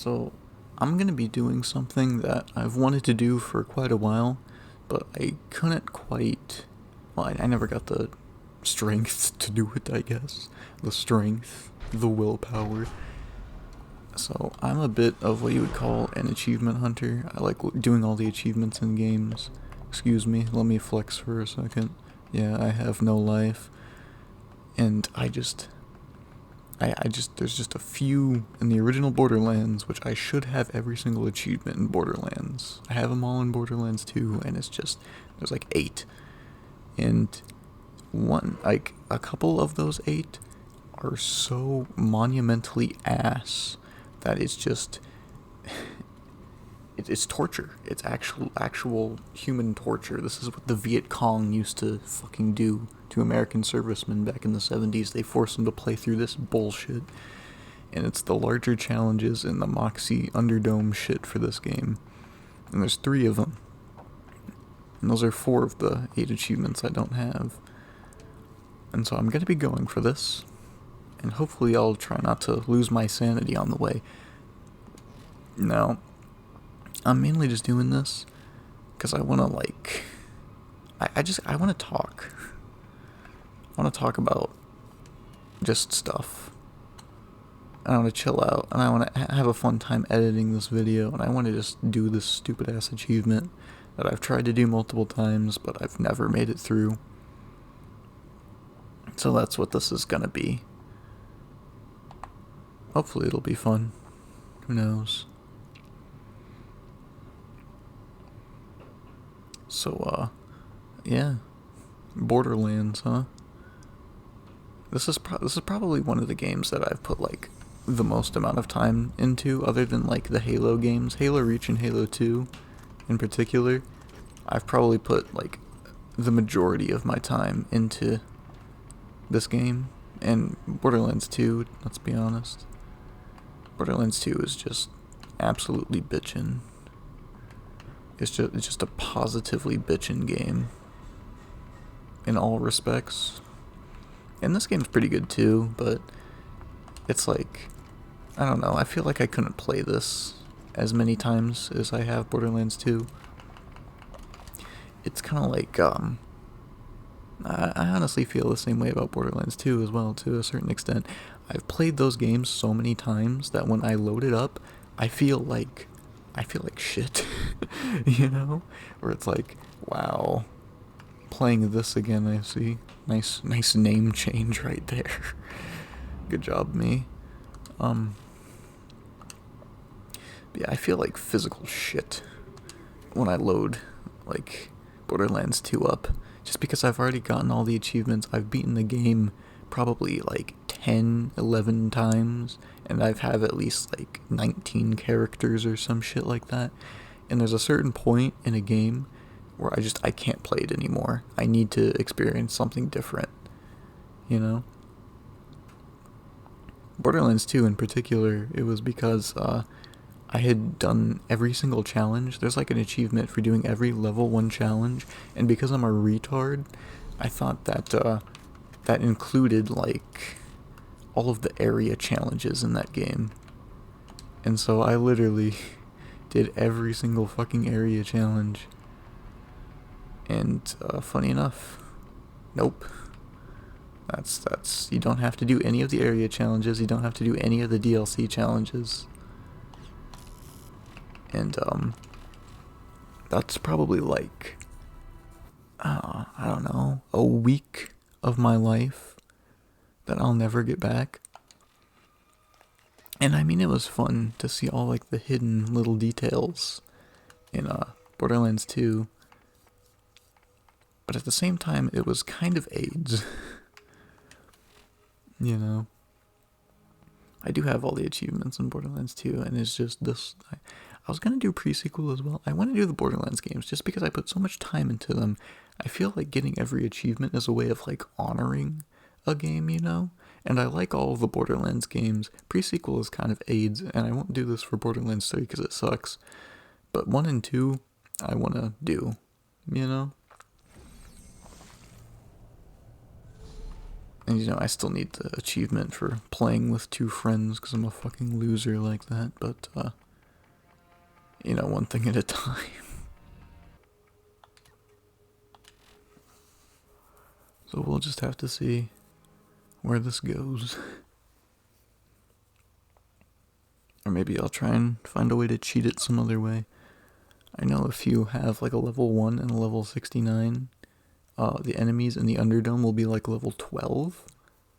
So, I'm gonna be doing something that I've wanted to do for quite a while, but I couldn't quite. Well, I never got the strength to do it, I guess. The strength, the willpower. So, I'm a bit of what you would call an achievement hunter. I like doing all the achievements in games. Excuse me, let me flex for a second. Yeah, I have no life. And there's just a few in the original Borderlands, which I should have every single achievement in Borderlands. I have them all in Borderlands 2, and there's like 8. And a couple of those 8 are so monumentally ass that it's torture. It's actual human torture. This is what the Viet Cong used to fucking do to American servicemen back in the 70s. They forced them to play through this bullshit. And it's the larger challenges in the Moxie Underdome shit for this game. And there's 3 of them. And those are 4 of the 8 achievements I don't have. And so I'm gonna be going for this. And hopefully I'll try not to lose my sanity on the way. Now, I'm mainly just doing this because I want to I want to talk. I want to talk about just stuff. I want to chill out, and I want to have a fun time editing this video, and I want to just do this stupid ass achievement that I've tried to do multiple times, but I've never made it through. So that's what this is gonna be. Hopefully it'll be fun. Who knows? So, yeah. Borderlands, huh? This is probably one of the games that I've put, like, the most amount of time into, other than, like, the Halo games. Halo Reach and Halo 2, in particular. I've probably put, like, the majority of my time into this game. And Borderlands 2, let's be honest. Borderlands 2 is just absolutely bitchin'. It's just a positively bitchin' game. In all respects. And this game's pretty good too, but it's like, I don't know, I feel like I couldn't play this as many times as I have Borderlands 2. It's kind of like, I honestly feel the same way about Borderlands 2 as well, to a certain extent. I've played those games so many times that when I load it up, I feel like shit, you know? Where it's like, wow, playing this again, I see. Nice name change right there. Good job, me. But yeah, I feel like physical shit when I load, like, Borderlands 2 up. Just because I've already gotten all the achievements, I've beaten the game probably, like, 10, 11 times, and I've have at least, like, 19 characters or some shit like that. And there's a certain point in a game where I can't play it anymore. I need to experience something different, you know? Borderlands 2 in particular, it was because I had done every single challenge. There's like an achievement for doing every level 1 challenge, and because I'm a retard, I thought that that included like all of the area challenges in that game. And so I literally did every single fucking area challenge. And funny enough, nope. That's you don't have to do any of the area challenges. You don't have to do any of the DLC challenges. And that's probably like I don't know, a week of my life that I'll never get back. And I mean, it was fun to see all like the hidden little details in Borderlands 2. But at the same time, it was kind of AIDS. You know? I do have all the achievements in Borderlands 2, and it's just this. I was gonna do pre-sequel as well. I want to do the Borderlands games just because I put so much time into them. I feel like getting every achievement is a way of like honoring a game, you know? And I like all of the Borderlands games. Pre-sequel is kind of AIDS, and I won't do this for Borderlands 3 because it sucks. But 1 and 2, I want to do, you know? And you know, I still need the achievement for playing with 2 friends because I'm a fucking loser like that, but, you know, one thing at a time. So we'll just have to see where this goes. Or maybe I'll try and find a way to cheat it some other way. I know if you have like a level 1 and a level 69, the enemies in the Underdome will be like level 12.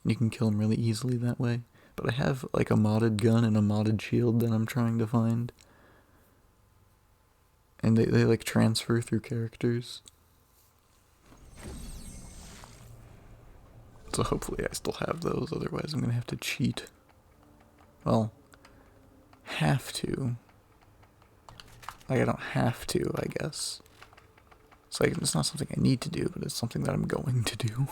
And you can kill them really easily that way. But I have like a modded gun and a modded shield that I'm trying to find. And they like transfer through characters. So hopefully I still have those, otherwise I'm gonna have to cheat. Well, have to. Like, I don't have to, I guess. It's like, it's not something I need to do, but it's something that I'm going to do.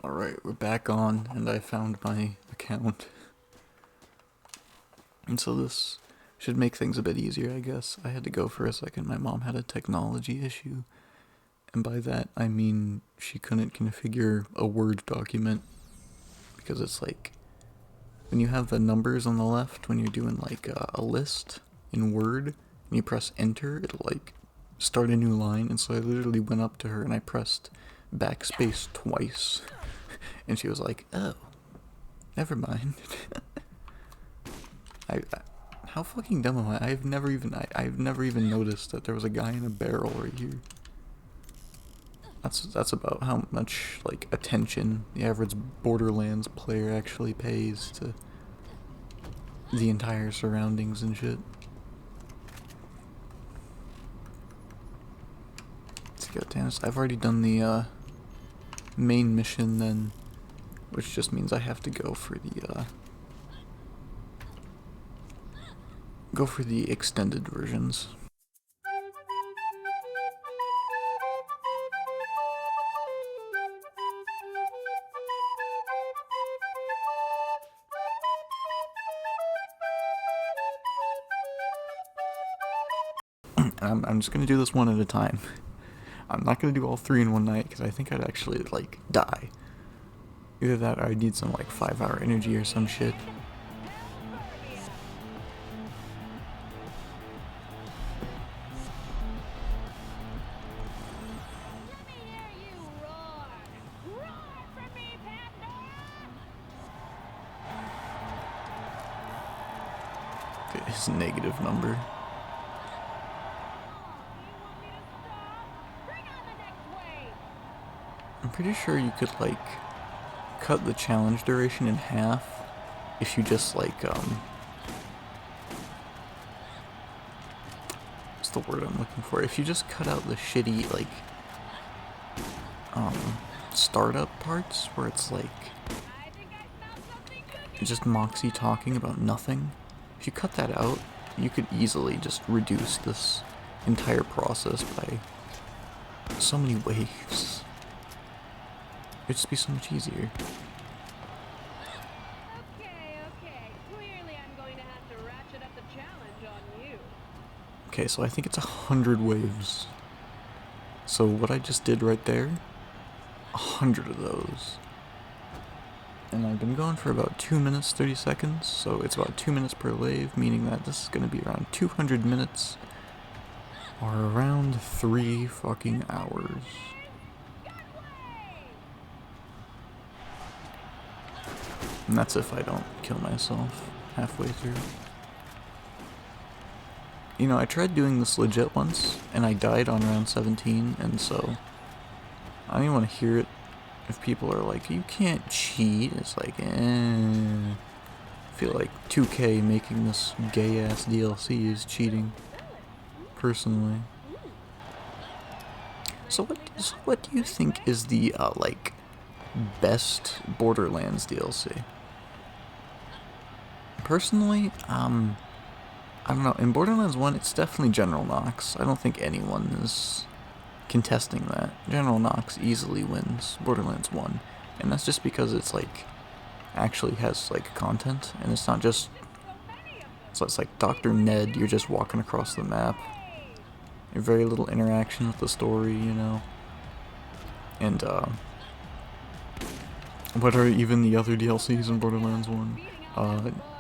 Alright, we're back on, and I found my account. And so this should make things a bit easier, I guess. I had to go for a second. My mom had a technology issue. And by that, I mean she couldn't configure a Word document. Because it's like, when you have the numbers on the left, when you're doing like a list in Word, and you press enter, it'll like start a new line. And so I literally went up to her and I pressed backspace twice. And she was like, oh, never mind. How fucking dumb am I? I've never even noticed that there was a guy in a barrel right here. That's about how much like attention the average Borderlands player actually pays to the entire surroundings and shit. God damn it, I've already done the main mission then, which just means I have to go for the extended versions. I'm just gonna do this one at a time. I'm not gonna do all 3 in one night because I think I'd actually like die. Either that or I'd need some like 5-hour energy or some shit. His negative number. I'm pretty sure you could like cut the challenge duration in half if you just like what's the word I'm looking for? If you just cut out the shitty like startup parts where it's like just Moxie talking about nothing. If you cut that out, you could easily just reduce this entire process by so many waves. It'd just be so much easier. Okay. Clearly I'm going to have to ratchet up the challenge on you. Okay, so I think it's 100 waves. So what I just did right there, 100 of those. And I've been going for about 2 minutes, 30 seconds, so it's about 2 minutes per wave, meaning that this is going to be around 200 minutes, or around 3 fucking hours. And that's if I don't kill myself halfway through. You know, I tried doing this legit once, and I died on round 17, and so I don't even want to hear it. If people are like, you can't cheat, it's like, I feel like 2K making this gay-ass DLC is cheating, personally. So what do you think is the, like, best Borderlands DLC? Personally, I don't know, in Borderlands 1, it's definitely General Knox. I don't think anyone is contesting that. General Knox easily wins Borderlands 1, and that's just because it's like actually has like content, and it's not just, so it's like Dr. Ned, you're just walking across the map. Very little interaction with the story, you know. And what are even the other DLCs in Borderlands 1?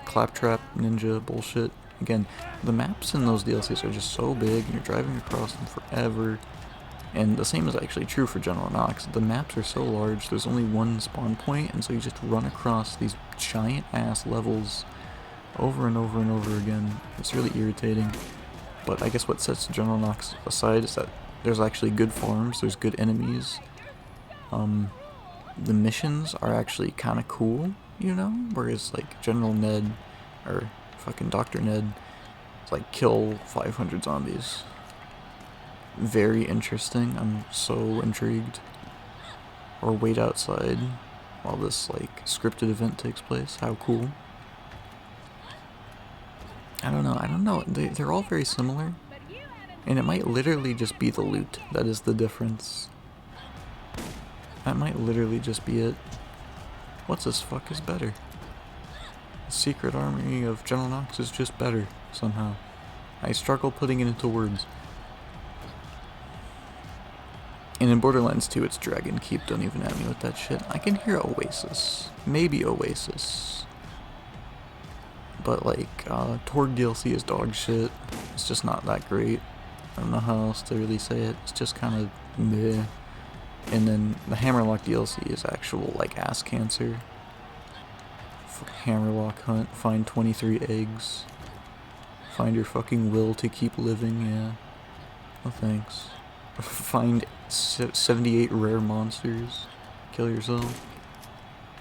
Claptrap, Ninja, bullshit. Again, the maps in those DLCs are just so big, and you're driving across them forever. And the same is actually true for General Knox. The maps are so large, there's only one spawn point, and so you just run across these giant-ass levels over and over and over again. It's really irritating. But I guess what sets General Knox aside is that there's actually good farms, there's good enemies. The missions are actually kind of cool, you know? Whereas, like, General Ned, or fucking Dr. Ned, it's like, kill 500 zombies. Very interesting, I'm so intrigued. Or wait outside while this, like, scripted event takes place, how cool. I don't know, they're all very similar. And it might literally just be the loot that is the difference. That might literally just be it. What's this fuck is better? The Secret Army of General Knox is just better, somehow. I struggle putting it into words. And in Borderlands 2, it's Dragon Keep, don't even at me with that shit. I can hear Oasis. Maybe Oasis. But, like, Torg DLC is dog shit. It's just not that great. I don't know how else to really say it. It's just kind of meh. And then the Hammerlock DLC is actual, like, ass cancer. Hammerlock hunt, find 23 eggs. Find your fucking will to keep living, yeah. No thanks. Find 78 rare monsters. Kill yourself.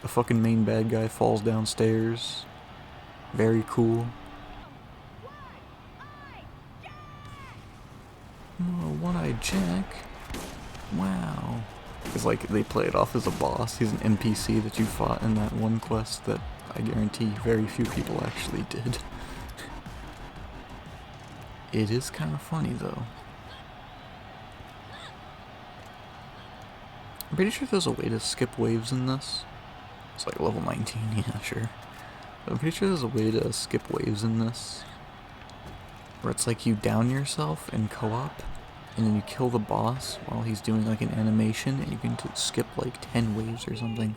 The fucking main bad guy falls downstairs. Very cool. Oh, One-Eyed Jack? Wow. It's like they play it off as a boss. He's an NPC that you fought in that one quest that I guarantee very few people actually did. It is kind of funny though. I'm pretty sure there's a way to skip waves in this. It's like level 19, yeah, sure. But I'm pretty sure there's a way to skip waves in this. Where it's like you down yourself in co-op, and then you kill the boss while he's doing like an animation, and you can skip like 10 waves or something.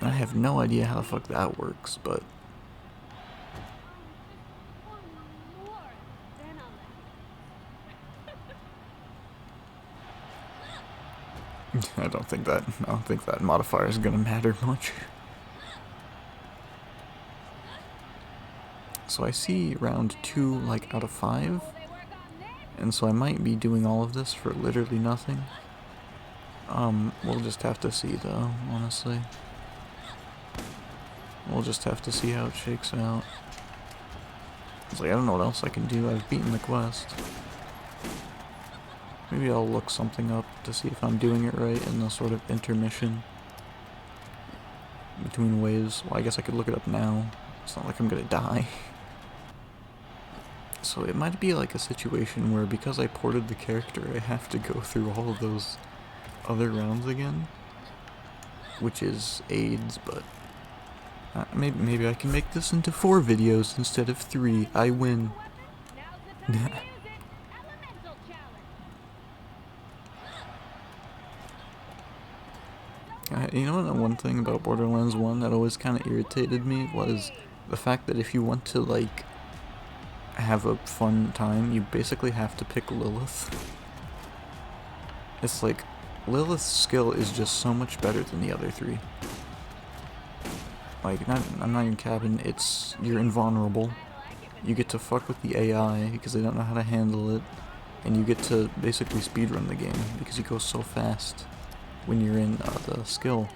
I have no idea how the fuck that works, but... I don't think that modifier is gonna matter much. So I see round 2 like out of 5, and so I might be doing all of this for literally nothing. We'll just have to see though, honestly. We'll just have to see how it shakes out. It's like, I don't know what else I can do, I've beaten the quest. Maybe I'll look something up to see if I'm doing it right in the sort of intermission between waves. Well, I guess I could look it up now. It's not like I'm gonna die. So it might be like a situation where because I ported the character, I have to go through all of those other rounds again. Which is AIDS, but maybe I can make this into 4 videos instead of 3. I win. You know what, one thing about Borderlands 1 that always kind of irritated me was the fact that if you want to, like, have a fun time, you basically have to pick Lilith. It's like, Lilith's skill is just so much better than the other 3. Like, I'm not even capping, you're invulnerable. You get to fuck with the AI because they don't know how to handle it, and you get to basically speedrun the game because you go so fast when you're in the skill,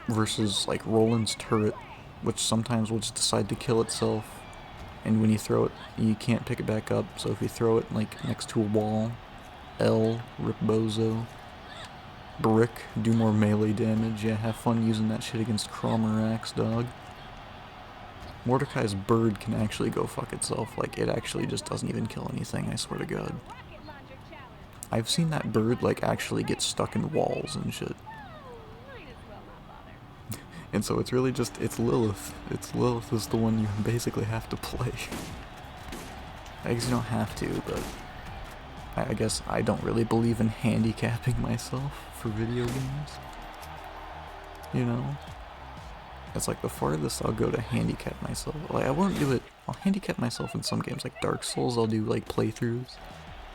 versus like Roland's turret, which sometimes will just decide to kill itself, and when you throw it, you can't pick it back up, so if you throw it like next to a wall, L, rip bozo. Brick, do more melee damage, yeah, have fun using that shit against Cromerax, dog. Mordecai's bird can actually go fuck itself, like it actually just doesn't even kill anything, I swear to god. I've seen that bird, like, actually get stuck in walls and shit. And so it's really just, it's Lilith. Lilith is the one you basically have to play. I guess you don't have to, but I guess I don't really believe in handicapping myself for video games. You know? It's like the farthest I'll go to handicap myself. Like, I won't do it. I'll handicap myself in some games. Like Dark Souls, I'll do like playthroughs.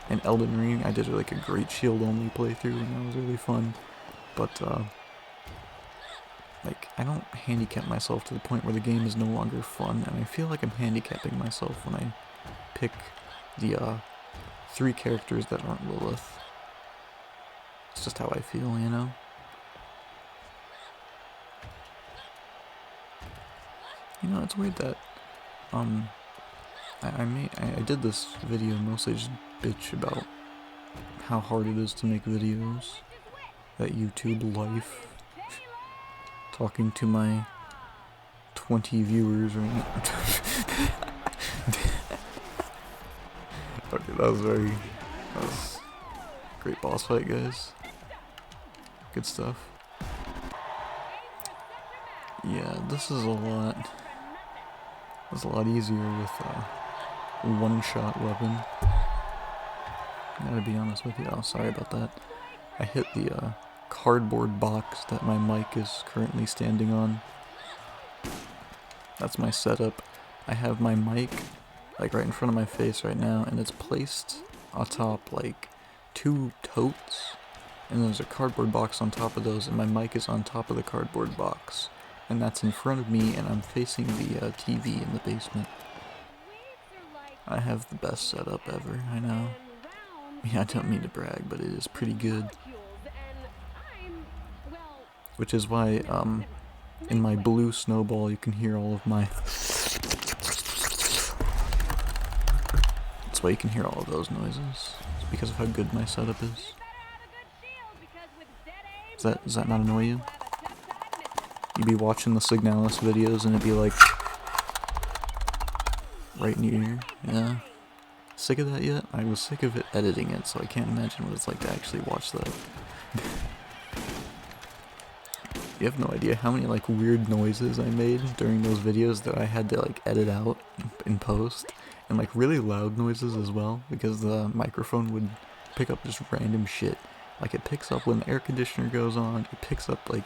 And Elden Ring, I did like a Great Shield only playthrough, and that was really fun. But, like, I don't handicap myself to the point where the game is no longer fun. And I feel like I'm handicapping myself when I pick the, 3 characters that aren't Lilith. It's just how I feel, you know? You know, it's weird that, I did this video mostly just bitch about how hard it is to make videos. That YouTube life. Talking to my 20 viewers right now. Okay, that was a great boss fight, guys. Good stuff. Yeah, this is a lot. It's a lot easier with a one-shot weapon. I gotta be honest with you. Oh, sorry about that. I hit the cardboard box that my mic is currently standing on. That's my setup. I have my mic like right in front of my face right now, and it's placed atop like 2 totes, and there's a cardboard box on top of those, and my mic is on top of the cardboard box, and that's in front of me, and I'm facing the TV in the basement. I have the best setup ever, I know. Yeah, I don't mean to brag, but it is pretty good. Which is why, in my blue snowball, you can hear all of my... That's why you can hear all of those noises. It's because of how good my setup is. Does that not annoy you? You'd be watching the Signalis videos and it'd be like... right in your ear. Yeah. Sick of that yet? I was sick of it editing it, so I can't imagine what it's like to actually watch that. You have no idea how many like weird noises I made during those videos that I had to like edit out in post, and like really loud noises as well, because the microphone would pick up just random shit. Like it picks up when the air conditioner goes on, it picks up like,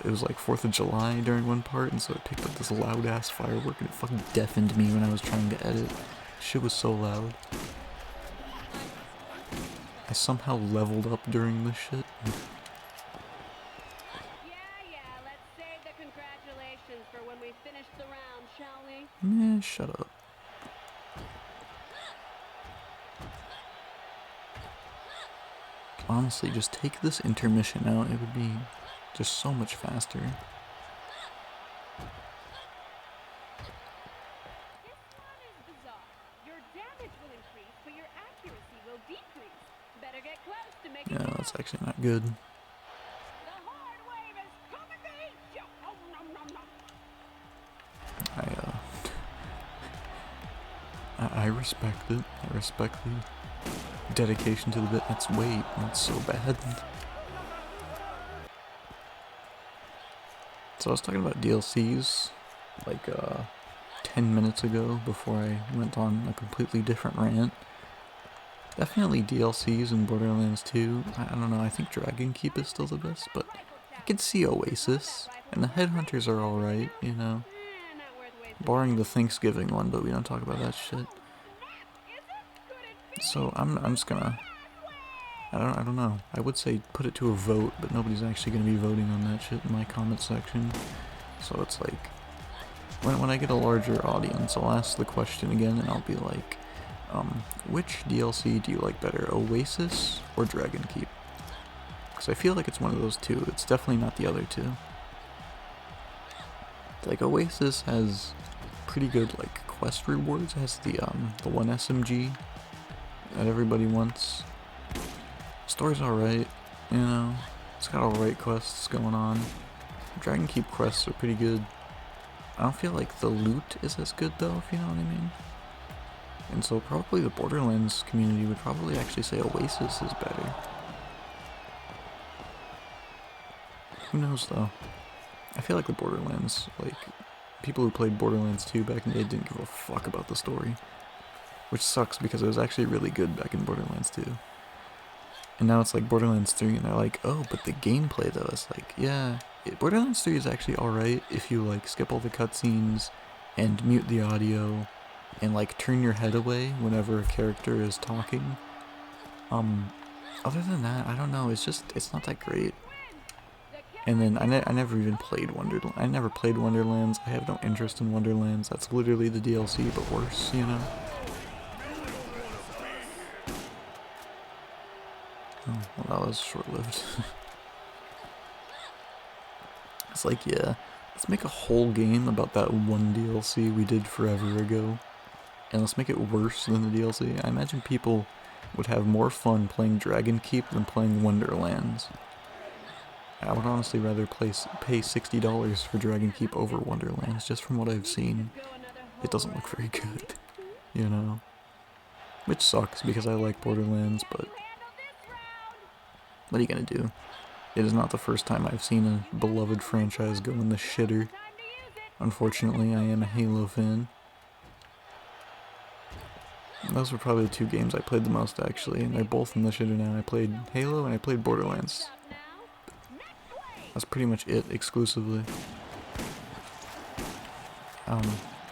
it was like 4th of July during one part, and so it picked up this loud ass firework and it fucking deafened me when I was trying to edit. Shit was so loud. I somehow leveled up during this shit. Meh, shut up. Honestly, just take this intermission out, it would be just so much faster. Yeah, that's actually not good. I respect it. I respect the dedication to the bit. That's so bad. So I was talking about DLCs like 10 minutes ago before I went on a completely different rant. Definitely DLCs in Borderlands 2. I don't know, I think Dragon Keep is still the best, but I can see Oasis, and the Headhunters are alright, you know. Barring the Thanksgiving one, but we don't talk about that shit. So I'm just gonna... I don't know. I would say put it to a vote, but nobody's actually gonna be voting on that shit in my comment section. So it's like... When I get a larger audience, I'll ask the question again, and I'll be like... which DLC do you like better, Oasis or Dragon Keep? Because I feel like it's one of those two. It's definitely not the other two. Like, Oasis has pretty good, like, quest rewards. It has the one SMG that everybody wants. Story's alright, you know. It's got alright quests going on. Dragon Keep quests are pretty good. I don't feel like the loot is as good, though, if you know what I mean. And so probably the Borderlands community would probably actually say Oasis is better. Who knows, though? I feel like the Borderlands, like, people who played Borderlands 2 back in the day didn't give a fuck about the story. which sucks because it was actually really good back in Borderlands 2. And now it's like Borderlands 3, and they're like, oh, but the gameplay though, it's like, yeah, Borderlands 3 is actually alright if you like skip all the cutscenes and mute the audio and like turn your head away whenever a character is talking. Other than that, I don't know, it's not that great. And then I never even played Wonderlands. I never played Wonderlands. I have no interest in Wonderlands. That's literally the DLC, but worse, you know? Oh, well, that was short-lived. It's like, yeah, let's make a whole game about that one DLC we did forever ago. And let's make it worse than the DLC. I imagine people would have more fun playing Dragon Keep than playing Wonderlands. I would honestly rather pay $60 for Dragon Keep over Wonderlands, just from what I've seen. It doesn't look very good, you know? Which sucks, because I like Borderlands, but what are you gonna do? It is not the first time I've seen a beloved franchise go in the shitter. Unfortunately, I am a Halo fan. Those were probably the two games I played the most, actually, and they're both in the shitter now. I played Halo and I played Borderlands. That's pretty much it, exclusively.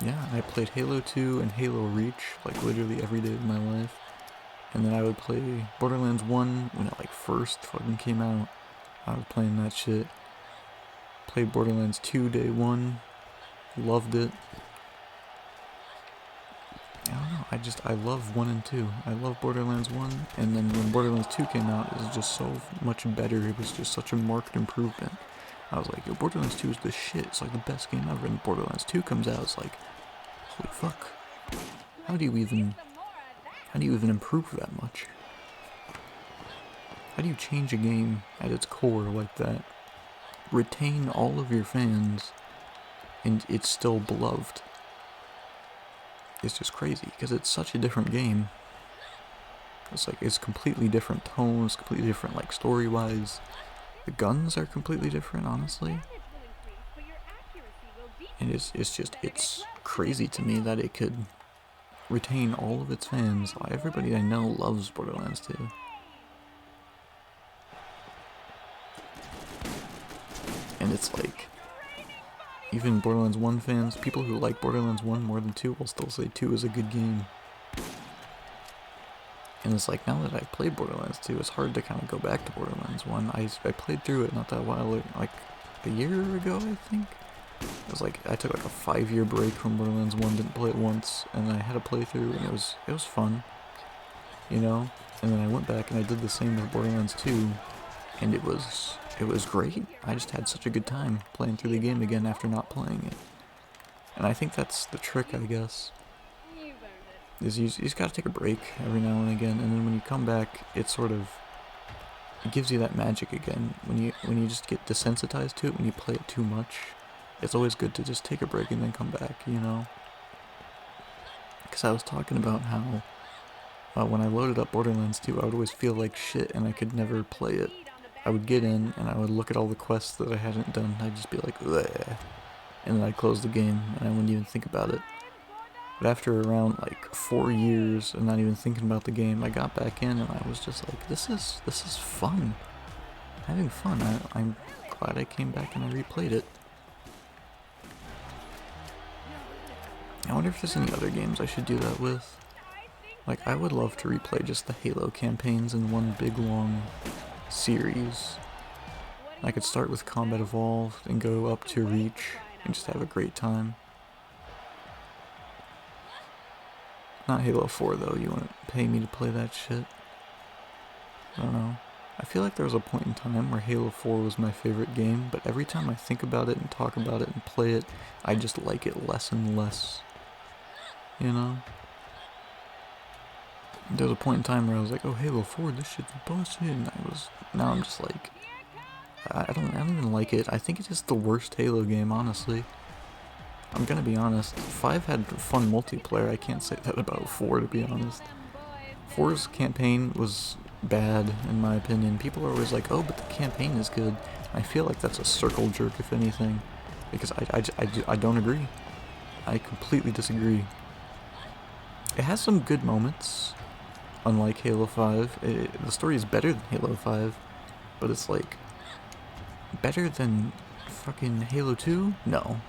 Yeah, I played Halo 2 and Halo Reach, like, literally every day of my life. And then I would play Borderlands 1 when it, like, first fucking came out. I was playing that shit. Played Borderlands 2 day 1. Loved it. I don't know, I love 1 and 2. I love Borderlands 1, and then when Borderlands 2 came out, it was just so much better. It was just such a marked improvement. I was like, yo, Borderlands 2 is the shit. It's like the best game ever. And Borderlands 2 comes out, it's like, holy fuck. How do you even improve that much? How do you change a game at its core like that? Retain all of your fans, and it's still beloved. It's just crazy, because it's such a different game. It's like, it's completely different tones, completely different, like, story-wise. The guns are completely different, honestly. And it's crazy to me that it could retain all of its fans. Everybody I know loves Borderlands 2. And it's like, even Borderlands 1 fans, people who like Borderlands 1 more than 2 will still say 2 is a good game. And it's like, now that I've played Borderlands 2, it's hard to kind of go back to Borderlands 1. I played through it not that while, like a year ago, I think. It was like, I took like a 5-year break from Borderlands 1, didn't play it once, and I had a playthrough, and it was fun, you know? And then I went back and I did the same with Borderlands 2, and it was great. I just had such a good time playing through the game again after not playing it. And I think that's the trick, I guess. Is you just gotta take a break every now and again, and then when you come back, it gives you that magic again. When you just get desensitized to it, when you play it too much, it's always good to just take a break and then come back, you know? Because I was talking about how when I loaded up Borderlands 2, I would always feel like shit and I could never play it. I would get in and I would look at all the quests that I hadn't done, and I'd just be like, bleh. And then I'd close the game and I wouldn't even think about it. But after around like 4 years and not even thinking about the game, I got back in and I was just like, this is fun. I'm having fun. I'm glad I came back and I replayed it. I wonder if there's any other games I should do that with. Like, I would love to replay just the Halo campaigns in one big long series. I could start with Combat Evolved and go up to Reach and just have a great time. Not Halo 4 though, you wouldn't pay me to play that shit. I don't know. I feel like there was a point in time where Halo 4 was my favorite game, but every time I think about it and talk about it and play it, I just like it less and less. You know? There was a point in time where I was like, oh, Halo 4, this shit's bullshit, and now I'm just like, I don't even like it. I think it's just the worst Halo game, honestly. I'm gonna be honest, 5 had fun multiplayer. I can't say that about 4, to be honest. 4's campaign was bad, in my opinion. People are always like, oh, but the campaign is good. I feel like that's a circle jerk, if anything, because I don't agree. I completely disagree. It has some good moments, unlike Halo 5. The story is better than Halo 5, but it's like better than fucking Halo 2? No.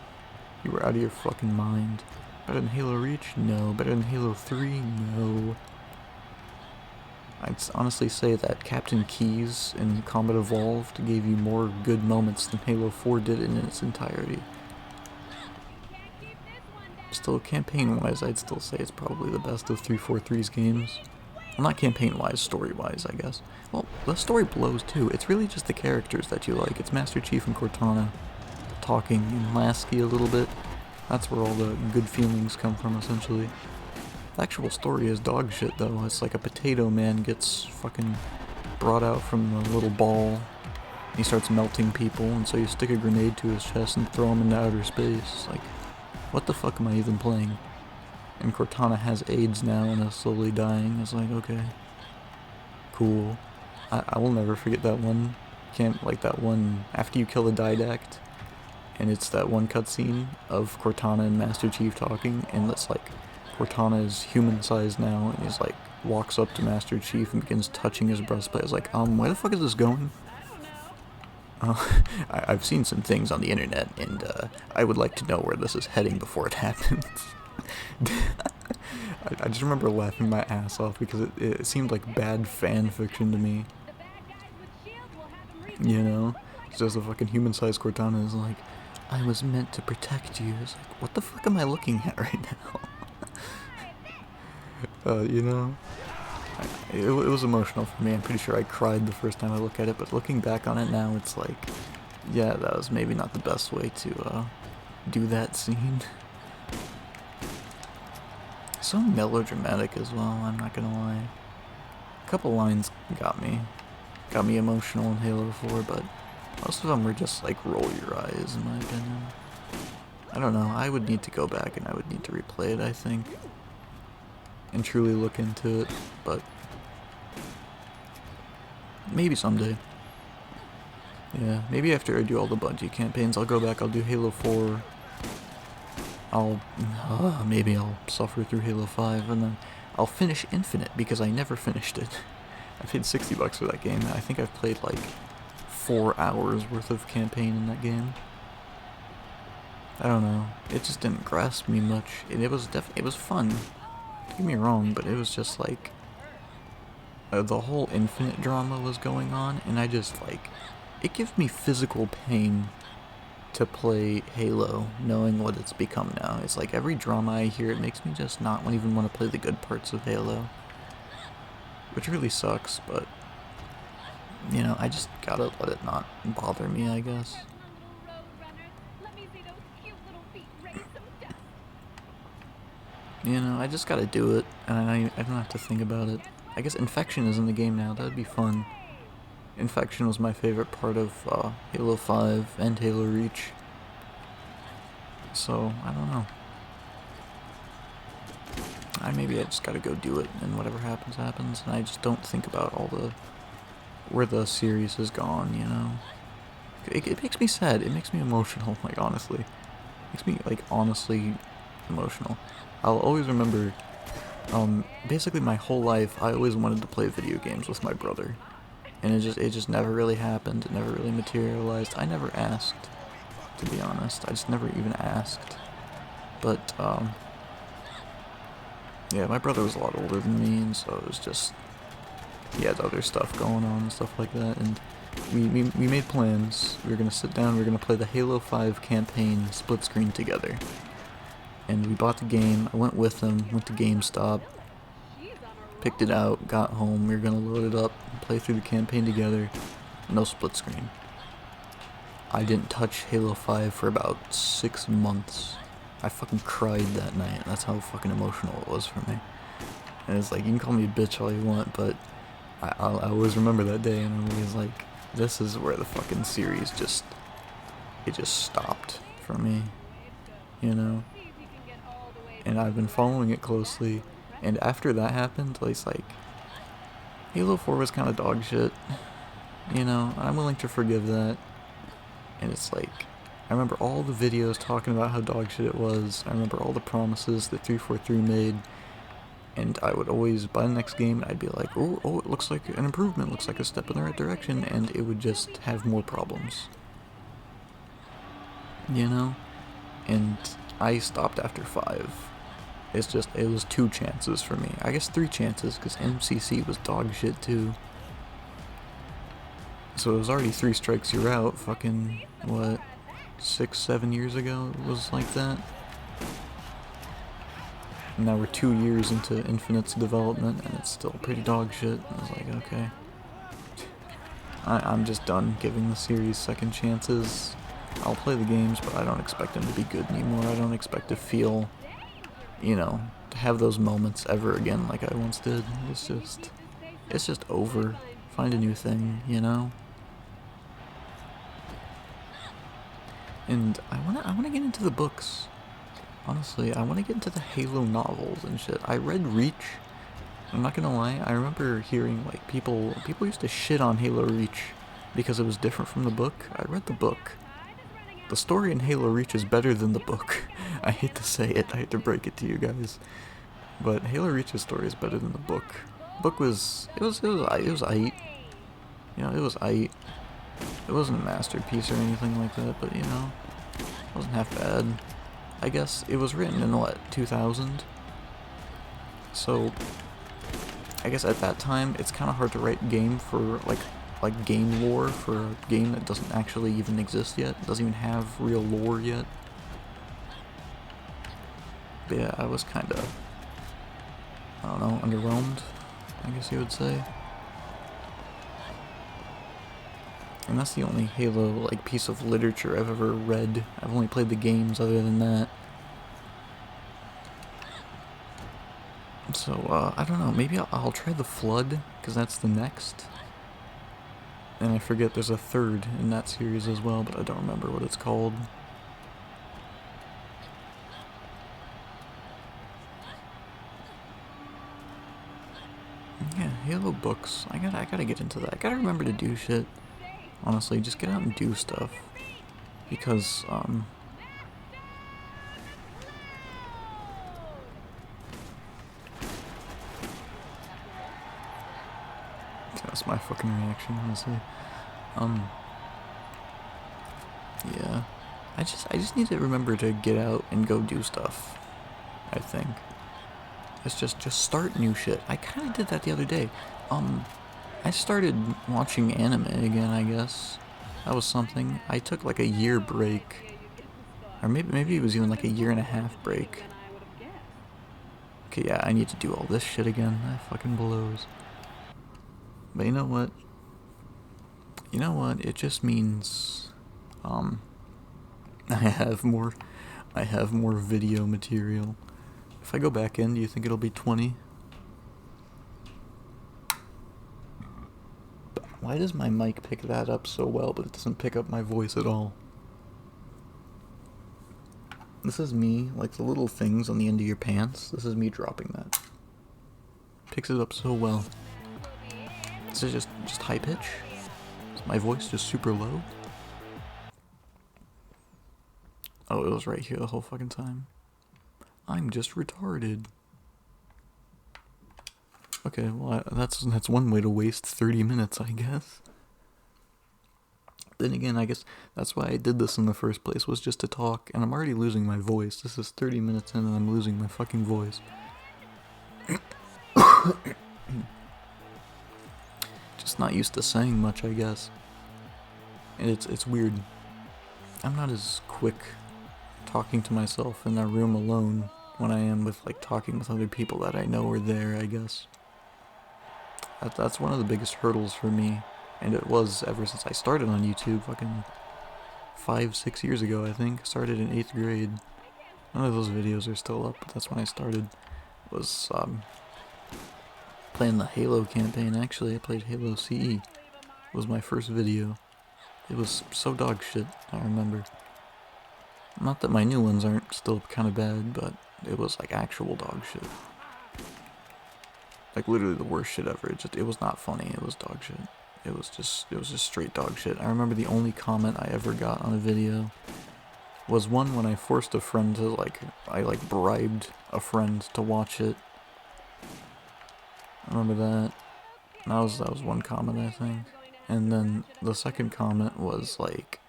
You were out of your fucking mind. Better than Halo Reach? No. Better than Halo 3? No. I'd honestly say that Captain Keyes in Combat Evolved gave you more good moments than Halo 4 did in its entirety. Still, campaign-wise, I'd still say it's probably the best of 343's games. Well, not campaign-wise, story-wise, I guess. Well, the story blows too. It's really just the characters that you like. It's Master Chief and Cortana talking and Lasky a little bit. That's where all the good feelings come from, essentially. The actual story is dog shit, though. It's like a potato man gets fucking brought out from a little ball. He starts melting people, and so you stick a grenade to his chest and throw him into outer space. Like, what the fuck am I even playing? And Cortana has AIDS now and is slowly dying. It's like, okay. Cool. I will never forget that one. That one, after you kill the Didact, and it's that one cutscene of Cortana and Master Chief talking, and it's like, Cortana is human-sized now, and he's like, walks up to Master Chief and begins touching his breastplate. I was like, where the fuck is this going? I've seen some things on the internet, and I would like to know where this is heading before it happens. I just remember laughing my ass off because it seemed like bad fan fiction to me. You know? It's just a fucking human-sized Cortana is like, I was meant to protect you. It's like, what the fuck am I looking at right now? You know? It was emotional for me. I'm pretty sure I cried the first time I looked at it, but looking back on it now, it's like, yeah, that was maybe not the best way to do that scene. So melodramatic as well, I'm not gonna lie. A couple lines got me emotional in Halo 4, but most of them were just like roll your eyes, in my opinion. I don't know, I would need to go back and I would need to replay it, I think, and truly look into it, but maybe someday. Yeah, maybe after I do all the Bungie campaigns, I'll go back, I'll do Halo 4, maybe I'll suffer through Halo 5, and then I'll finish Infinite, because I never finished it. I paid $60 for that game, I think I've played like 4 hours worth of campaign in that game. I don't know, it just didn't grasp me much, and it was fun, don't get me wrong, but it was just like, the whole Infinite drama was going on, and I just like, it gives me physical pain to play Halo, knowing what it's become now. It's like every drama I hear, it makes me just not even want to play the good parts of Halo. Which really sucks, but, you know, I just gotta let it not bother me, I guess. You know, I just gotta do it, and I don't have to think about it. I guess Infection is in the game now, that'd be fun. Infection was my favorite part of Halo 5 and Halo Reach. So, I don't know. Maybe I just gotta go do it, and whatever happens, happens, and I just don't think about where the series has gone, you know? It makes me sad, it makes me emotional, like, honestly. It makes me, like, honestly emotional. I'll always remember, basically my whole life, I always wanted to play video games with my brother. And it just never really happened, it never really materialized. I never asked, to be honest. I just never even asked. But, yeah, my brother was a lot older than me, and so it was just, he had other stuff going on and stuff like that, and we made plans. We were gonna sit down, we were gonna play the Halo 5 campaign split screen together. And we bought the game, I went with him, went to GameStop, picked it out, got home, we were gonna load it up, play through the campaign together, no split screen. I didn't touch Halo 5 for about 6 months. I fucking cried that night, that's how fucking emotional it was for me. And it's like, you can call me a bitch all you want, but I always remember that day, and I'm always like, this is where the fucking series just stopped for me, you know? And I've been following it closely. And after that happened, it's like, Halo 4 was kind of dog shit, you know, I'm willing to forgive that, and it's like, I remember all the videos talking about how dog shit it was, I remember all the promises that 343 made, And I would always buy the next game, and I'd be like, oh, it looks like an improvement, looks like a step in the right direction, and it would just have more problems. You know? And I stopped after 5. It was 2 chances for me. I guess 3 chances, because MCC was dog shit too. So it was already 3 strikes, you're out. Fucking, what, 6, 7 years ago it was like that? And now we're 2 years into Infinite's development, and it's still pretty dog shit. I was like, okay. I'm just done giving the series second chances. I'll play the games, but I don't expect them to be good anymore. I don't expect to feel, you know, to have those moments ever again like I once did. It's just over. Find a new thing, you know? And I wanna get into the books. Honestly, I wanna get into the Halo novels and shit. I read Reach. I'm not gonna lie, I remember hearing like people used to shit on Halo Reach because it was different from the book. I read the book. The story in Halo Reach is better than the book. I hate to say it, I hate to break it to you guys. But Halo Reach's story is better than the book. The book was aight. You know, it was aight. It wasn't a masterpiece or anything like that, but you know, it wasn't half bad. I guess it was written in what, 2000? So I guess at that time it's kind of hard to write game for like game lore for a game that doesn't actually even exist yet. It doesn't even have real lore yet. But yeah, I was kind of, I don't know, underwhelmed, I guess you would say. And that's the only Halo like piece of literature I've ever read. I've only played the games other than that. So, I don't know, maybe I'll try the Flood, because that's the next. And I forget there's a 3rd in that series as well, but I don't remember what it's called. Yeah, Halo books. I gotta get into that. I gotta remember to do shit. Honestly, just get out and do stuff. Because, that's my fucking reaction, honestly. Yeah. I just need to remember to get out and go do stuff, I think. It's just start new shit. I kinda did that the other day. I started watching anime again, I guess. That was something. I took like a year break. Or maybe it was even like a year and a half break. Okay, yeah, I need to do all this shit again. That fucking blows. But you know what? You know what? It just means, I have more video material. If I go back in, do you think it'll be 20? Why does my mic pick that up so well, but it doesn't pick up my voice at all? This is me, like the little things on the end of your pants. This is me dropping that. Picks it up so well. This is just high pitch. Is my voice just super low? Oh, it was right here the whole fucking time. I'm just retarded. Okay, well, that's one way to waste 30 minutes, I guess. Then again, I guess that's why I did this in the first place, was just to talk, and I'm already losing my voice. This is 30 minutes in and I'm losing my fucking voice. Just not used to saying much, I guess. And it's weird. I'm not as quick talking to myself in a room alone when I am with, like, talking with other people that I know are there, I guess. That's one of the biggest hurdles for me, and it was ever since I started on YouTube, fucking 5-6 years ago, I think. Started in 8th grade. None of those videos are still up, but that's when I started. Was playing the Halo campaign. Actually, I played Halo CE. It was my first video. It was so dog shit, I remember. Not that my new ones aren't still kind of bad, but it was like actual dog shit. Like literally the worst shit ever. It was not funny. It was dog shit. It was just straight dog shit. I remember the only comment I ever got on a video was one when I forced a friend to I bribed a friend to watch it. I remember that. That was one comment, I think. And then the second comment was like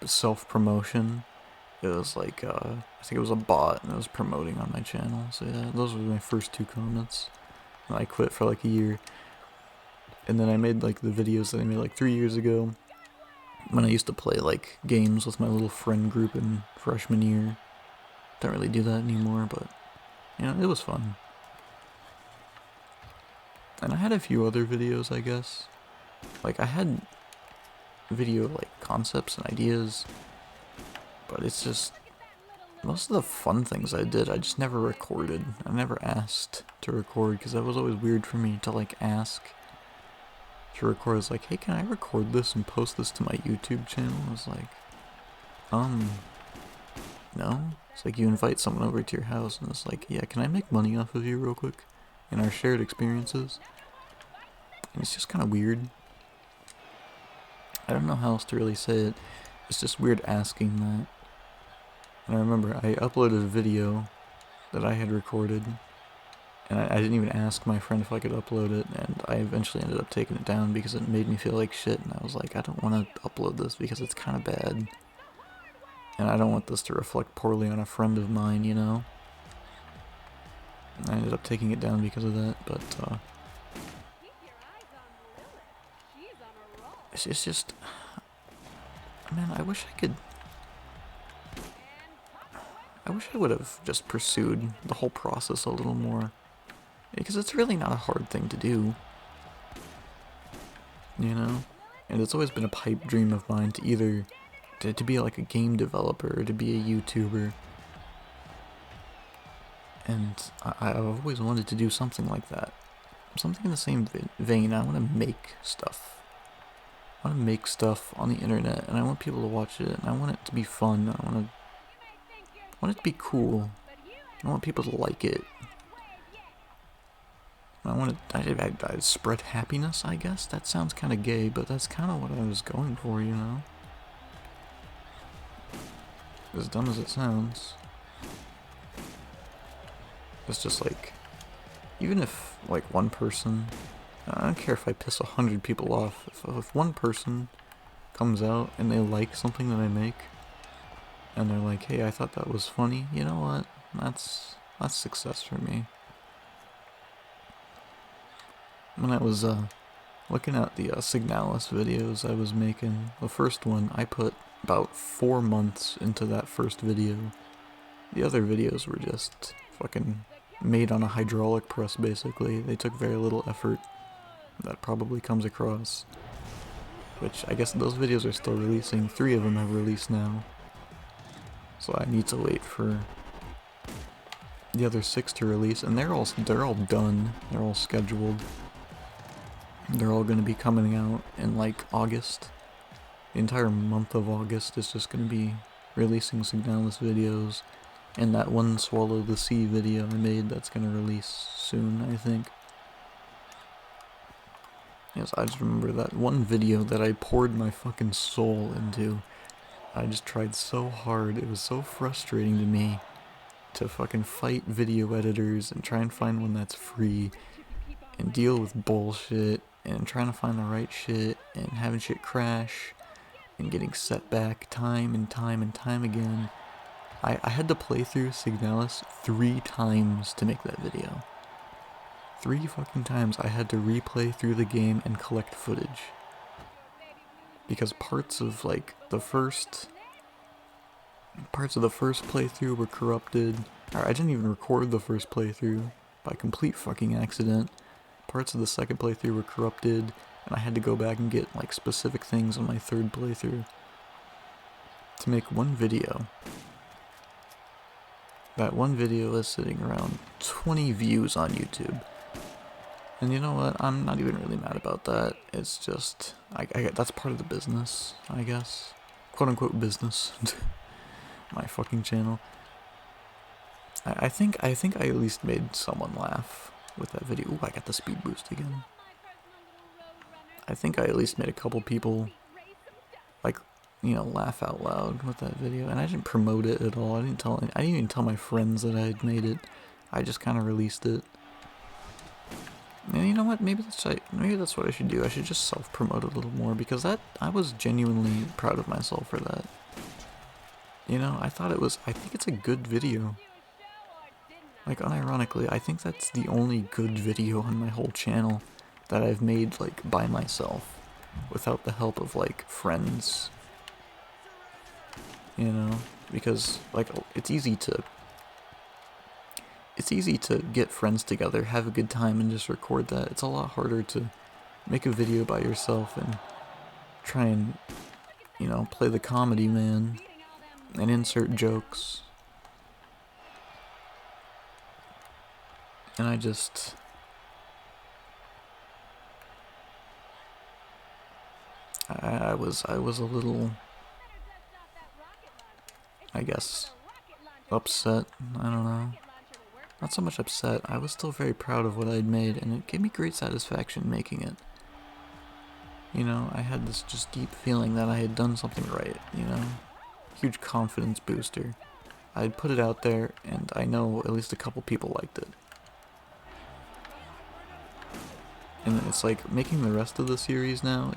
self-promotion. It was like, I think it was a bot and it was promoting on my channel. So yeah, those were my first two comments. And I quit for like a year. And then I made like the videos that I made like 3 years ago when I used to play like games with my little friend group in freshman year. Don't really do that anymore, but you know, it was fun. And I had a few other videos, I guess. Like I had video like concepts and ideas, but it's just most of the fun things I did, I just never recorded. I never asked to record because that was always weird for me to like ask to record. It's like, hey, can I record this and post this to my YouTube channel? I was like, no. It's like you invite someone over to your house and it's like, yeah, can I make money off of you real quick in our shared experiences? And it's just kind of weird. I don't know how else to really say it. It's just weird asking that. And I remember I uploaded a video that I had recorded, and I didn't even ask my friend if I could upload it, and I eventually ended up taking it down because it made me feel like shit, and I was like, I don't want to upload this because it's kind of bad. And I don't want this to reflect poorly on a friend of mine, you know? And I ended up taking it down because of that, but, it's just, man, I wish I would have just pursued the whole process a little more. Because it's really not a hard thing to do. You know? And it's always been a pipe dream of mine to either to be like a game developer or to be a YouTuber. And I've always wanted to do something like that. Something in the same vein. I want to make stuff. I want to make stuff on the internet, and I want people to watch it, and I want it to be fun. I want it to be cool. I want people to like it. I spread happiness, I guess? That sounds kind of gay, but that's kind of what I was going for, you know? As dumb as it sounds. It's just like, even if, like, one person, I don't care if I piss 100 people off, if one person comes out and they like something that I make, and they're like, hey, I thought that was funny, you know what? That's success for me. When I was looking at the Signalis videos I was making, the first one, I put about 4 months into that first video. The other videos were just fucking made on a hydraulic press, basically. They took very little effort. That probably comes across. Which, I guess those videos are still releasing. 3 of them have released now. So I need to wait for the other 6 to release, and they're all done. They're all scheduled. They're all going to be coming out in like August. The entire month of August is just going to be releasing Signalis videos, and that one Swallow the Sea video I made that's going to release soon, I think. Yes, I just remember that one video that I poured my fucking soul into. I just tried so hard, it was so frustrating to me to fucking fight video editors and try and find one that's free and deal with bullshit and trying to find the right shit and having shit crash and getting set back time and time and time again. I had to play through Signalis 3 times to make that video. 3 fucking times I had to replay through the game and collect footage. Because parts of like the first playthrough were corrupted. Or I didn't even record the first playthrough by complete fucking accident. Parts of the second playthrough were corrupted, and I had to go back and get like specific things on my third playthrough to make one video. That one video is sitting around 20 views on YouTube. And you know what? I'm not even really mad about that. It's just, that's part of the business, I guess. Quote unquote business. My fucking channel. I think I at least made someone laugh with that video. Ooh, I got the speed boost again. I think I at least made a couple people, like, you know, laugh out loud with that video. And I didn't promote it at all. I didn't even tell my friends that I had made it. I just kind of released it. And you know what? Maybe that's what I should do. I should just self-promote a little more, because I was genuinely proud of myself for that. You know, I think it's a good video. Like, unironically, I think that's the only good video on my whole channel that I've made, like, by myself, without the help of, like, friends. You know? Because, like, it's easy to get friends together, have a good time, and just record that. It's a lot harder to make a video by yourself and try and, you know, play the comedy man and insert jokes. And I was a little, I guess, upset. I don't know. Not so much upset. I was still very proud of what I'd made, and it gave me great satisfaction making it. You know, I had this just deep feeling that I had done something right, you know? Huge confidence booster. I'd put it out there, and I know at least a couple people liked it. And it's like, making the rest of the series now,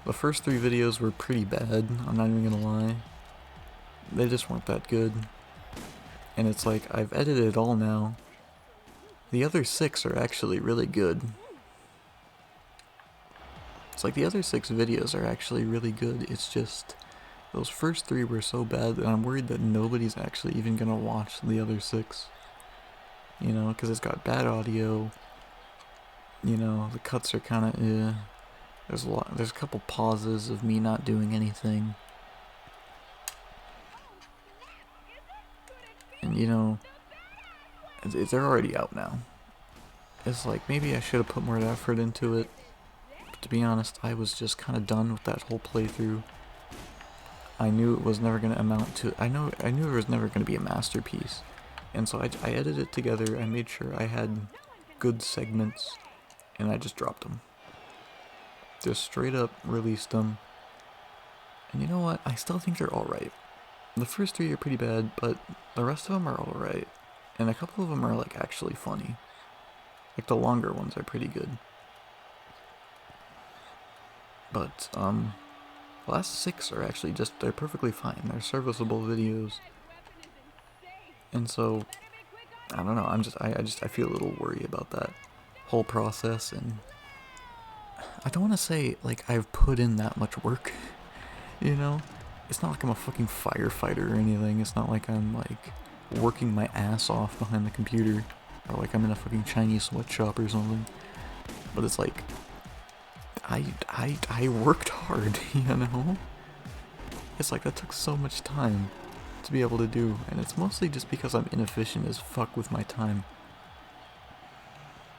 the first 3 videos were pretty bad, I'm not even gonna lie. They just weren't that good. And it's like, I've edited it all now. The other 6 are actually really good. It's like, the other 6 videos are actually really good, it's just, those first 3 were so bad that I'm worried that nobody's actually even gonna watch the other 6. You know, because it's got bad audio. You know, the cuts are kind of, there's a couple pauses of me not doing anything. And you know, they're already out now. It's like, maybe I should have put more effort into it. But to be honest, I was just kind of done with that whole playthrough. I knew it was never going to amount to, I knew it was never going to be a masterpiece. And so I edited it together, I made sure I had good segments, and I just dropped them. Just straight up released them. And you know what? I still think they're alright. The first 3 are pretty bad, but the rest of them are alright. And a couple of them are, like, actually funny. Like, the longer ones are pretty good. But, the last 6 are actually they're perfectly fine. They're serviceable videos. And so, I don't know, I feel a little worried about that whole process, and I don't want to say, like, I've put in that much work, you know? It's not like I'm a fucking firefighter or anything. It's not like I'm, like, working my ass off behind the computer, or like I'm in a fucking Chinese sweatshop or something. But it's like, I worked hard, you know? It's like, that took so much time to be able to do, and it's mostly just because I'm inefficient as fuck with my time.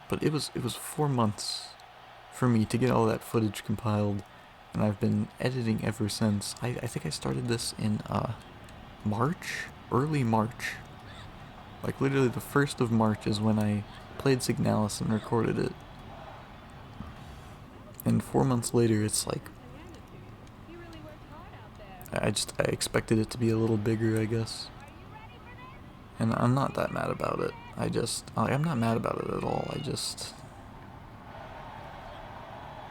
But it was 4 months for me to get all that footage compiled, and I've been editing ever since. I think I started this in March, early March. Like, literally the 1st of March is when I played Signalis and recorded it. And 4 months later, it's like, I expected it to be a little bigger, I guess. And I'm not that mad about it. I'm not mad about it at all. I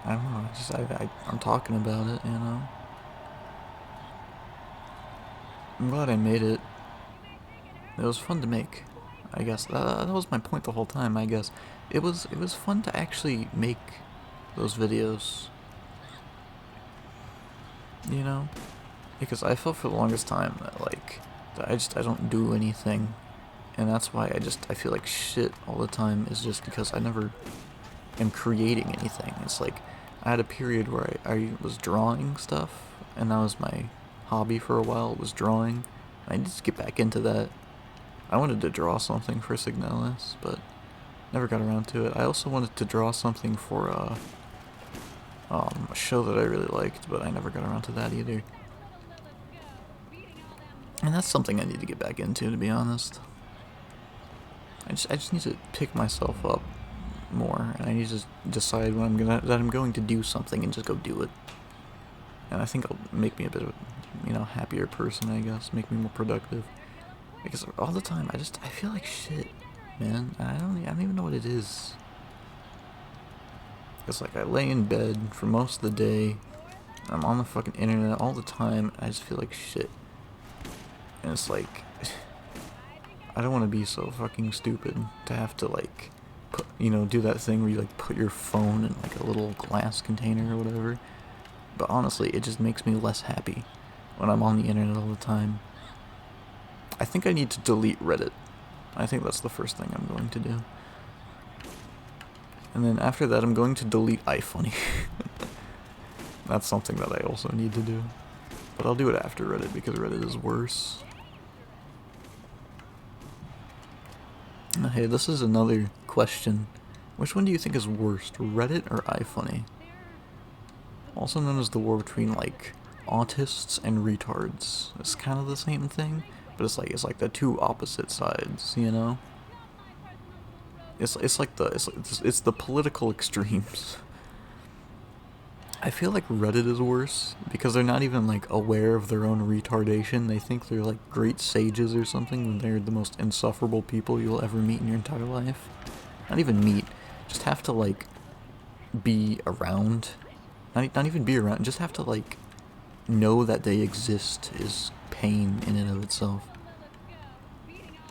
don't know, I'm talking about it, you know? I'm glad I made it. It was fun to make, I guess. That was my point the whole time, I guess. It was fun to actually make those videos. You know? Because I felt for the longest time that, like, I don't do anything. And that's why I feel like shit all the time, is just because I never am creating anything. It's like, I had a period where I was drawing stuff, and that was my hobby for a while, was drawing. I need to get back into that. I wanted to draw something for Signalis, but never got around to it. I also wanted to draw something for a show that I really liked, but I never got around to that either. And that's something I need to get back into, to be honest. I just need to pick myself up more, and I need to decide when that I'm going to do something and just go do it. And I think it'll make me a bit of a, happier person, I guess, make me more productive. Because all the time, I feel like shit, man. I don't even know what it is. Because, like, I lay in bed for most of the day, I'm on the fucking internet all the time, and I just feel like shit. And it's like, I don't want to be so fucking stupid to have to, like, put, do that thing where you, like, put your phone in, like, a little glass container or whatever. But honestly, it just makes me less happy when I'm on the internet all the time. I think I need to delete Reddit. I think that's the first thing I'm going to do. And then after that, I'm going to delete iFunny. That's something that I also need to do. But I'll do it after Reddit because Reddit is worse. Hey, this is another question. Which one do you think is worst, Reddit or iFunny? Also known as the war between, like, autists and retards. It's kind of the same thing, but it's like the two opposite sides, you know? It's the political extremes. I feel like Reddit is worse because they're not even, like, aware of their own retardation. They think they're, like, great sages or something when they're the most insufferable people you'll ever meet in your entire life. Not even meet, just have to, like, be around. Not even be around, just have to, like, know that they exist is pain in and of itself.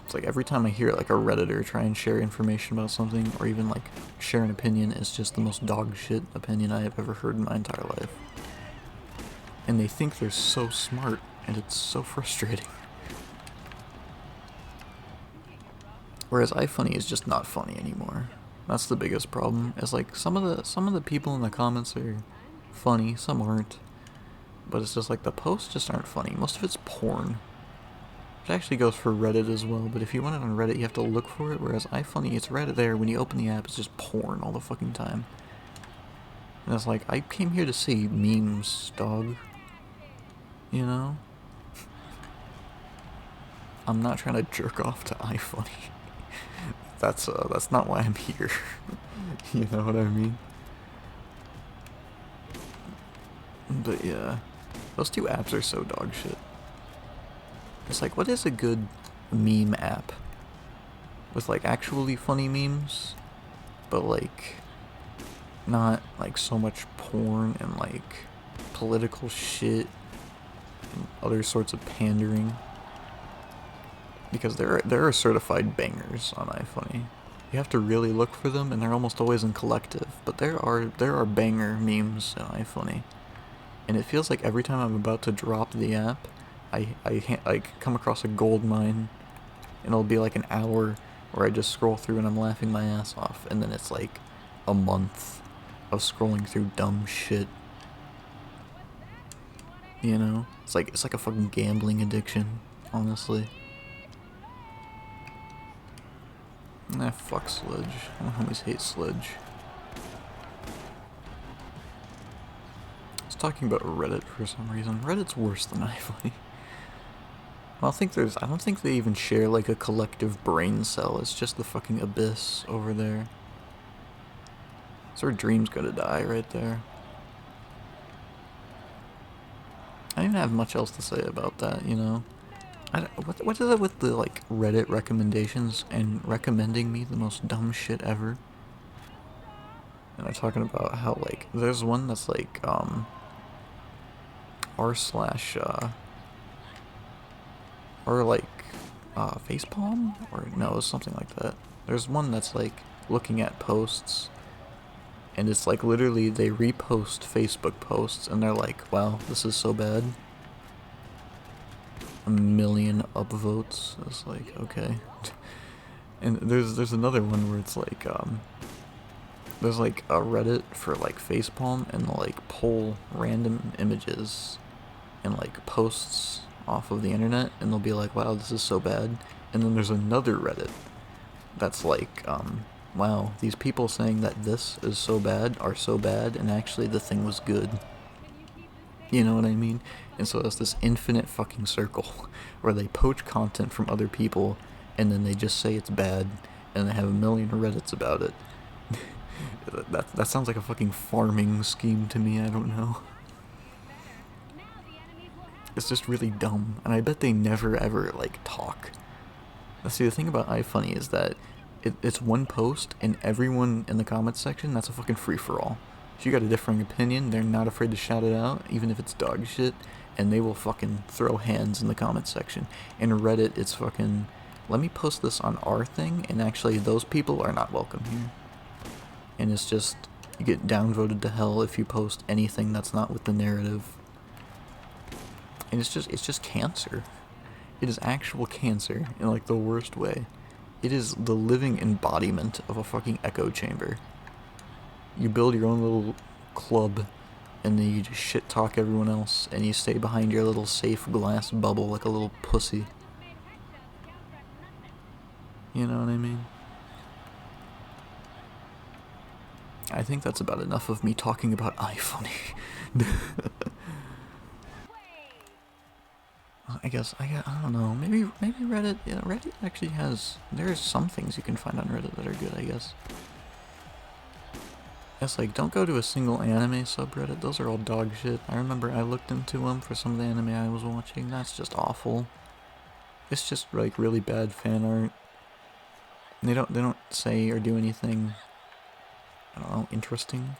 It's like every time I hear, like, a Redditor try and share information about something, or even, like, share an opinion, it's just the most dog shit opinion I have ever heard in my entire life. And they think they're so smart, and it's so frustrating. Whereas iFunny is just not funny anymore. That's the biggest problem. Is, like, some of the people in the comments are funny, some aren't. But it's just like the posts just aren't funny. Most of it's porn. It actually goes for Reddit as well, but if you want it on Reddit, you have to look for it, whereas iFunny, it's right there. When you open the app, it's just porn all the fucking time. And it's like, I came here to see memes, dog. You know? I'm not trying to jerk off to iFunny. That's not why I'm here. You know what I mean? But yeah, those two apps are so dog shit. It's like, what is a good meme app? With, like, actually funny memes, but, like, not, like, so much porn and, like, political shit and other sorts of pandering. Because there are certified bangers on iFunny. You have to really look for them, and they're almost always in collective. But there are banger memes in iFunny. And it feels like every time I'm about to drop the app, I come across a gold mine, and it'll be like an hour where I just scroll through and I'm laughing my ass off, and then it's like a month of scrolling through dumb shit. You know? It's like a fucking gambling addiction, honestly. Nah, fuck Sledge. My homies hate Sledge. I was talking about Reddit for some reason. Reddit's worse than iFunny. I don't think they even share, like, a collective brain cell. It's just the fucking abyss over there. It's where dreams go to die, right there. I don't even have much else to say about that, you know? What is it with the, like, Reddit recommendations and recommending me the most dumb shit ever? And I'm talking about how, like, there's one that's, like, or like, facepalm? Or no, something like that. There's one that's, like, looking at posts, and it's, like, literally they repost Facebook posts, and they're like, wow, this is so bad. 1 million upvotes. It's like, okay. And there's another one where it's like, there's, like, a Reddit for, like, facepalm, and they'll, like, pull random images and, like, posts off of the internet, and they'll be like, wow, this is so bad. And then there's another Reddit that's like, wow, these people saying that this is so bad are so bad, and actually the thing was good. You know what I mean? And so it's this infinite fucking circle where they poach content from other people, and then they just say it's bad, and they have 1 million Reddits about it. That sounds like a fucking farming scheme to me, I don't know. It's just really dumb, and I bet they never ever, like, talk. See, the thing about iFunny is that it's one post, and everyone in the comments section, that's a fucking free-for-all. If you got a differing opinion, they're not afraid to shout it out, even if it's dog shit, and they will fucking throw hands in the comments section. In Reddit, it's fucking, let me post this on our thing, and actually those people are not welcome here. And it's just, you get downvoted to hell if you post anything that's not with the narrative. And it's just cancer. It is actual cancer in like the worst way. It is the living embodiment of a fucking echo chamber. You build your own little club, and then you just shit talk everyone else, and you stay behind your little safe glass bubble like a little pussy. You know what I mean? I think that's about enough of me talking about iPhone. I don't know, maybe Reddit, yeah, Reddit actually has, there's some things you can find on Reddit that are good, I guess. It's like, don't go to a single anime subreddit, those are all dog shit. I remember I looked into them for some of the anime I was watching, that's just awful. It's just like really bad fan art. They don't say or do anything, I don't know, interesting.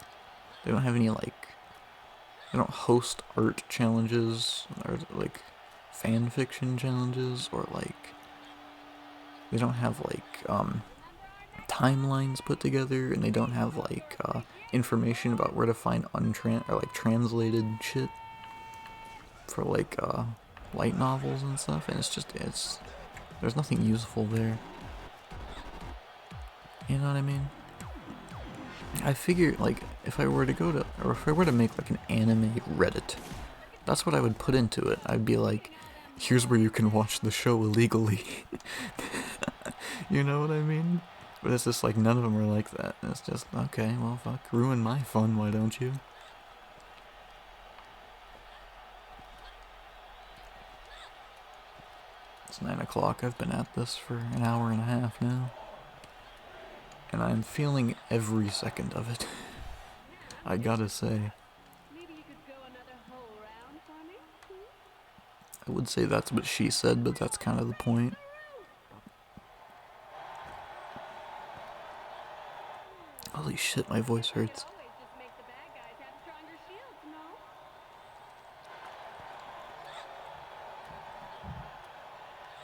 They don't have any like, they don't host art challenges or like fan fiction challenges, or like they don't have like timelines put together, and they don't have like information about where to find translated shit for like light novels and stuff, and there's nothing useful there. You know what I mean? I figure like if I were to make like an anime Reddit, that's what I would put into it. I'd be like, here's where you can watch the show illegally. You know what I mean? But it's just like none of them are like that. It's just, okay, well fuck, ruin my fun, why don't you? It's 9 o'clock, I've been at this for an hour and a half now. And I'm feeling every second of it. I gotta say. Maybe you could go another whole round for me? I would say that's what she said, but that's kind of the point. Holy shit, my voice hurts. Always just make the bad guys have stronger shields,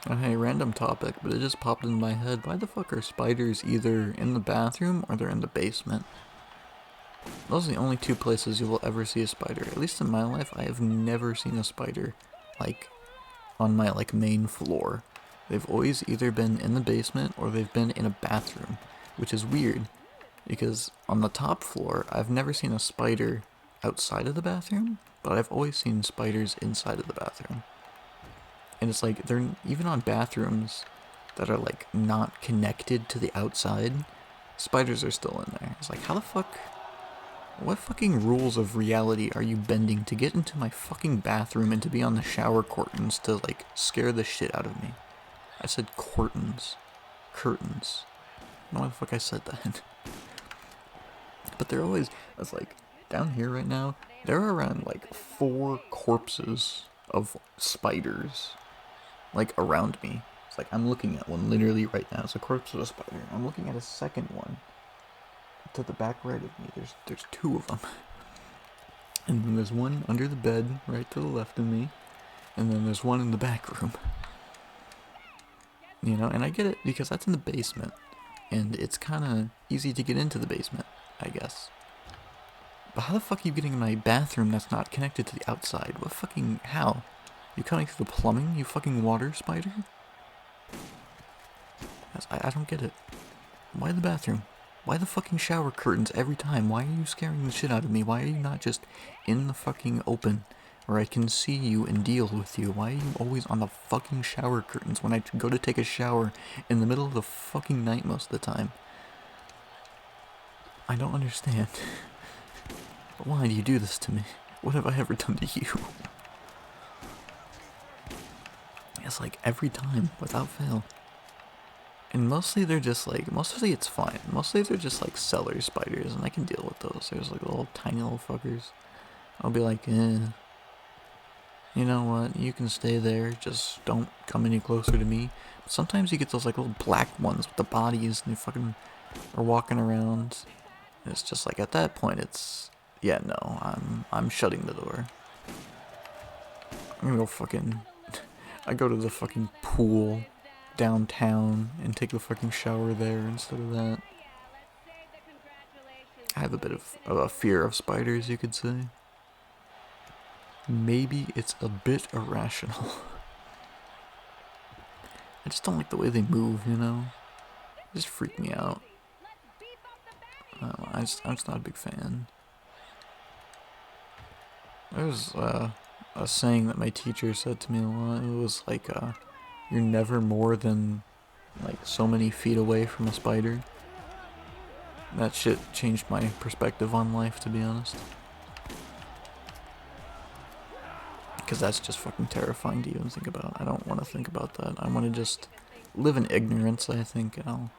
no? Oh, hey, random topic, but it just popped in my head. Why the fuck are spiders either in the bathroom or they're in the basement? Those are the only two places you will ever see a spider. At least in my life, I have never seen a spider, like, on my, like, main floor. They've always either been in the basement or they've been in a bathroom, which is weird, because on the top floor, I've never seen a spider outside of the bathroom, but I've always seen spiders inside of the bathroom. And it's like, they're even on bathrooms that are like not connected to the outside, spiders are still in there. It's like, how the fuck, what fucking rules of reality are you bending to get into my fucking bathroom and to be on the shower curtains to like scare the shit out of me? I said curtains. Curtains. I don't know why the fuck I said that. But they're always, it's like, down here right now, there are around like 4 corpses of spiders, like, around me. It's like, I'm looking at one literally right now. It's a corpse of a spider. I'm looking at a second one to the back right of me. There's 2 of them. And then there's one under the bed right to the left of me. And then there's one in the back room. You know, and I get it because that's in the basement. And it's kind of easy to get into the basement, I guess. But how the fuck are you getting in my bathroom that's not connected to the outside? What fucking, how? You coming through the plumbing, you fucking water spider? I don't get it. Why the bathroom? Why the fucking shower curtains every time? Why are you scaring the shit out of me? Why are you not just in the fucking open where I can see you and deal with you? Why are you always on the fucking shower curtains when I go to take a shower in the middle of the fucking night most of the time? I don't understand. Why do you do this to me? What have I ever done to you? It's like every time, without fail. And mostly they're just like, mostly it's fine. Mostly they're just like cellar spiders, and I can deal with those. There's like little tiny little fuckers. I'll be like, you know what, you can stay there, just don't come any closer to me. But sometimes you get those like little black ones with the bodies, and they fucking are walking around. And it's just like, at that point, it's Yeah, no, I'm shutting the door. I'm gonna go fucking. I go to the fucking pool downtown and take the fucking shower there instead of that. I have a bit of a fear of spiders, you could say. Maybe it's a bit irrational. I just don't like the way they move, you know? They just freak me out. I'm just not a big fan. There's a saying that my teacher said to me a lot. It was like, you're never more than like so many feet away from a spider. That shit changed my perspective on life, to be honest. Because that's just fucking terrifying to even think about. I don't want to think about that. I want to just live in ignorance, I think, and I'll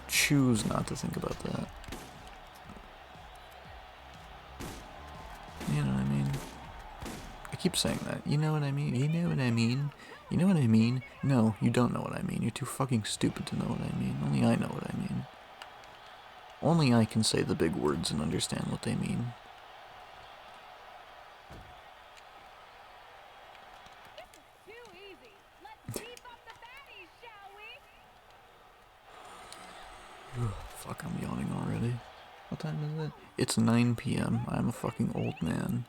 choose not to think about that. You know what I mean? I keep saying that. You know what I mean? You know what I mean? You know what I mean? No, you don't know what I mean. You're too fucking stupid to know what I mean. Only I know what I mean. Only I can say the big words and understand what they mean. Fuck, I'm yawning already. What time is it? It's 9 p.m. I'm a fucking old man.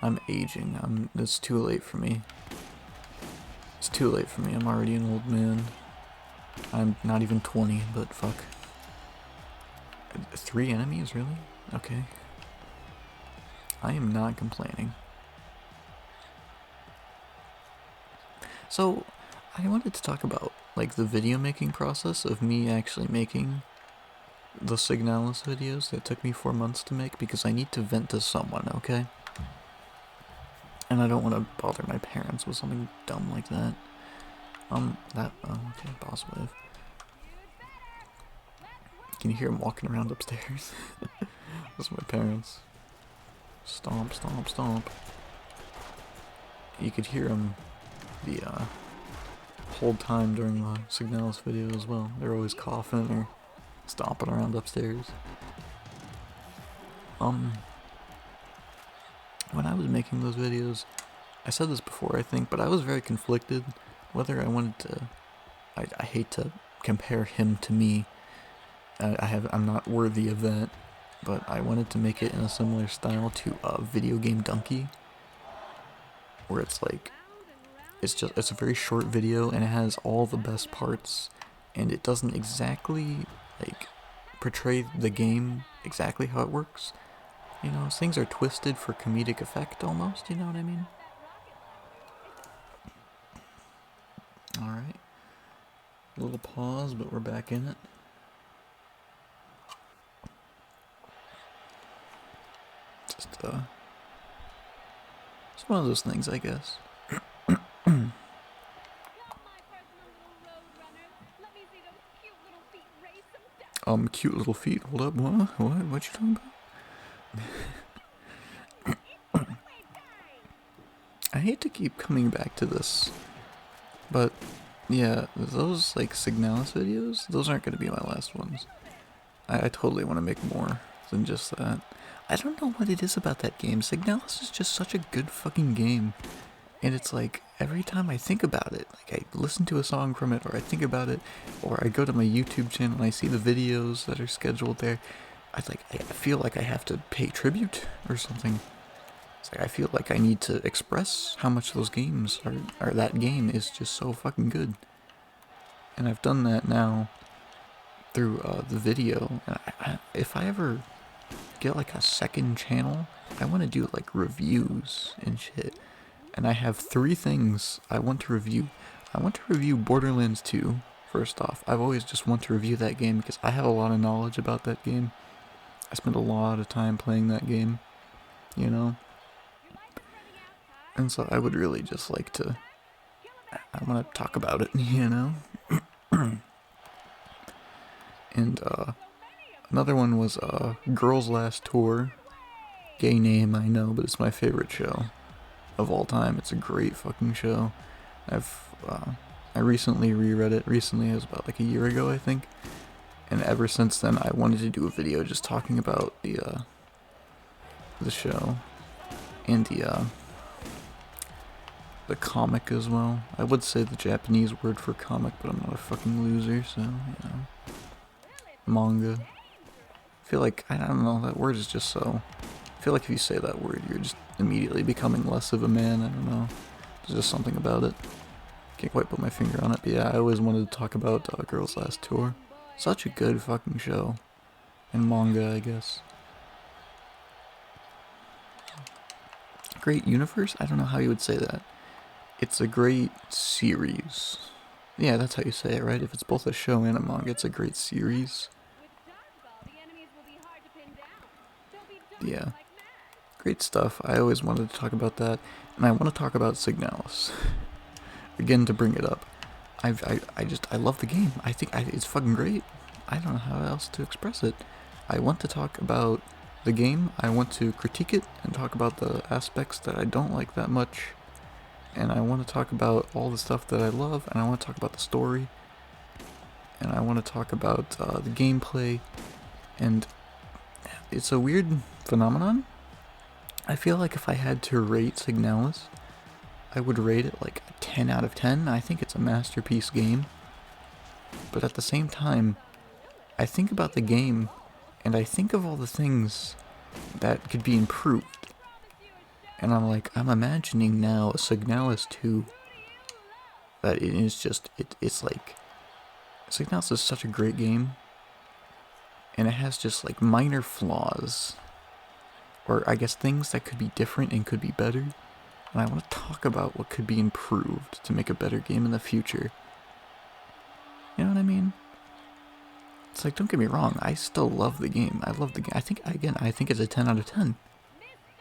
I'm aging. It's too late for me. It's too late for me. I'm already an old man. I'm not even 20, but fuck. 3 enemies, really? Okay. I am not complaining. So, I wanted to talk about, like, the video making process of me actually making the Signalis videos that took me 4 months to make, because I need to vent to someone, okay? And I don't want to bother my parents with something dumb like that. Okay, boss wave. Can you hear him walking around upstairs? Those are my parents. Stomp, stomp, stomp. You could hear him the whole time during the Signalis video as well. They're always coughing or stomping around upstairs. When I was making those videos, I said this before, I think, but I was very conflicted whether I wanted to. I hate to compare him to me. I'm not worthy of that, but I wanted to make it in a similar style to Video Game Donkey, where it's like, it's a very short video and it has all the best parts, and it doesn't exactly like portray the game exactly how it works. You know, things are twisted for comedic effect almost, you know what I mean? Alright. A little pause, but we're back in it. It's one of those things, I guess. Cute little feet. Hold up, what? What you talking about? I hate to keep coming back to this, but yeah, those like Signalis videos, those aren't going to be my last ones. I totally want to make more than just that. I don't know what it is about that game. Signalis is just such a good fucking game. And it's like, every time I think about it, like I listen to a song from it, or I think about it, or I go to my YouTube channel and I see the videos that are scheduled there, I feel like I have to pay tribute or something. It's like I feel like I need to express how much those games or that game is just so fucking good. And I've done that now through the video. And if I ever get like a second channel, I want to do like reviews and shit. And I have 3 things I want to review. I want to review Borderlands 2, first off. I've always just wanted to review that game because I have a lot of knowledge about that game. I spent a lot of time playing that game, you know? And so I would really just like to, I want to talk about it, you know? And another one was Girls Last Tour. Gay name, I know, but it's my favorite show of all time. It's a great fucking show. I recently reread it. Recently, it was about like a year ago, I think. And ever since then, I wanted to do a video just talking about the show and the comic as well. I would say the Japanese word for comic, but I'm not a fucking loser, so, you know. Manga. I feel like, I don't know, that word is just so... I feel like if you say that word, you're just immediately becoming less of a man, I don't know. There's just something about it. Can't quite put my finger on it, but yeah, I always wanted to talk about Girls Last Tour. Such a good fucking show. And manga, I guess. Great universe? I don't know how you would say that. It's a great series. Yeah, that's how you say it, right? If it's both a show and a manga, it's a great series. Yeah. Great stuff. I always wanted to talk about that. And I want to talk about Signalis. Again, to bring it up. I love the game. I think it's fucking great. I don't know how else to express it. I want to talk about the game. I want to critique it and talk about the aspects that I don't like that much. And I want to talk about all the stuff that I love. And I want to talk about the story. And I want to talk about the gameplay. And it's a weird phenomenon. I feel like if I had to rate Signalis, I would rate it like a 10 out of 10. I think it's a masterpiece game. But at the same time, I think about the game, and I think of all the things that could be improved. And I'm like, I'm imagining now a Signalis 2 that it is just, it's like, Signalis is such a great game, and it has just like minor flaws, or I guess things that could be different and could be better. And I want to talk about what could be improved to make a better game in the future. You know what I mean? It's like, don't get me wrong, I still love the game. I love the game. I think it's a 10 out of 10.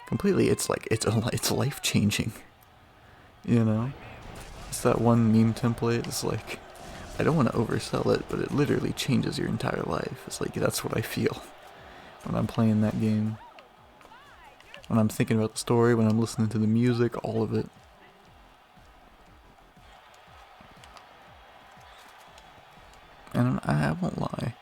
Completely, it's like, it's life-changing. You know? It's that one meme template, it's like, I don't want to oversell it, but it literally changes your entire life. It's like, that's what I feel when I'm playing that game. When I'm thinking about the story, when I'm listening to the music, all of it. And I won't lie.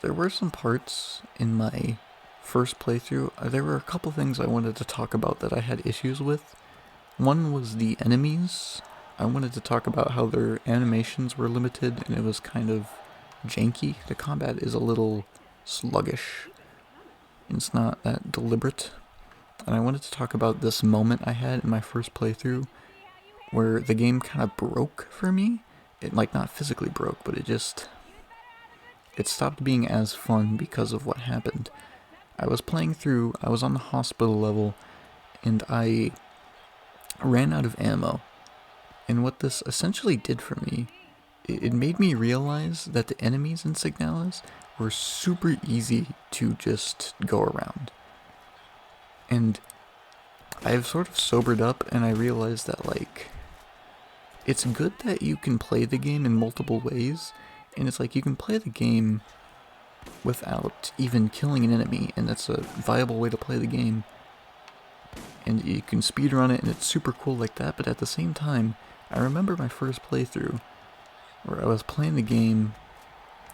There were some parts in my first playthrough, there were a couple things I wanted to talk about that I had issues with. One was the enemies. I wanted to talk about how their animations were limited and it was kind of janky. The combat is a little sluggish. It's not that deliberate. And I wanted to talk about this moment I had in my first playthrough where the game kind of broke for me. It, like, not physically broke, but it stopped being as fun because of what happened. I was playing through, I was on the hospital level, and I ran out of ammo. And what this essentially did for me, it made me realize that the enemies in Signalis were super easy to just go around. And I've sort of sobered up and I realized that, like, it's good that you can play the game in multiple ways, and it's like you can play the game without even killing an enemy, and that's a viable way to play the game. And you can speedrun it, and it's super cool like that, but at the same time, I remember my first playthrough where I was playing the game,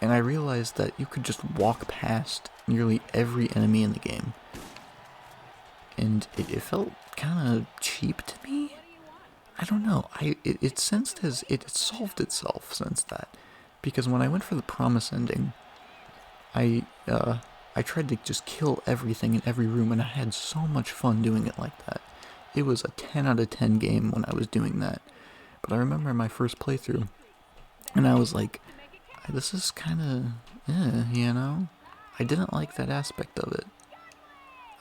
and I realized that you could just walk past nearly every enemy in the game. And it felt kind of cheap to me. I don't know. It sensed as it solved itself since that, because when I went for the promise ending, I tried to just kill everything in every room, and I had so much fun doing it like that. It was a 10 out of 10 game when I was doing that. But I remember my first playthrough, and I was like, this is kind of, you know? I didn't like that aspect of it.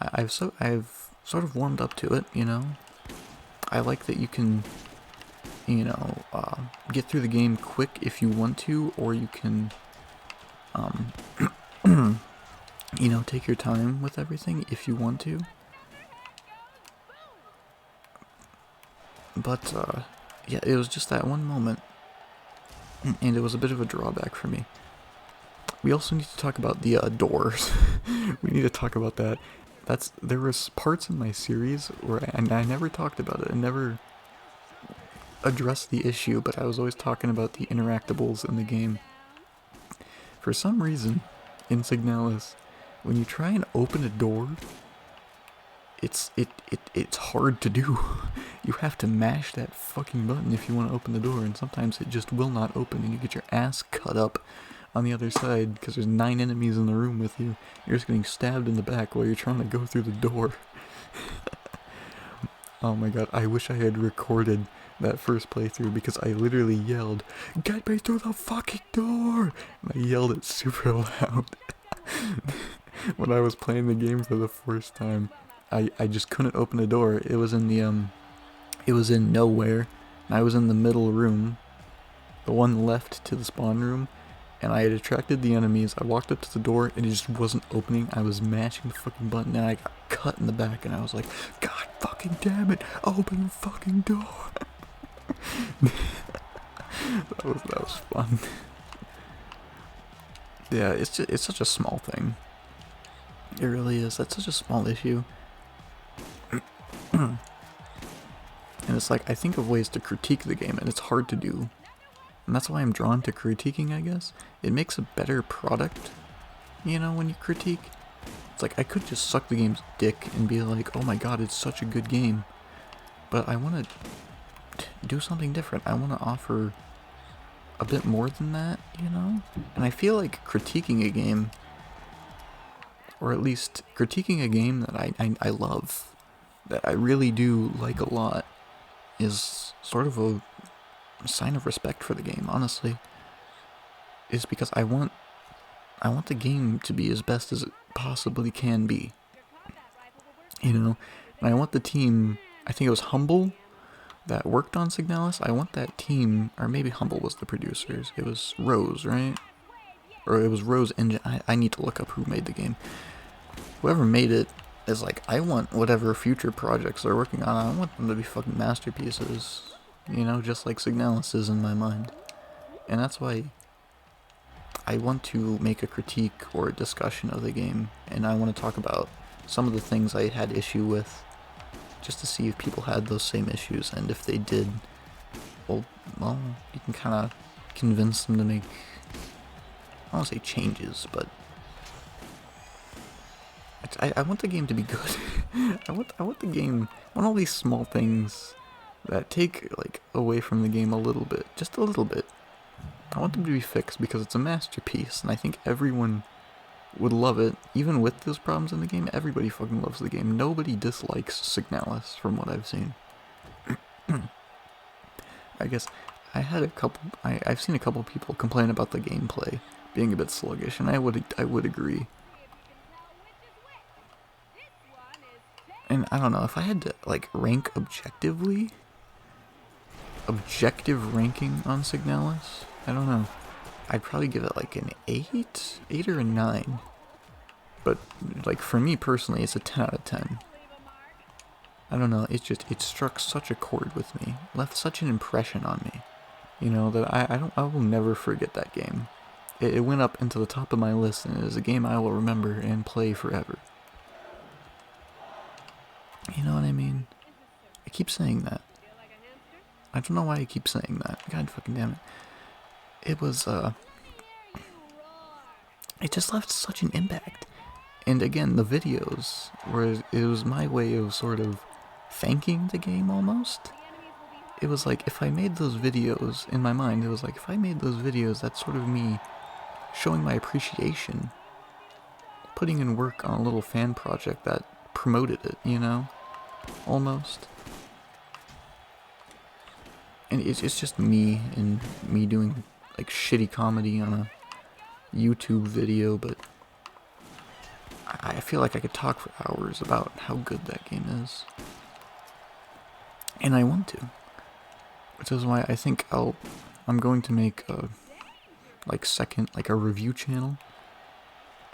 I've sort of warmed up to it, you know? I like that you can, you know, get through the game quick if you want to, or you can, you know, take your time with everything if you want to. But, yeah, it was just that one moment, and it was a bit of a drawback for me. We also need to talk about the doors. We need to talk about that. There was parts in my series where I never talked about it. I never addressed the issue, but I was always talking about the interactables in the game. For some reason, in Signalis, when you try and open a door, it's hard to do. You have to mash that fucking button if you want to open the door, and sometimes it just will not open, and you get your ass cut up on the other side because there's 9 enemies in the room with you. You're just getting stabbed in the back while you're trying to go through the door. Oh my god, I wish I had recorded that first playthrough because I literally yelled, "Get me through the fucking door!" And I yelled it super loud. When I was playing the game for the first time, I just couldn't open the door. It was in it was in nowhere, and I was in the middle room, the one left to the spawn room, and I had attracted the enemies. I walked up to the door, and it just wasn't opening. I was mashing the fucking button, and I got cut in the back, and I was like, "God fucking damn it, open the fucking door!" that was fun. Yeah, it's such a small thing. It really is. That's such a small issue. And it's like, I think of ways to critique the game, and it's hard to do. And that's why I'm drawn to critiquing, I guess. It makes a better product, you know, when you critique. It's like, I could just suck the game's dick and be like, oh my god, it's such a good game. But I want to do something different. I want to offer a bit more than that, you know? And I feel like critiquing a game, or at least critiquing a game that I love, that I really do like a lot, is sort of a sign of respect for the game, honestly. Is because I want the game to be as best as it possibly can be. You know? And I want the team, I think it was Humble that worked on Signalis. I want that team, or maybe Humble was the producers. It was Rose, right? Or it was Rose Engine. I need to look up who made the game. Whoever made it is like, I want whatever future projects they're working on, I want them to be fucking masterpieces. You know, just like Signalis is in my mind. And that's why I want to make a critique or a discussion of the game, and I want to talk about some of the things I had issue with, just to see if people had those same issues, and if they did, well, you can kind of convince them to make, I don't want to say changes, but I want the game to be good. I want the game, I want all these small things that take, like, away from the game a little bit, just a little bit. I want them to be fixed because it's a masterpiece, and I think everyone would love it. Even with those problems in the game, everybody fucking loves the game. Nobody dislikes Signalis, from what I've seen. I guess I had a couple. I've seen a couple people complain about the gameplay being a bit sluggish, and I would agree. And I don't know if I had to like rank objective ranking on Signalis. I don't know. I'd probably give it like an 8 or a 9. But like for me personally, it's a 10 out of 10. I don't know, it struck such a chord with me, left such an impression on me, you know, that I will never forget that game. It went up into the top of my list, and it is a game I will remember and play forever. You know what I mean? I keep saying that. I don't know why I keep saying that. God fucking damn it. It was, it just left such an impact. And again, the videos, where it was my way of sort of thanking the game almost. It was like, if I made those videos, in my mind, it was like, if I made those videos, that's sort of me showing my appreciation. Putting in work on a little fan project that promoted it, you know? Almost. And it's just me, and me doing, like, shitty comedy on a YouTube video, but I feel like I could talk for hours about how good that game is. And I want to. Which is why I think I'm going to make a, a review channel.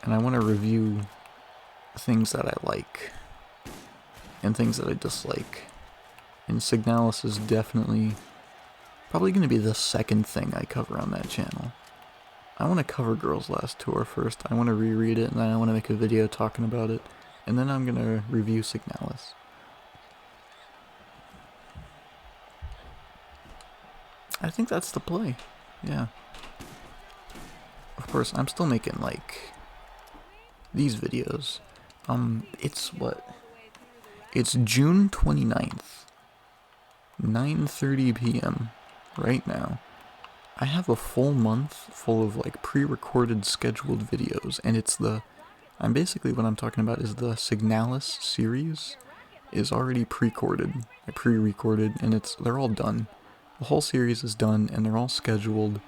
And I want to review things that I like, and things that I dislike. And Signalis is definitely probably going to be the second thing I cover on that channel. I want to cover Girls' Last Tour first. I want to reread it, and then I want to make a video talking about it. And then I'm going to review Signalis. I think that's the play. Yeah. Of course, I'm still making, like, these videos. It's what? It's June 29th, 9:30 p.m. right now. I have a full month full of like pre-recorded scheduled videos, and I'm basically what I'm talking about is the Signalis series is already pre-recorded, and they're all done. The whole series is done, and they're all scheduled.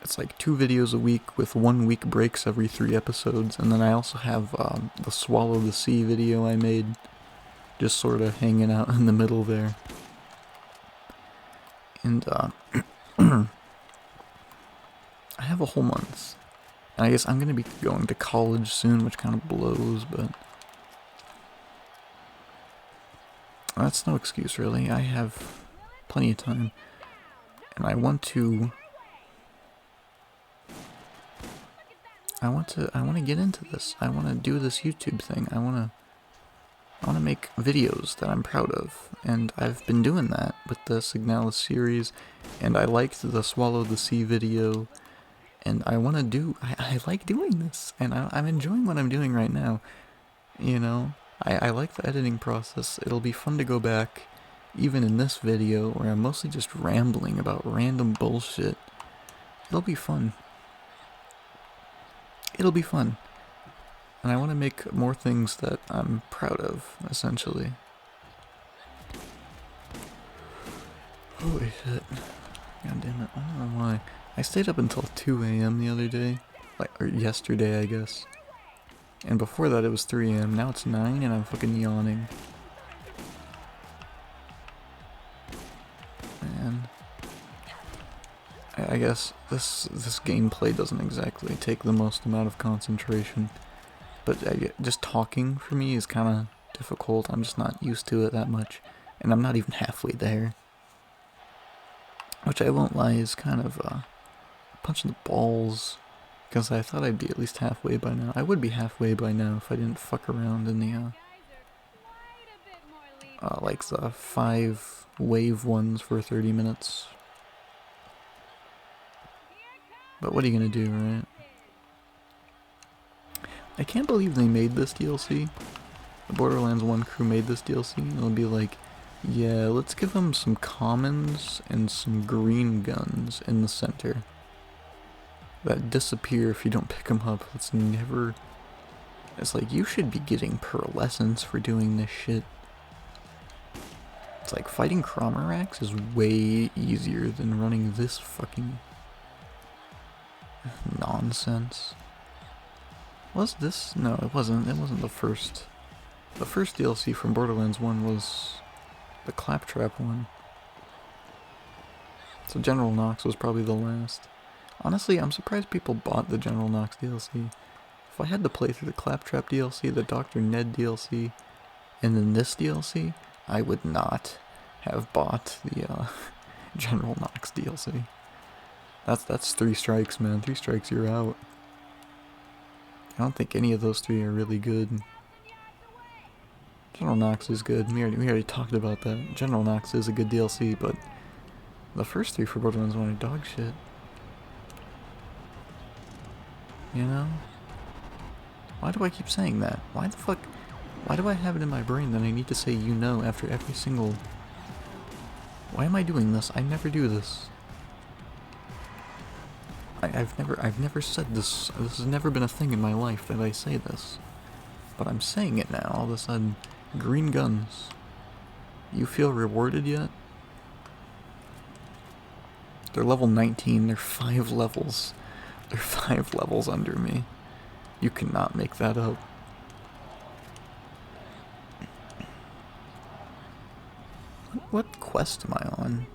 It's like 2 videos a week with 1 week breaks every 3 episodes, and then I also have the Swallow the Sea video I made, just sort of hanging out in the middle there. And I have a whole month. And I guess I'm gonna be going to college soon, which kind of blows, but that's no excuse really. I have plenty of time, and I want to get into this. I want to do this YouTube thing. I want to make videos that I'm proud of, and I've been doing that with the Signalis series, and I liked the Swallow the Sea video, and I want to I like doing this, and I'm enjoying what I'm doing right now, you know? I like the editing process. It'll be fun to go back, even in this video, where I'm mostly just rambling about random bullshit. It'll be fun. It'll be fun. And I want to make more things that I'm proud of, essentially. Holy shit. God damn it, I don't know why. I stayed up until 2 a.m. the other day. Or yesterday, I guess. And before that it was 3 a.m. Now it's 9 and I'm fucking yawning. Man. I guess this gameplay doesn't exactly take the most amount of concentration. But just talking for me is kind of difficult. I'm just not used to it that much. And I'm not even halfway there. Which I won't lie is kind of punching the balls. Because I thought I'd be at least halfway by now. I would be halfway by now if I didn't fuck around in the like the 5 wave ones for 30 minutes. But what are you gonna do, right? I can't believe they made this DLC. The Borderlands 1 crew made this DLC, and it'll be like, yeah, let's give them some commons and some green guns in the center that disappear if you don't pick them up. It's like, you should be getting pearlescence for doing this shit. It's like, fighting Cromerax is way easier than running this fucking nonsense. Was this? No, it wasn't. It wasn't the first. The first DLC from Borderlands 1 was the Claptrap one. So General Knox was probably the last. Honestly, I'm surprised people bought the General Knox DLC. If I had to play through the Claptrap DLC, the Dr. Ned DLC, and then this DLC, I would not have bought the General Knox DLC. That's 3 strikes, man. 3 strikes, you're out. I don't think any of those 3 are really good. General Knox is good. We already talked about that. General Knox is a good DLC, but the first 3 for Borderlands 1 are dog shit. You know? Why do I keep saying that? Why do I have it in my brain that I need to say you know after every single... Why am I doing this? I never do this. I've never said this. This has never been a thing in my life that I say this. But I'm saying it now, all of a sudden. Green guns. You feel rewarded yet? They're level 19, they're 5 levels. They're 5 levels under me. You cannot make that up. What quest am I on?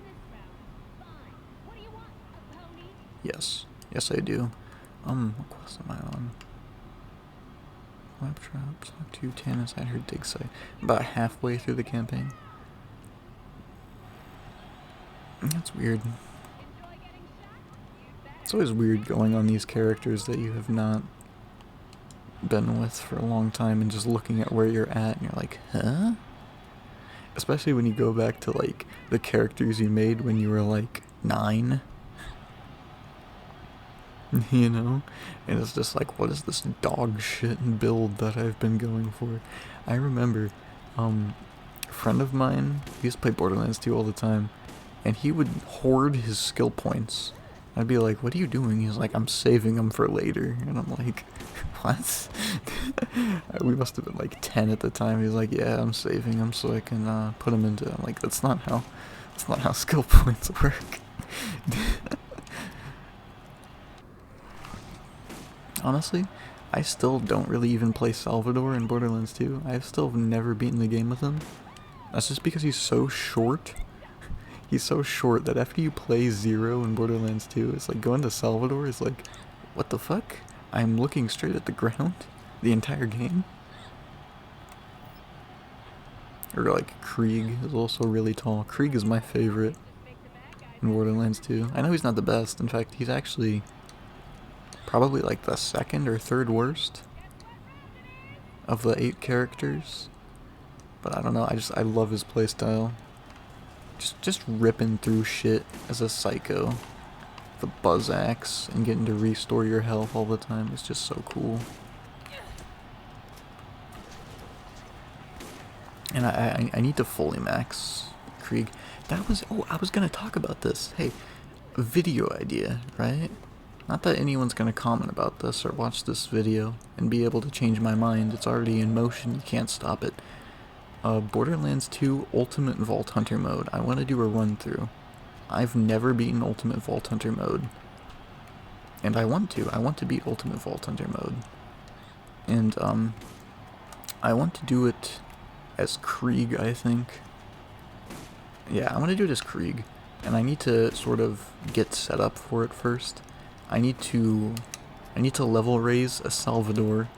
Yes. Yes, I do. What quest am I on? Claptrap, talk to Tannis at her dig site. About halfway through the campaign. That's weird. It's always weird going on these characters that you have not been with for a long time and just looking at where you're at and you're like, huh? Especially when you go back to like the characters you made when you were like 9. You know? And it's just like, what is this dog shit build that I've been going for? I remember A friend of mine, he used to play Borderlands 2 all the time, and he would hoard his skill points. I'd be like, what are you doing? He's like, I'm saving them for later. And I'm like, what? We must have been like 10 at the time. He's like, yeah, I'm saving them so I can put them into... I'm like, that's not how skill points work. Honestly, I still don't really even play Salvador in Borderlands 2. I still have never beaten the game with him. That's just because he's so short. He's so short that after you play Zero in Borderlands 2, it's like going to Salvador is like, what the fuck? I'm looking straight at the ground the entire game. Or like Krieg is also really tall. Krieg is my favorite in Borderlands 2. I know he's not the best. In fact, he's actually probably like the second or third worst of the 8 characters. But I don't know, I love his playstyle. Just ripping through shit as a psycho. The buzz axe and getting to restore your health all the time is just so cool. And I need to fully max Krieg. I was gonna talk about this. Hey, video idea, right? Not that anyone's gonna comment about this or watch this video and be able to change my mind. It's already in motion, you can't stop it. Borderlands 2 Ultimate Vault Hunter mode. I want to do a run through. I've never beaten Ultimate Vault Hunter mode. And I want to. I want to beat Ultimate Vault Hunter mode. And, I want to do it as Krieg, I think. Yeah, I want to do it as Krieg. And I need to sort of get set up for it first. I need to level raise a Salvador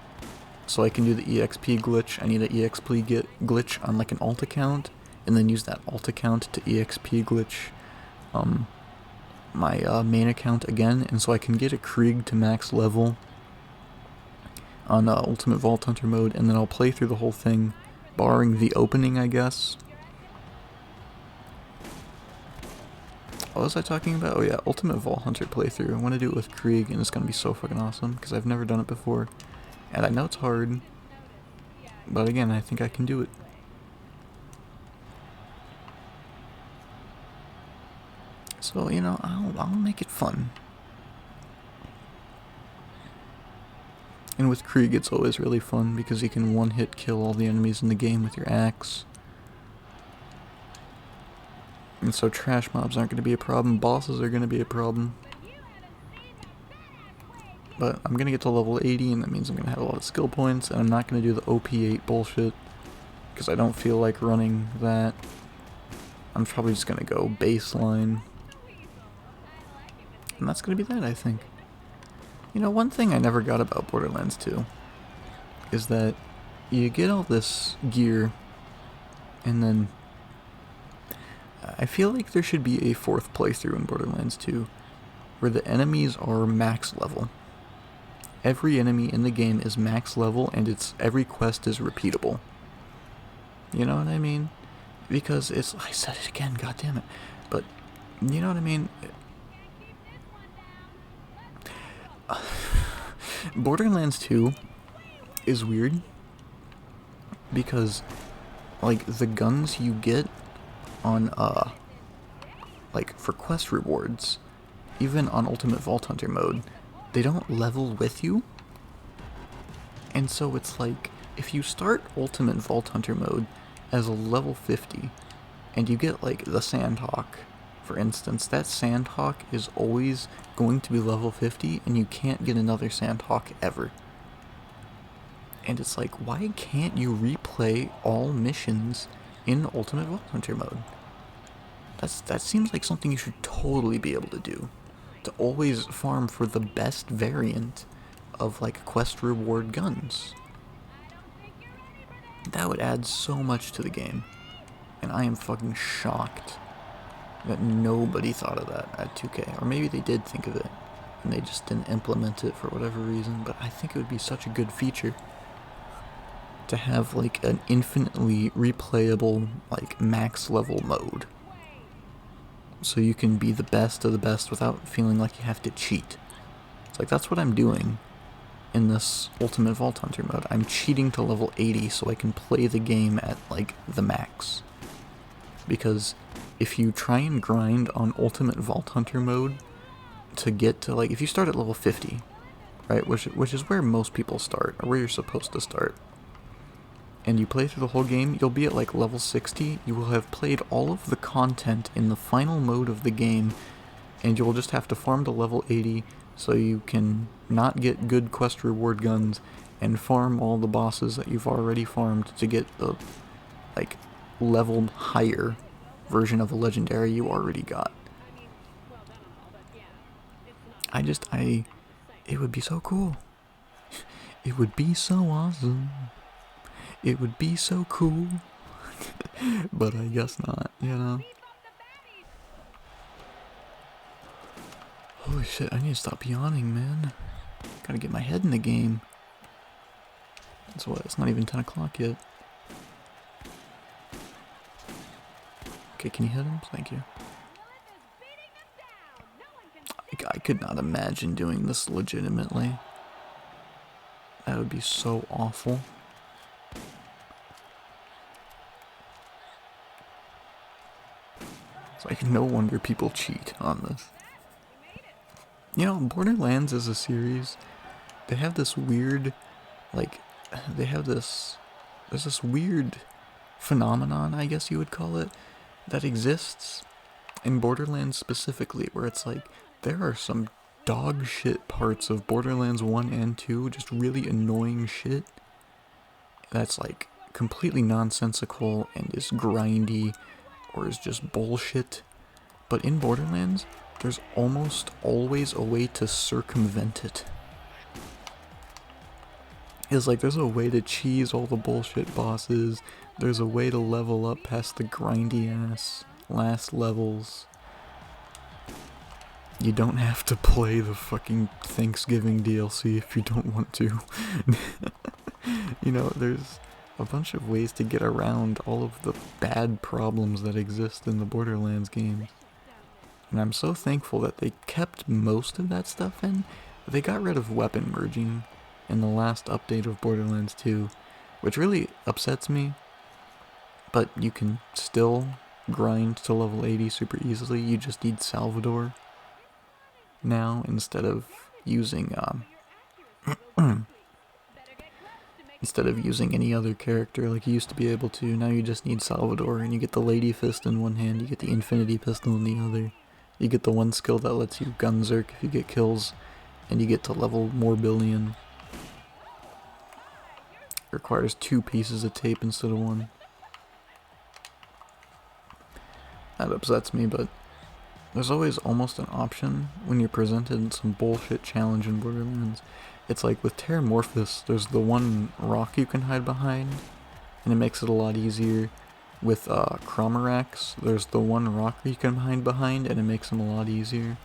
so I can do the EXP glitch. I need an EXP glitch on like an alt account, and then use that alt account to EXP glitch my main account again, and so I can get a Krieg to max level on Ultimate Vault Hunter mode, and then I'll play through the whole thing, barring the opening, I guess. What was I talking about? Oh yeah, Ultimate Vault Hunter playthrough. I want to do it with Krieg, and it's going to be so fucking awesome, because I've never done it before. And I know it's hard, but again, I think I can do it. So, you know, I'll make it fun. And with Krieg, it's always really fun, because you can one-hit kill all the enemies in the game with your axe. And so trash mobs aren't going to be a problem, bosses are going to be a problem. But I'm going to get to level 80, and that means I'm going to have a lot of skill points, and I'm not going to do the OP8 bullshit, because I don't feel like running that. I'm probably just going to go baseline. And that's going to be that, I think. You know, one thing I never got about Borderlands 2 is that you get all this gear, and then I feel like there should be a 4th playthrough in Borderlands 2 where the enemies are max level. Every enemy in the game is max level, and every quest is repeatable. You know what I mean? Because I said it again, goddammit. But, you know what I mean? Borderlands 2 is weird because, like, the guns you get on, like, for quest rewards, even on Ultimate Vault Hunter mode, they don't level with you. And so it's like, if you start Ultimate Vault Hunter mode as a level 50, and you get, like, the Sandhawk, for instance, that Sandhawk is always going to be level 50, and you can't get another Sandhawk ever. And it's like, why can't you replay all missions in Ultimate Vault Hunter mode? That seems like something you should totally be able to do. To always farm for the best variant of, like, quest reward guns. That would add so much to the game. And I am fucking shocked that nobody thought of that at 2K. Or maybe they did think of it, and they just didn't implement it for whatever reason. But I think it would be such a good feature to have, like, an infinitely replayable, like, max level mode. So you can be the best of the best without feeling like you have to cheat. It's like, that's what I'm doing in this Ultimate Vault Hunter mode. I'm cheating to level 80 so I can play the game at, like, the max. Because if you try and grind on Ultimate Vault Hunter mode to get to, like, if you start at level 50, right, which is where most people start, or where you're supposed to start, and you play through the whole game, you'll be at, like, level 60, you will have played all of the content in the final mode of the game, and you'll just have to farm to level 80 so you can not get good quest reward guns and farm all the bosses that you've already farmed to get the, like, level higher version of a legendary you already got. It would be so cool. It would be so awesome. It would be so cool. But I guess not, you know? Holy shit, I need to stop yawning, man. Gotta get my head in the game. That's what, it's not even 10 o'clock yet. Okay, can you hit him? Thank you. I could not imagine doing this legitimately. That would be so awful. It's like, no wonder people cheat on this. You know, Borderlands as a series, they have this weird, like, there's this weird phenomenon, I guess you would call it, that exists in Borderlands specifically, where it's like, there are some dog shit parts of Borderlands 1 and 2, just really annoying shit, that's like completely nonsensical and is grindy, or is just bullshit. But in Borderlands, there's almost always a way to circumvent it. It's like there's a way to cheese all the bullshit bosses, there's a way to level up past the grindy ass last levels. You don't have to play the fucking Thanksgiving DLC if you don't want to. You know, there's a bunch of ways to get around all of the bad problems that exist in the Borderlands games. And I'm so thankful that they kept most of that stuff in. They got rid of weapon merging in the last update of Borderlands 2, which really upsets me. But you can still grind to level 80 super easily. You just need Salvador now instead of using any other character like you used to be able to. Now you just need Salvador, and you get the Lady Fist in one hand, you get the Infinity Pistol in the other. You get the one skill that lets you gunzerk if you get kills, and you get to level more billion. It requires 2 pieces of tape instead of 1. That upsets me, but there's always almost an option when you're presented some bullshit challenge in Borderlands. It's like with Terramorphous, there's the one rock you can hide behind, and it makes it a lot easier. With Cromorax, there's the one rock you can hide behind, and it makes them a lot easier.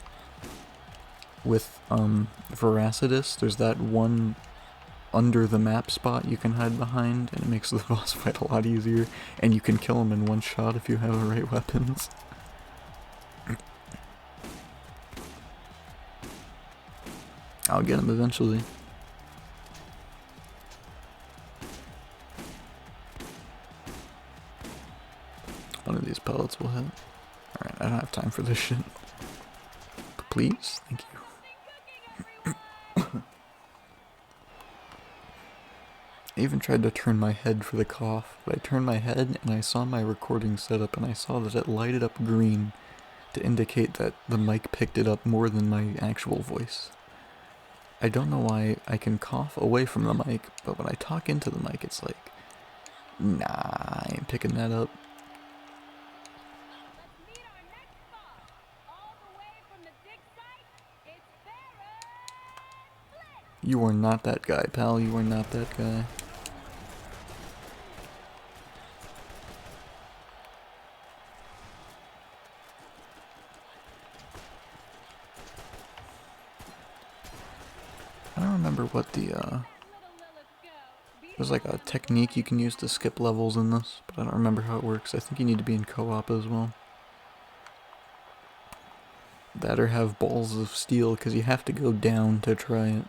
With Veracitus, there's that one under the map spot you can hide behind, and it makes the boss fight a lot easier, and you can kill him in one shot if you have the right weapons. I'll get him eventually. One of these pellets will hit. Alright, I don't have time for this shit. Please? Thank you. I even tried to turn my head for the cough, but I turned my head and I saw my recording setup and I saw that it lighted up green to indicate that the mic picked it up more than my actual voice. I don't know why I can cough away from the mic, but when I talk into the mic it's like, nah, I ain't picking that up. You are not that guy, pal. You are not that guy. I don't remember what the, there's like a technique you can use to skip levels in this, but I don't remember how it works. I think you need to be in co-op as well. That or have balls of steel, because you have to go down to try it.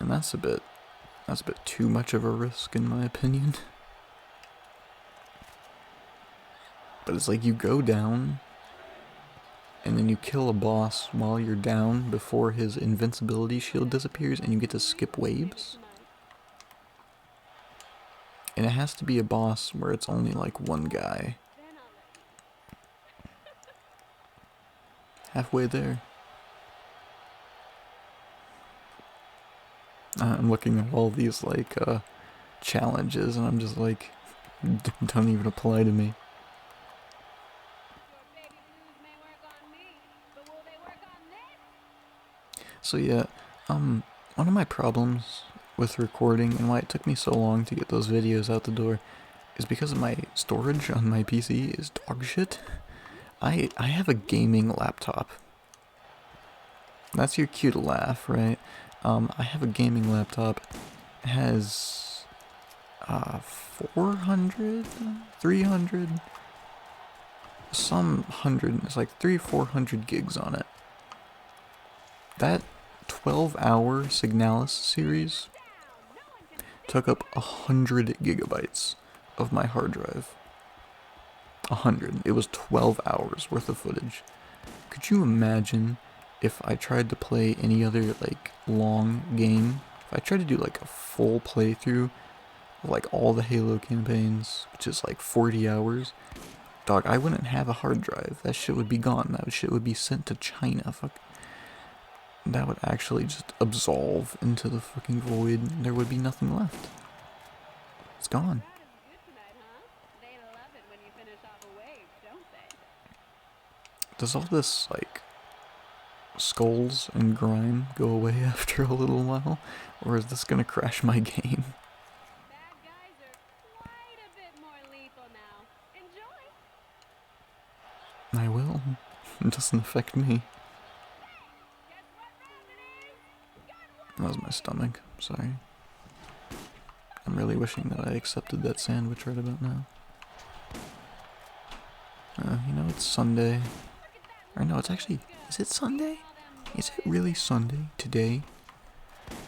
and that's a bit too much of a risk in my opinion. But it's like you go down, and then you kill a boss while you're down before his invincibility shield disappears, and you get to skip waves. And it has to be a boss where it's only like one guy. Halfway there. I'm looking at all these like challenges, and I'm just like, don't even apply to me. So yeah, one of my problems with recording and why it took me so long to get those videos out the door is because my storage on my PC is dog shit. I have a gaming laptop. That's your cue to laugh, right? I have a gaming laptop. It has 400, 300, some hundred, it's like 400 gigs on it. That 12-hour Signalis series took up 100 gigabytes of my hard drive. 100. It was 12 hours worth of footage. Could you imagine if I tried to play any other like long game? If I tried to do like a full playthrough of like all the Halo campaigns, which is like 40 hours, dog, I wouldn't have a hard drive. That shit would be gone. That shit would be sent to China. Fuck. That would actually just absolve into the fucking void. There would be nothing left. It's gone. Does all this, like, skulls and grime go away after a little while? Or is this gonna crash my game? I will. It doesn't affect me. That was my stomach. Sorry. I'm really wishing that I accepted that sandwich right about now. You know, it's Sunday. Or no, it's actually... Is it Sunday? Is it really Sunday today?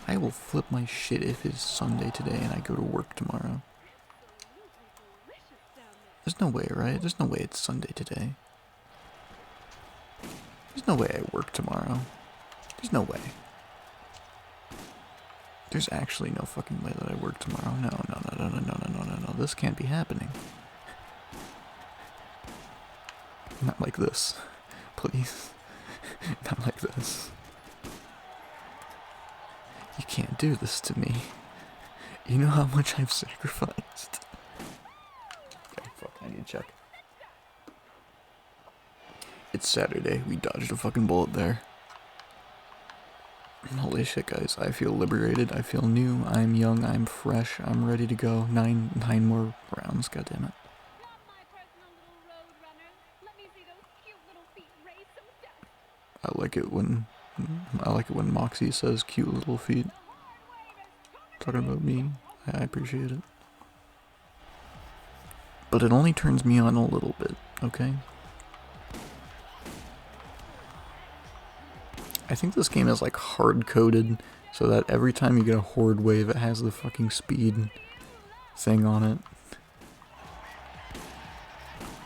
I will flip my shit if it's Sunday today and I go to work tomorrow. There's no way, right? There's no way it's Sunday today. There's no way I work tomorrow. There's no way. There's actually no fucking way that I work tomorrow. No. This can't be happening. Not like this. Please. Not like this. You can't do this to me. You know how much I've sacrificed. Okay, fuck, I need to check. It's Saturday. We dodged a fucking bullet there. Holy shit, guys. I feel liberated. I feel new. I'm young. I'm fresh. I'm ready to go. Nine more rounds. God damn it. I like it when Moxie says cute little feet. Talking about me. I appreciate it. But it only turns me on a little bit, okay? I think this game is like hard-coded so that every time you get a horde wave, it has the fucking speed thing on it.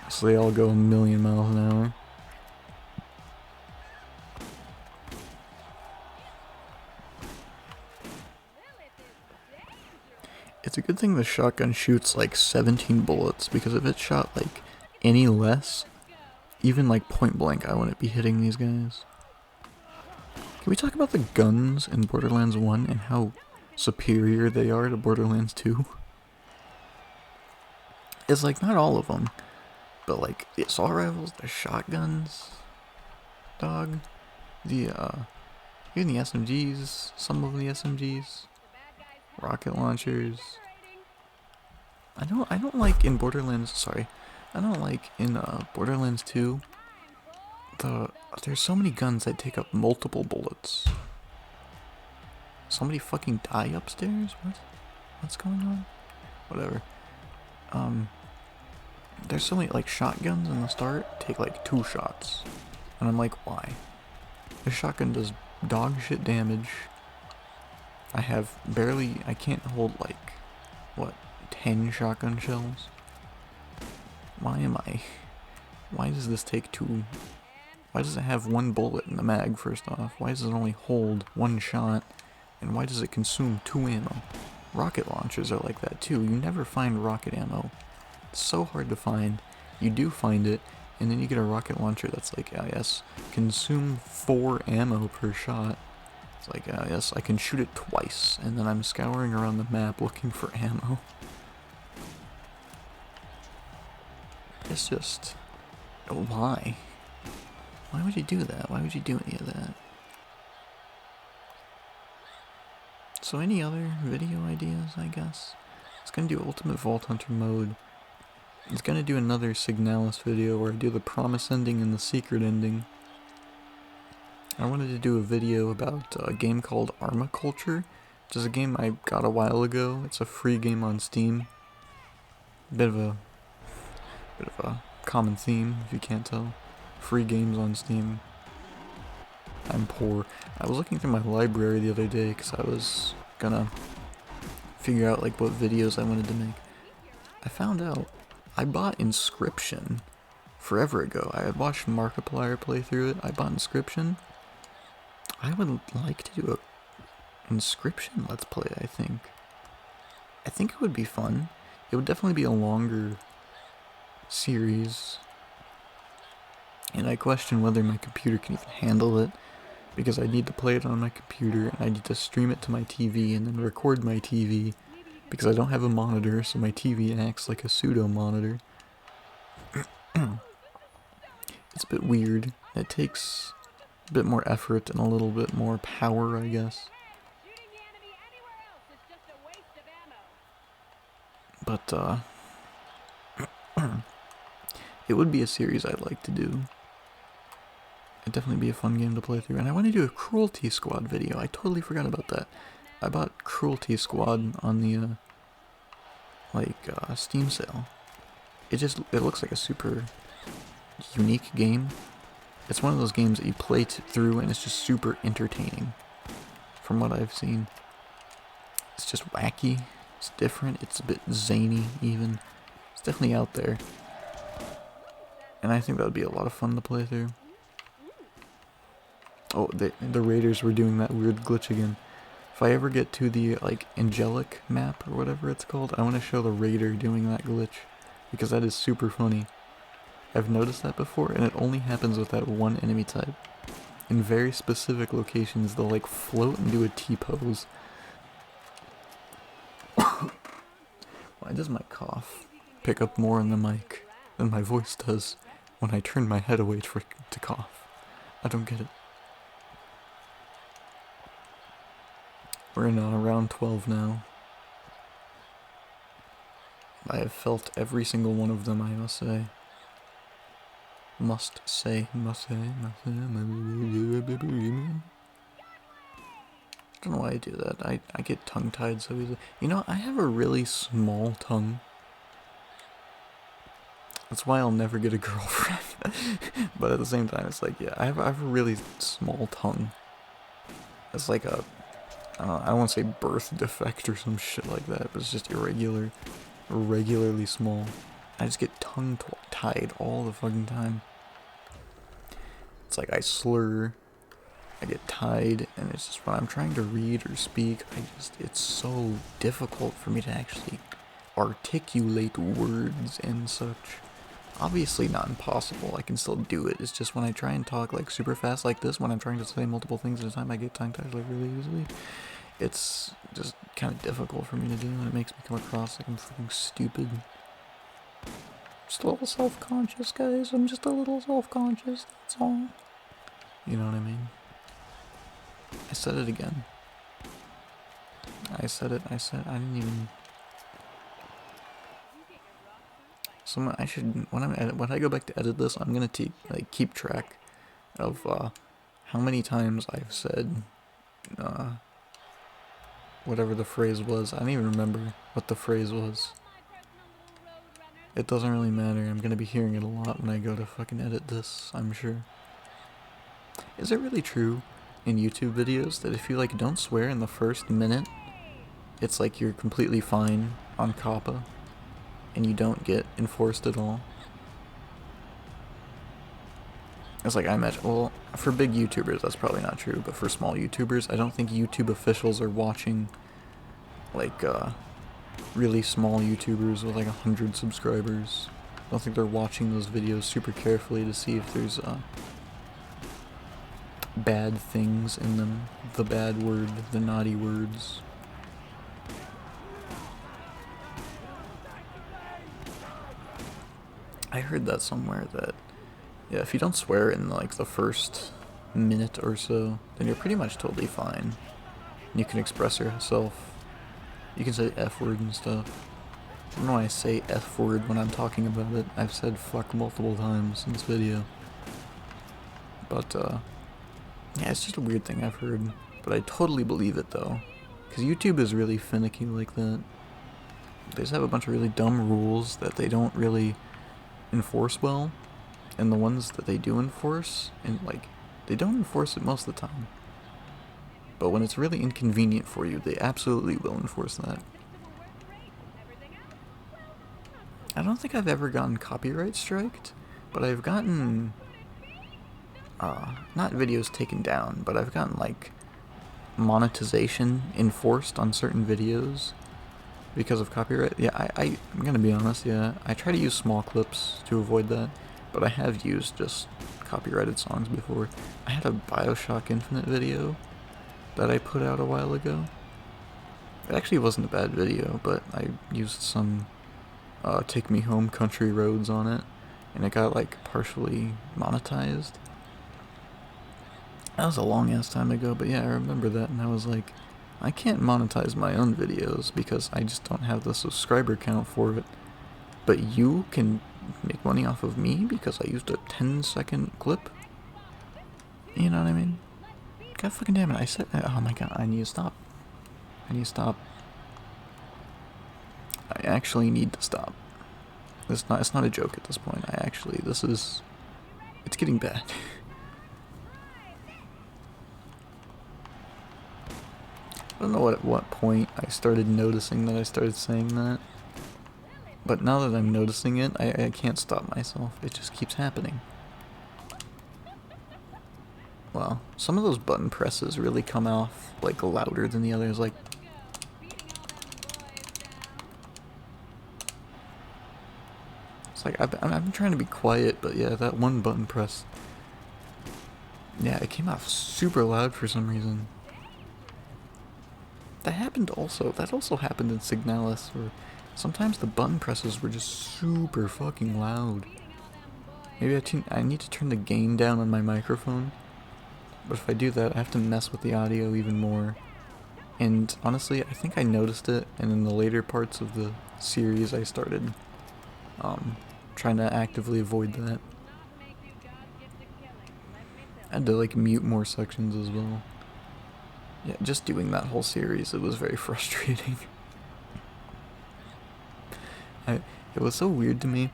So they all go 1,000,000 miles an hour. It's a good thing the shotgun shoots like 17 bullets, because if it shot like any less, even like point blank, I wouldn't be hitting these guys. Can we talk about the guns in Borderlands 1 and how superior they are to Borderlands 2? It's like, not all of them, but like the assault rifles, the shotguns, dog, even the SMGs, some of the SMGs, rocket launchers. I don't like in Borderlands, I don't like in Borderlands 2, there's so many guns that take up multiple bullets. Somebody fucking die upstairs? What's going on? Whatever. There's so many, like, shotguns in the start take like 2 shots. And I'm like, why? The shotgun does dog shit damage. I have barely, I can't hold like, what, 10 shotgun shells? Why does this take why does it have one bullet in the mag first off? Why does it only hold one shot? And why does it consume 2 ammo? Rocket launchers are like that too. You never find rocket ammo. It's so hard to find. You do find it, and then you get a rocket launcher that's like, ah yes, consume 4 ammo per shot. It's like, ah yes, I can shoot it twice, and then I'm scouring around the map looking for ammo. It's just, why? Why would you do that? Why would you do any of that? So any other video ideas, I guess? It's gonna do Ultimate Vault Hunter mode. It's gonna do another Signalis video where I do the promise ending and the secret ending. I wanted to do a video about a game called Armaculture, which is a game I got a while ago. It's a free game on Steam. Bit of a common theme, if you can't tell. Free games on Steam. I'm poor. I was looking through my library the other day because I was gonna figure out like what videos I wanted to make. I found out I bought Inscription forever ago. I had watched Markiplier play through it. I bought Inscription. I would like to do a Inscription Let's Play, I think. I think it would be fun. It would definitely be a longer series. And I question whether my computer can even handle it, because I need to play it on my computer, and I need to stream it to my TV, and then record my TV, because I don't have a monitor, so my TV acts like a pseudo monitor. It's a bit weird. It takes a bit more effort and a little bit more power, I guess. But, it would be a series I'd like to do. It'd definitely be a fun game to play through. And I want to do a Cruelty Squad video. I totally forgot about that. I bought Cruelty Squad on the, Steam sale. It looks like a super unique game. It's one of those games that you play through and it's just super entertaining. From what I've seen. It's just wacky. It's different. It's a bit zany, even. It's definitely out there. And I think that would be a lot of fun to play through. Oh, the raiders were doing that weird glitch again. If I ever get to the, angelic map, or whatever it's called, I want to show the raider doing that glitch. Because that is super funny. I've noticed that before, and it only happens with that one enemy type. In very specific locations, they'll, float and do a T-pose. Why does my cough pick up more in the mic than my voice does when I turn my head away to cough? I don't get it. We're in round 12 now. I have felt every single one of them, I must say. Must say. I don't know why I do that. I get tongue-tied so easily. You know, I have a really small tongue. That's why I'll never get a girlfriend. But at the same time, it's like, yeah, I have a really small tongue. It's like a, I don't want to say birth defect or some shit like that, but it's just irregularly small. I just get tongue-tied all the fucking time. It's like I slur, I get tied, and it's just when I'm trying to read or speak, it's so difficult for me to actually articulate words and such. Obviously not impossible, I can still do it. It's just when I try and talk super fast like this, when I'm trying to say multiple things at a time, I get tongue-tied really easily. It's just kind of difficult for me to do, and it makes me come across like I'm fucking stupid. Just a little self-conscious, guys. I'm just a little self-conscious, that's all. You know what I mean? I said it again. I didn't even... when I go back to edit this, I'm gonna keep track of, how many times I've said, whatever the phrase was. I don't even remember what the phrase was. It doesn't really matter. I'm gonna be hearing it a lot when I go to fucking edit this, I'm sure. Is it really true in YouTube videos that if you like don't swear in the first minute, it's like you're completely fine on COPPA and you don't get enforced at all. It's like I imagine, well, for big YouTubers that's probably not true, but for small YouTubers, I don't think YouTube officials are watching like really small YouTubers with like 100 subscribers. I don't think they're watching those videos super carefully to see if there's bad things in them, the bad word, the naughty words. I heard that somewhere that, yeah, if you don't swear in like the first minute or so, then you're pretty much totally fine. You can express yourself. You can say F word and stuff. I don't know why I say F word when I'm talking about it. I've said fuck multiple times in this video. But, yeah, it's just a weird thing I've heard. But I totally believe it, though. Because YouTube is really finicky like that. They just have a bunch of really dumb rules that they don't really enforce well. And the ones that they do enforce, and like, they don't enforce it most of the time. But when it's really inconvenient for you, they absolutely will enforce that. I don't think I've ever gotten copyright striked, but I've gotten, not videos taken down, but I've gotten, like, monetization enforced on certain videos because of copyright. Yeah, I'm gonna be honest, yeah, I try to use small clips to avoid that, but I have used just copyrighted songs before. I had a BioShock Infinite video that I put out a while ago. It actually wasn't a bad video, but I used some Take Me Home Country Roads on it, and it got like partially monetized. That was a long ass time ago, but yeah, I remember that, and I was like, I can't monetize my own videos because I just don't have the subscriber count for it. But you can make money off of me because I used a 10-second clip? You know what I mean? God fucking damn it, I said, oh my god, I need to stop. I need to stop. I actually need to stop. It's not a joke at this point. It's getting bad. I don't know at what point I started noticing that I started saying that. But now that I'm noticing it, I can't stop myself. It just keeps happening. Wow, some of those button presses really come off like louder than the others. Like, it's like I've been trying to be quiet, but yeah, that one button press. Yeah, it came off super loud for some reason. That also happened in Signalis, where sometimes the button presses were just super fucking loud. Maybe I need to turn the gain down on my microphone. But if I do that, I have to mess with the audio even more. And honestly, I think I noticed it, and in the later parts of the series I started trying to actively avoid that. I had to like mute more sections as well. Yeah, just doing that whole series, it was very frustrating. It was so weird to me,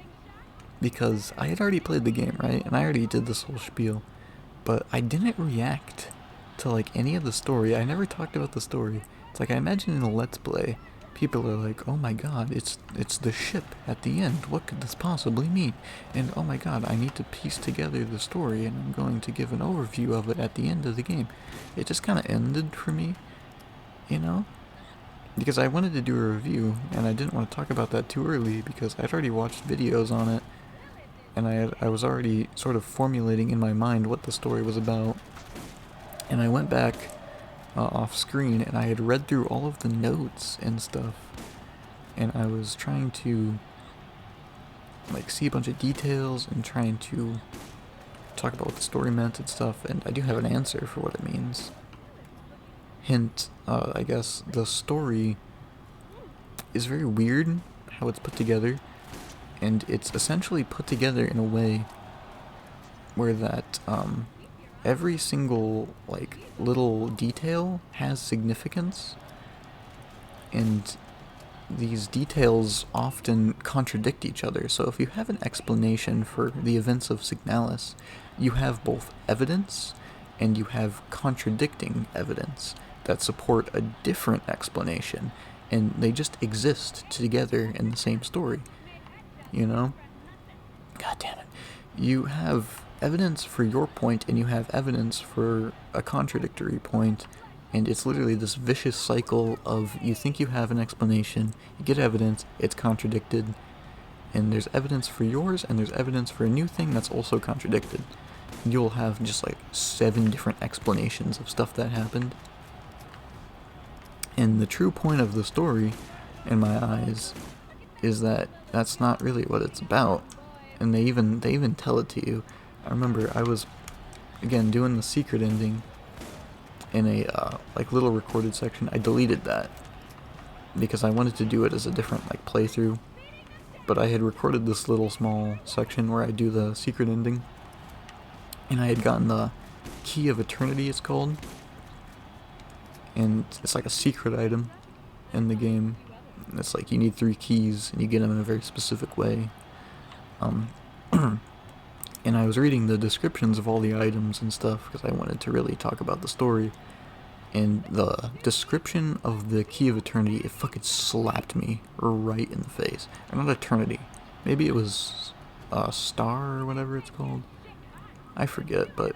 because I had already played the game, right? And I already did this whole spiel. But I didn't react to like any of the story. I never talked about the story. It's like I imagine in a Let's Play, people are like, oh my god, it's the ship at the end. What could this possibly mean? And oh my god, I need to piece together the story, and I'm going to give an overview of it at the end of the game. It just kind of ended for me, you know? Because I wanted to do a review, and I didn't want to talk about that too early because I'd already watched videos on it. And I was already sort of formulating in my mind what the story was about. And I went back off screen and I had read through all of the notes and stuff. And I was trying to like see a bunch of details and trying to talk about what the story meant and stuff. And I do have an answer for what it means. Hint, I guess the story is very weird how it's put together. And it's essentially put together in a way where that every single like little detail has significance, and these details often contradict each other. So if you have an explanation for the events of Signalis, you have both evidence and you have contradicting evidence that support a different explanation, and they just exist together in the same story, you know? God damn it. You have evidence for your point, and you have evidence for a contradictory point, and it's literally this vicious cycle of you think you have an explanation, you get evidence, it's contradicted, and there's evidence for yours, and there's evidence for a new thing that's also contradicted. You'll have just like 7 different explanations of stuff that happened. And the true point of the story, in my eyes, is that that's not really what it's about. And they even tell it to you. I remember I was, again, doing the secret ending in a like little recorded section. I deleted that because I wanted to do it as a different like playthrough. But I had recorded this little small section where I do the secret ending, and I had gotten the Key of Eternity, it's called, and it's like a secret item in the game. And it's like you need 3 keys, and you get them in a very specific way. And I was reading the descriptions of all the items and stuff because I wanted to really talk about the story. And the description of the Key of Eternity, it fucking slapped me right in the face. Or not Eternity. Maybe it was Star or whatever it's called. I forget, but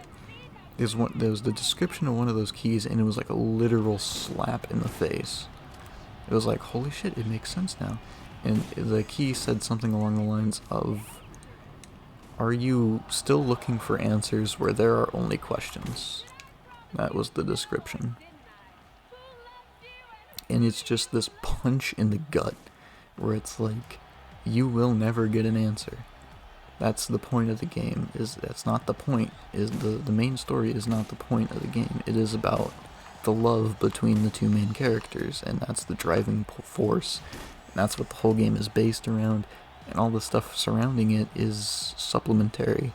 there was the description of one of those keys, and it was like a literal slap in the face. It was like, holy shit, it makes sense now. And the key said something along the lines of, are you still looking for answers where there are only questions? That was the description. And it's just this punch in the gut where it's like, you will never get an answer. That's the point of the game. That's not the point. Is the main story is not the point of the game. It is about the love between the 2 main characters, and that's the driving force. And that's what the whole game is based around, and all the stuff surrounding it is supplementary.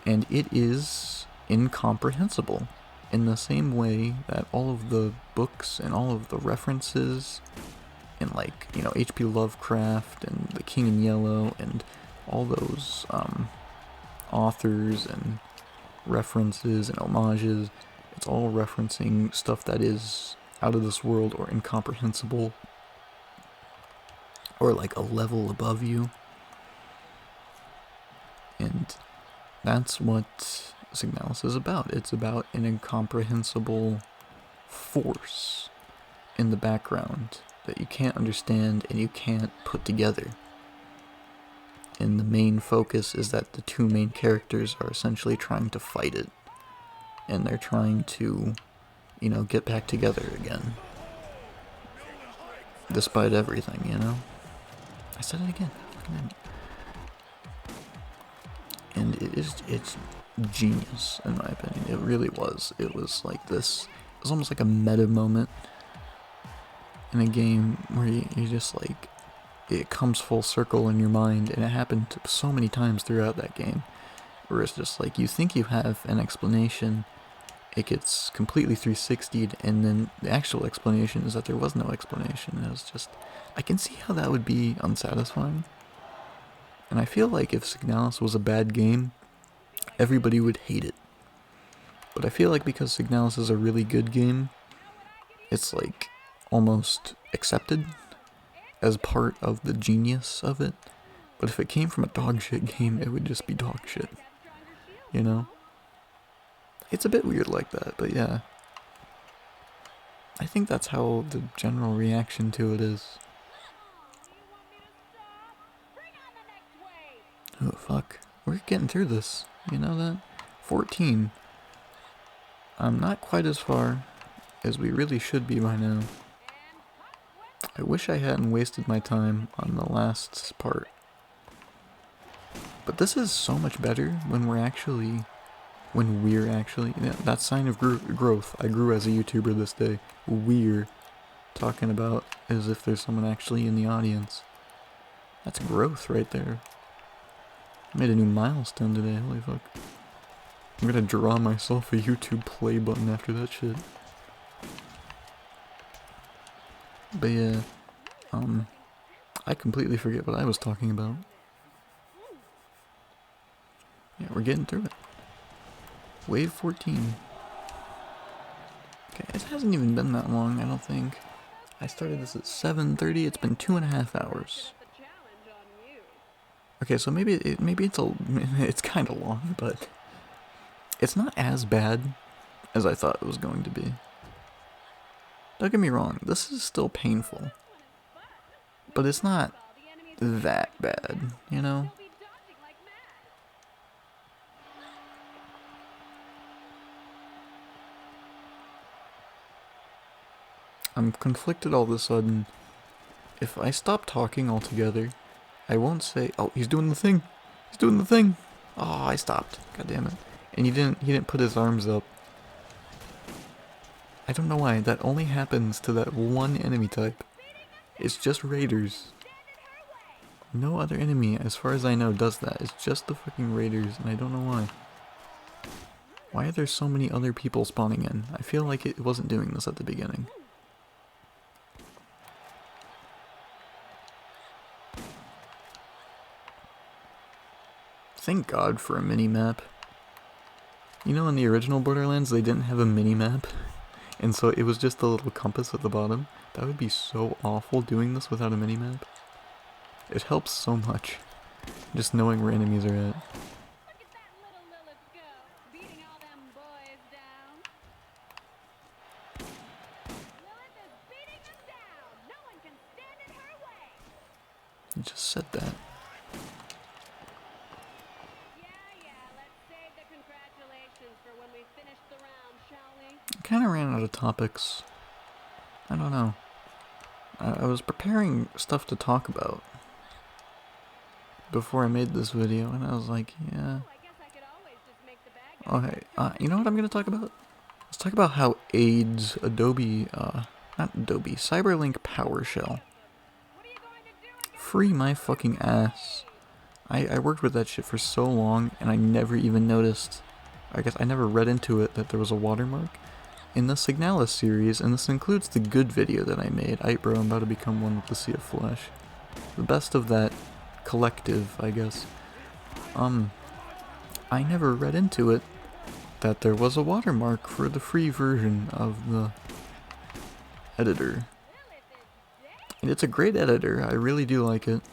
And it is incomprehensible in the same way that all of the books and all of the references and, like, you know, H.P. Lovecraft and The King in Yellow and all those authors and references and homages, it's all referencing stuff that is out of this world or incomprehensible or like a level above you. And that's what Signalis is about. It's about an incomprehensible force in the background that you can't understand and you can't put together. And the main focus is that the 2 main characters are essentially trying to fight it. And they're trying to, you know, get back together again. Despite everything, you know? I said it again. And it's genius, in my opinion. It really was. It was like this, it was almost like a meta moment in a game where you just like, it comes full circle in your mind, and it happened so many times throughout that game, where it's just like, you think you have an explanation, it gets completely 360'd, and then the actual explanation is that there was no explanation. It was just, I can see how that would be unsatisfying. And I feel like if Signalis was a bad game, everybody would hate it. But I feel like because Signalis is a really good game, it's like almost accepted as part of the genius of it. But if it came from a dog shit game, it would just be dog shit. You know? It's a bit weird like that, but yeah. I think that's how the general reaction to it is. Oh, fuck. We're getting through this. You know that? 14. I'm not quite as far as we really should be by now. I wish I hadn't wasted my time on the last part. But this is so much better when we're actually, yeah, that sign of growth. I grew as a YouTuber this day. We're talking about as if there's someone actually in the audience. That's growth right there. I made a new milestone today, holy fuck. I'm gonna draw myself a YouTube play button after that shit. But yeah, I completely forget what I was talking about. Yeah, we're getting through it. Wave 14. Okay, it hasn't even been that long, I don't think. I started this at 7:30. It's been 2.5 hours. Okay, so maybe it's kind of long, but it's not as bad as I thought it was going to be. Don't get me wrong, this is still painful, but it's not that bad, you know? I'm conflicted all of a sudden. If I stop talking altogether, I won't say, oh, he's doing the thing. He's doing the thing. Oh, I stopped. God damn it. And he didn't put his arms up. I don't know why. That only happens to that one enemy type. It's just raiders. No other enemy, as far as I know, does that. It's just the fucking raiders, and I don't know why. Why are there so many other people spawning in? I feel like it wasn't doing this at the beginning. Thank God for a mini-map. You know, in the original Borderlands, they didn't have a mini-map, and so it was just a little compass at the bottom. That would be so awful doing this without a mini-map. It helps so much, just knowing where enemies are at. You just said that. I kind of ran out of topics. I don't know. I was preparing stuff to talk about before I made this video, and I was like, yeah. Okay, you know what I'm going to talk about? Let's talk about how AIDS Adobe, not Adobe, Cyberlink PowerShell. Free my fucking ass. I worked with that shit for so long, and I never even noticed, I guess I never read into it that there was a watermark. In the Signalis series, and this includes the good video that I made, bro, I'm about to become one with the Sea of Flesh. The best of that collective, I guess. I never read into it that there was a watermark for the free version of the editor. And it's a great editor, I really do like it.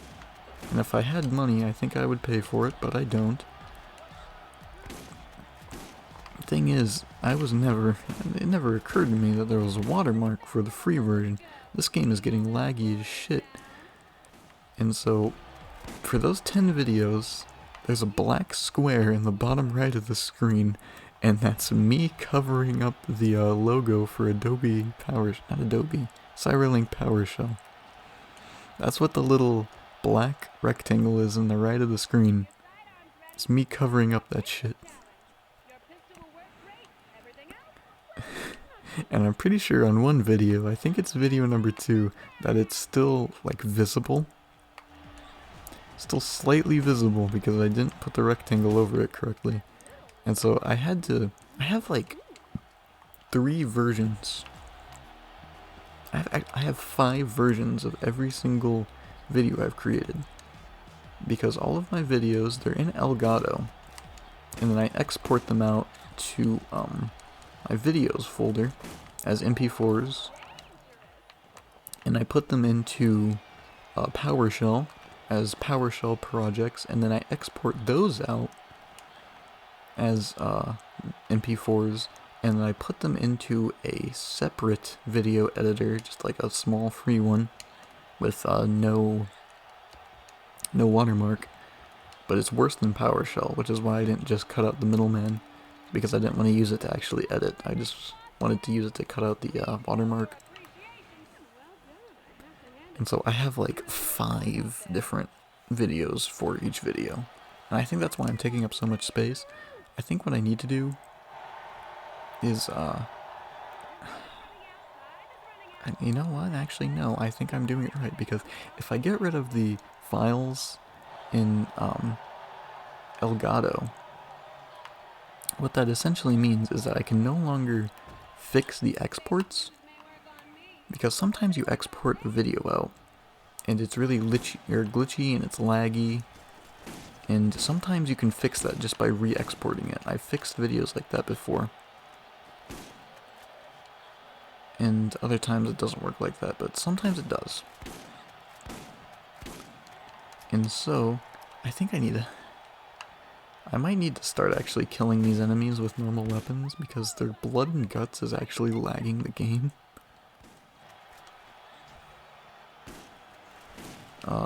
And if I had money, I think I would pay for it, but I don't. Thing is, it never occurred to me that there was a watermark for the free version. This game is getting laggy as shit. And so, for those 10 videos, there's a black square in the bottom right of the screen, and that's me covering up the logo for Cyberlink PowerShell. That's what the little black rectangle is in the right of the screen. It's me covering up that shit. And I'm pretty sure on one video, I think it's video number 2, that it's still, like, visible. Still slightly visible because I didn't put the rectangle over it correctly. And so I have like 3 versions. I have 5 versions of every single video I've created. Because all of my videos, they're in Elgato. And then I export them out to, my videos folder as MP4s, and I put them into PowerShell as PowerShell projects, and then I export those out as MP4s, and then I put them into a separate video editor, just like a small free one with no watermark, but it's worse than PowerShell, which is why I didn't just cut out the middleman. Because I didn't want to use it to actually edit. I just wanted to use it to cut out the watermark. And so I have like 5 different videos for each video. And I think that's why I'm taking up so much space. I think what I need to do is, you know what? Actually, no. I think I'm doing it right. Because if I get rid of the files in Elgato, what that essentially means is that I can no longer fix the exports, because sometimes you export a video out and it's really glitchy and it's laggy, And sometimes you can fix that just by re-exporting it. I've fixed videos like that before. And other times it doesn't work like that, but sometimes it does. And so, I think I might need to start actually killing these enemies with normal weapons, because their blood and guts is actually lagging the game.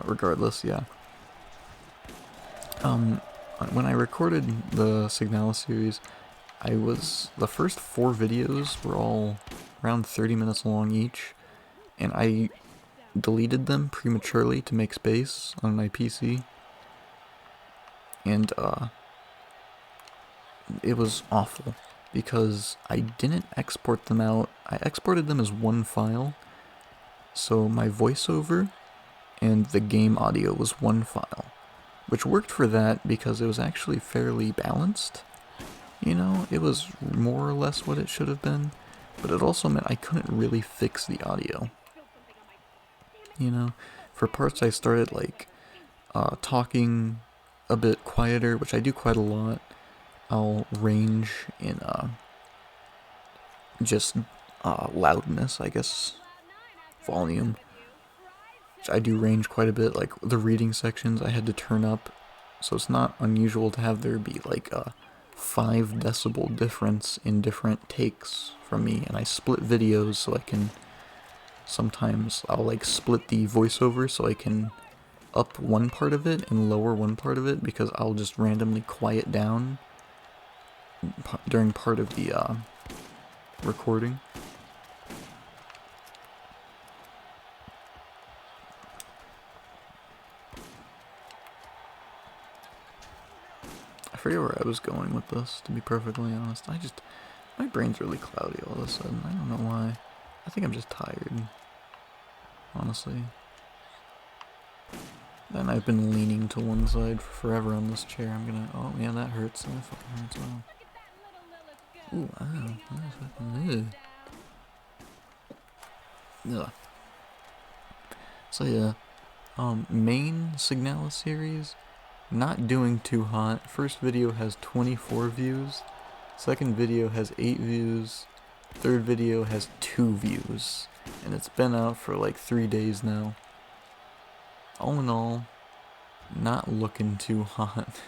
Regardless, yeah. When I recorded the Signal series, the first 4 videos were all around 30 minutes long each, and I deleted them prematurely to make space on my PC, and it was awful, because I didn't export them out. I exported them as one file, so my voiceover and the game audio was one file, which worked for that because it was actually fairly balanced. You know, it was more or less what it should have been, but it also meant I couldn't really fix the audio. You know, for parts I started like talking a bit quieter, which I do quite a lot. I'll range in just loudness, I guess, volume. Which I do range quite a bit. Like the reading sections I had to turn up, so it's not unusual to have there be like a 5 decibel difference in different takes from me, and I split videos so I can, sometimes I'll like split the voiceover so I can up one part of it and lower one part of it, because I'll just randomly quiet down during part of the recording. I forget where I was going with this, to be perfectly honest. My brain's really cloudy all of a sudden. I don't know why. I think I'm just tired, honestly. Then I've been leaning to one side for forever on this chair. Oh yeah, that hurts. That fucking hurts. Wow. Ooh, ow. That fucking, ugh. So yeah, main Signal series, not doing too hot. First video has 24 views. Second video has 8 views. Third video has 2 views. And it's been out for like 3 days now. All in all, not looking too hot.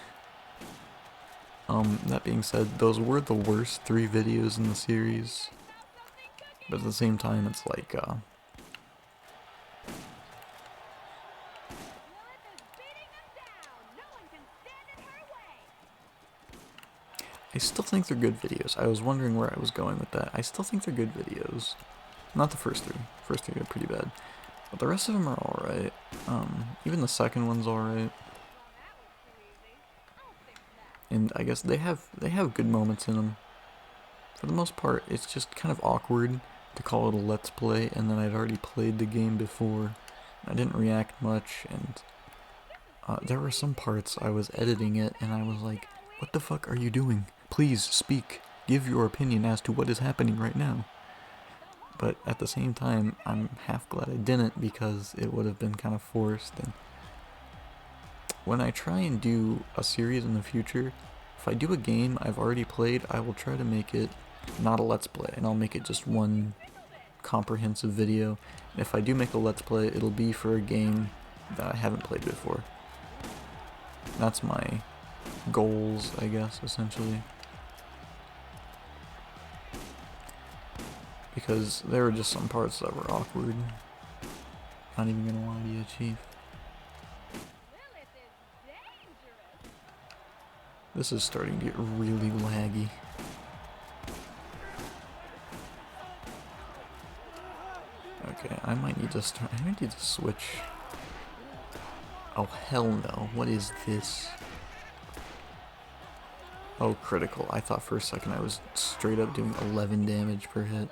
That being said, those were the worst 3 videos in the series. But at the same time, it's like, I still think they're good videos. I was wondering where I was going with that. I still think they're good videos. Not the first 3. First 3 are pretty bad. But the rest of them are alright. Even the second one's alright. And I guess they have good moments in them. For the most part, it's just kind of awkward to call it a Let's Play, and then I'd already played the game before. I didn't react much, and there were some parts I was editing it, and I was like, what the fuck are you doing? Please speak. Give your opinion as to what is happening right now. But at the same time, I'm half glad I didn't, because it would have been kind of forced. And when I try and do a series in the future, if I do a game I've already played, I will try to make it not a Let's Play, and I'll make it just one comprehensive video. And if I do make a Let's Play, it'll be for a game that I haven't played before. That's my goals, I guess, essentially. Because there were just some parts that were awkward. Not even gonna lie to you, Chief. This is starting to get really laggy. Okay, I might need to switch. Oh, hell no. What is this? Oh, critical. I thought for a second I was straight up doing 11 damage per hit.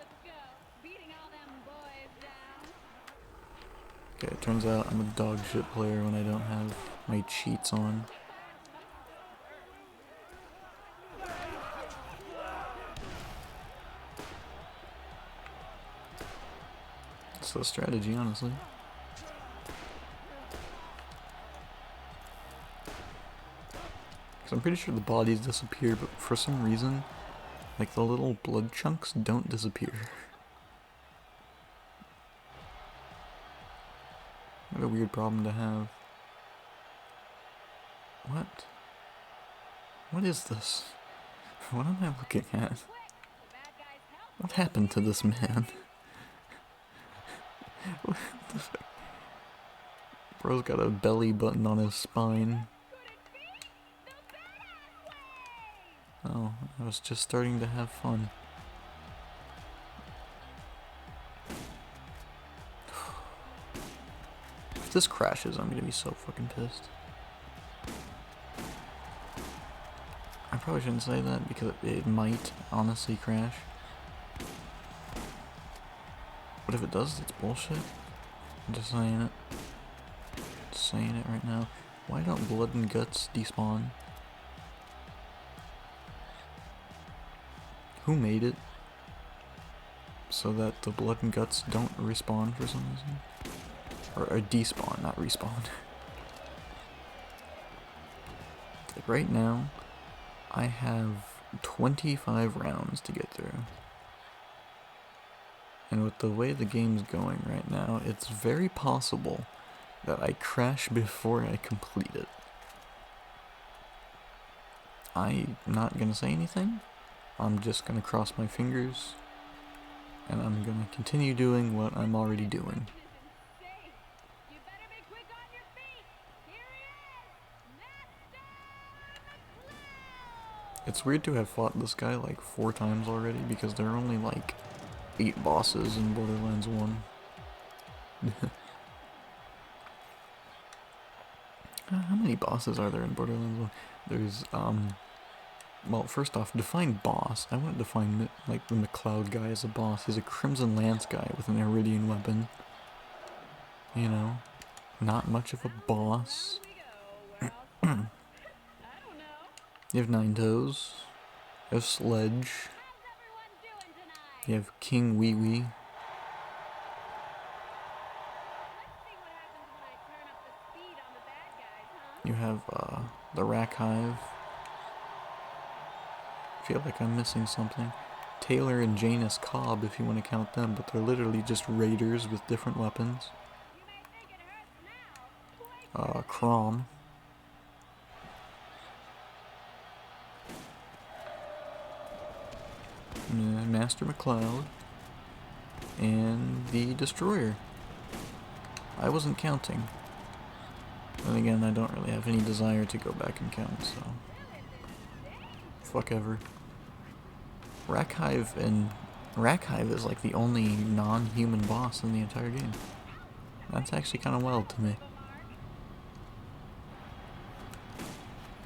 Okay, it turns out I'm a dog shit player when I don't have my cheats on. It's the strategy, honestly. I'm pretty sure the bodies disappear, but for some reason, like the little blood chunks don't disappear. What a weird problem to have. What? What is this? What am I looking at? What happened to this man? What the fuck? Bro's got a belly button on his spine. Oh, I was just starting to have fun. If this crashes, I'm gonna be so fucking pissed. I probably shouldn't say that because it might honestly crash. But if it does, it's bullshit. I'm just saying it. Just saying it right now. Why don't blood and guts despawn? Who made it so that the blood and guts don't respawn for some reason? Or despawn, not respawn. Like right now, I have 25 rounds to get through. And with the way the game's going right now, it's very possible that I crash before I complete it. I'm not gonna say anything. I'm just gonna cross my fingers. And I'm gonna continue doing what I'm already doing. It's weird to have fought this guy like 4 times already because there are only like 8 bosses in Borderlands 1. How many bosses are there in Borderlands 1? There's, well, first off, define boss. I wouldn't define, like, the McCloud guy as a boss. He's a Crimson Lance guy with an Iridian weapon. You know, not much of a boss. You have 9 Toes. You have Sledge. You have King Wee Wee. You have the Rack Hive. I feel like I'm missing something. Taylor and Janus Cobb, if you want to count them, but they're literally just raiders with different weapons. Crom. Master McCloud. And the Destroyer. I wasn't counting. Then again, I don't really have any desire to go back and count, so... fuck ever. Rack Hive is like the only non-human boss in the entire game. That's actually kind of wild to me.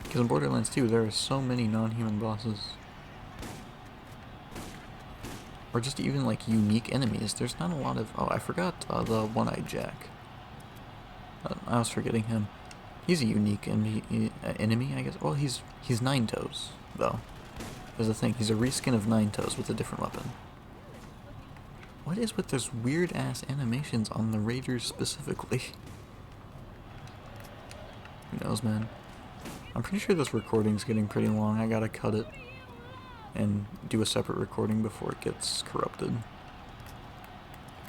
Because in Borderlands 2, there are so many non-human bosses. Or just even like unique enemies. There's not a lot of... oh, I forgot the One-Eyed Jack. I was forgetting him. He's a unique enemy, I guess. Well, he's 9 Toes, though. There's the thing, he's a reskin of 9 Toes with a different weapon. What is with those weird-ass animations on the Raiders specifically? Who knows, man? I'm pretty sure this recording's getting pretty long. I gotta cut it and do a separate recording before it gets corrupted.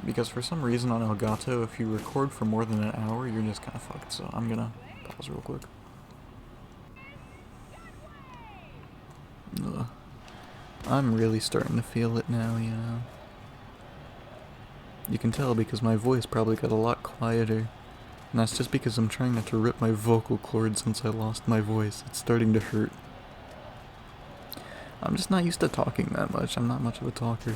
Because for some reason on Elgato, if you record for more than an hour, you're just kind of fucked. So I'm gonna pause real quick. Ugh. I'm really starting to feel it now, you know. You can tell because my voice probably got a lot quieter. And that's just because I'm trying not to rip my vocal cord since I lost my voice. It's starting to hurt. I'm just not used to talking that much. I'm not much of a talker.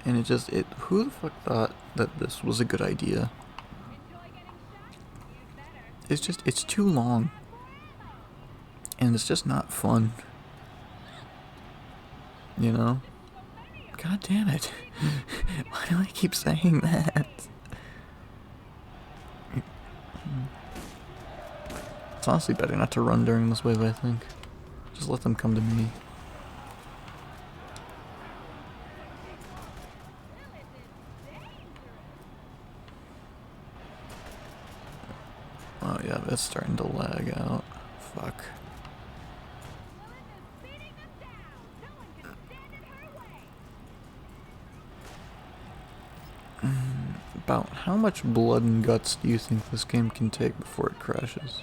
And who the fuck thought that this was a good idea? It's too long. And it's just not fun. You know? God damn it. Why do I keep saying that? It's honestly better not to run during this wave, I think. Just let them come to me. Oh yeah, That's starting to lag out. Fuck. About how much blood and guts do you think this game can take before it crashes?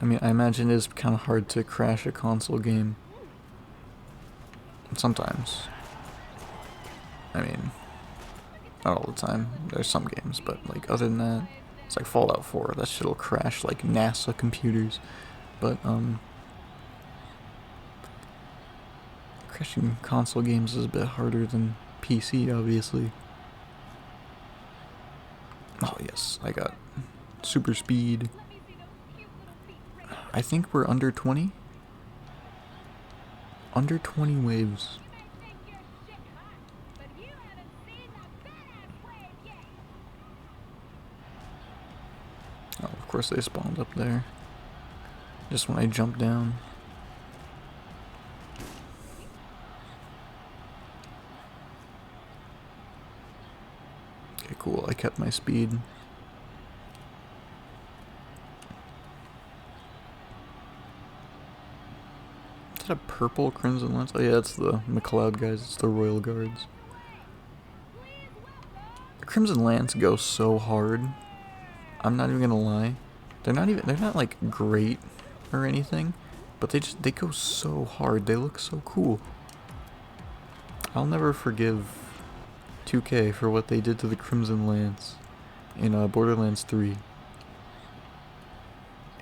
I mean, I imagine it is kind of hard to crash a console game. Sometimes. I mean, not all the time. There's some games, but like other than that, it's like Fallout 4. That shit'll crash like NASA computers. But crashing console games is a bit harder than PC, obviously. Oh yes, I got super speed. I think we're under 20. Under 20 waves. Oh, of course they spawned up there. Just when I jumped down. Okay, cool. I kept my speed. Is that a purple Crimson Lance? Oh yeah, it's the McLeod guys. It's the Royal Guards. The Crimson Lance goes so hard. I'm not even gonna lie. They're not like great or anything, but they go so hard. They look so cool. I'll never forgive 2K for what they did to the Crimson Lance in Borderlands 3.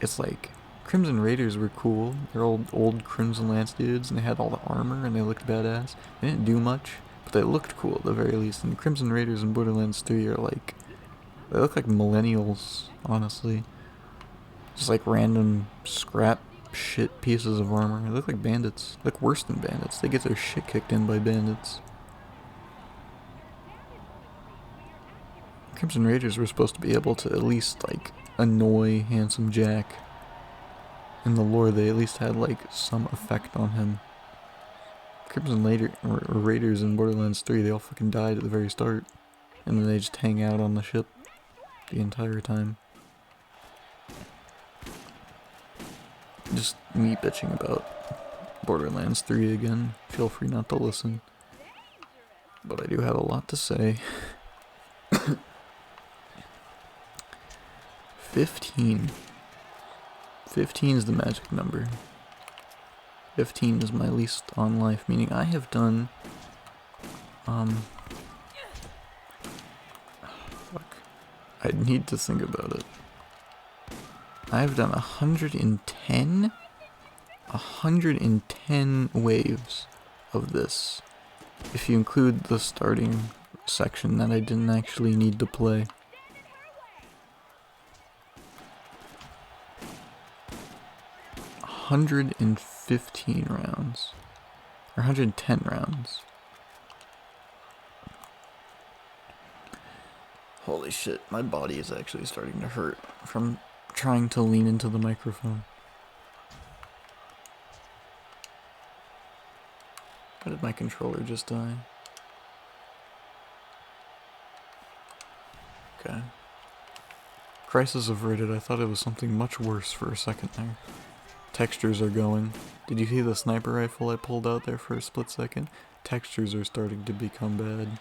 It's like Crimson Raiders were cool. They're old Crimson Lance dudes, and they had all the armor and they looked badass. They didn't do much, but they looked cool at the very least. And Crimson Raiders in Borderlands 3 are like, they look like millennials, honestly. Just like random scrap shit pieces of armor. They look like bandits. They look worse than bandits. They get their shit kicked in by bandits. Crimson Raiders were supposed to be able to at least like annoy Handsome Jack. In the lore, they at least had like some effect on him. Crimson Raiders in Borderlands 3, they all fucking died at the very start. And then they just hang out on the ship the entire time. Just me bitching about Borderlands 3 again. Feel free not to listen. But I do have a lot to say. 15. 15 is the magic number. 15 is my least on life, meaning I have done, fuck. I need to think about it. I've done 110 waves of this, if you include the starting section that I didn't actually need to play. $115 rounds, or 110 rounds. Holy shit, my body is actually starting to hurt from trying to lean into the microphone. How did my controller just die? Okay. Crisis averted. I thought it was something much worse for a second there. Textures are going. Did you see the sniper rifle I pulled out there for a split second? Textures are starting to become bad.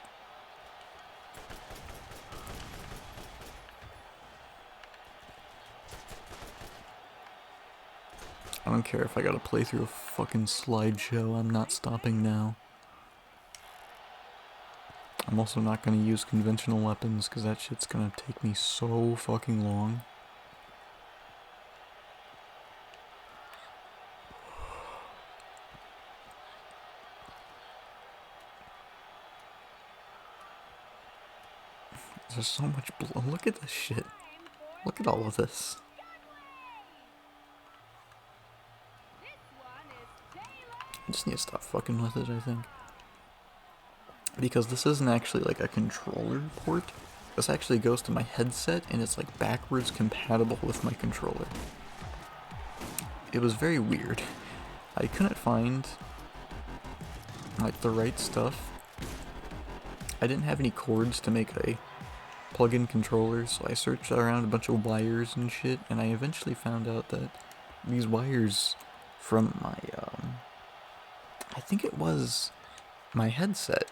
I don't care if I gotta play through a fucking slideshow, I'm not stopping now. I'm also not gonna use conventional weapons, because that shit's gonna take me so fucking long. There's so much blood. Look at this shit. Look at all of this. I just need to stop fucking with it, I think. Because this isn't actually like a controller port. This actually goes to my headset and it's like backwards compatible with my controller. It was very weird. I couldn't find like the right stuff. I didn't have any cords to make a plug-in controllers, so I searched around a bunch of wires and shit, and I eventually found out that these wires from my, I think it was my headset,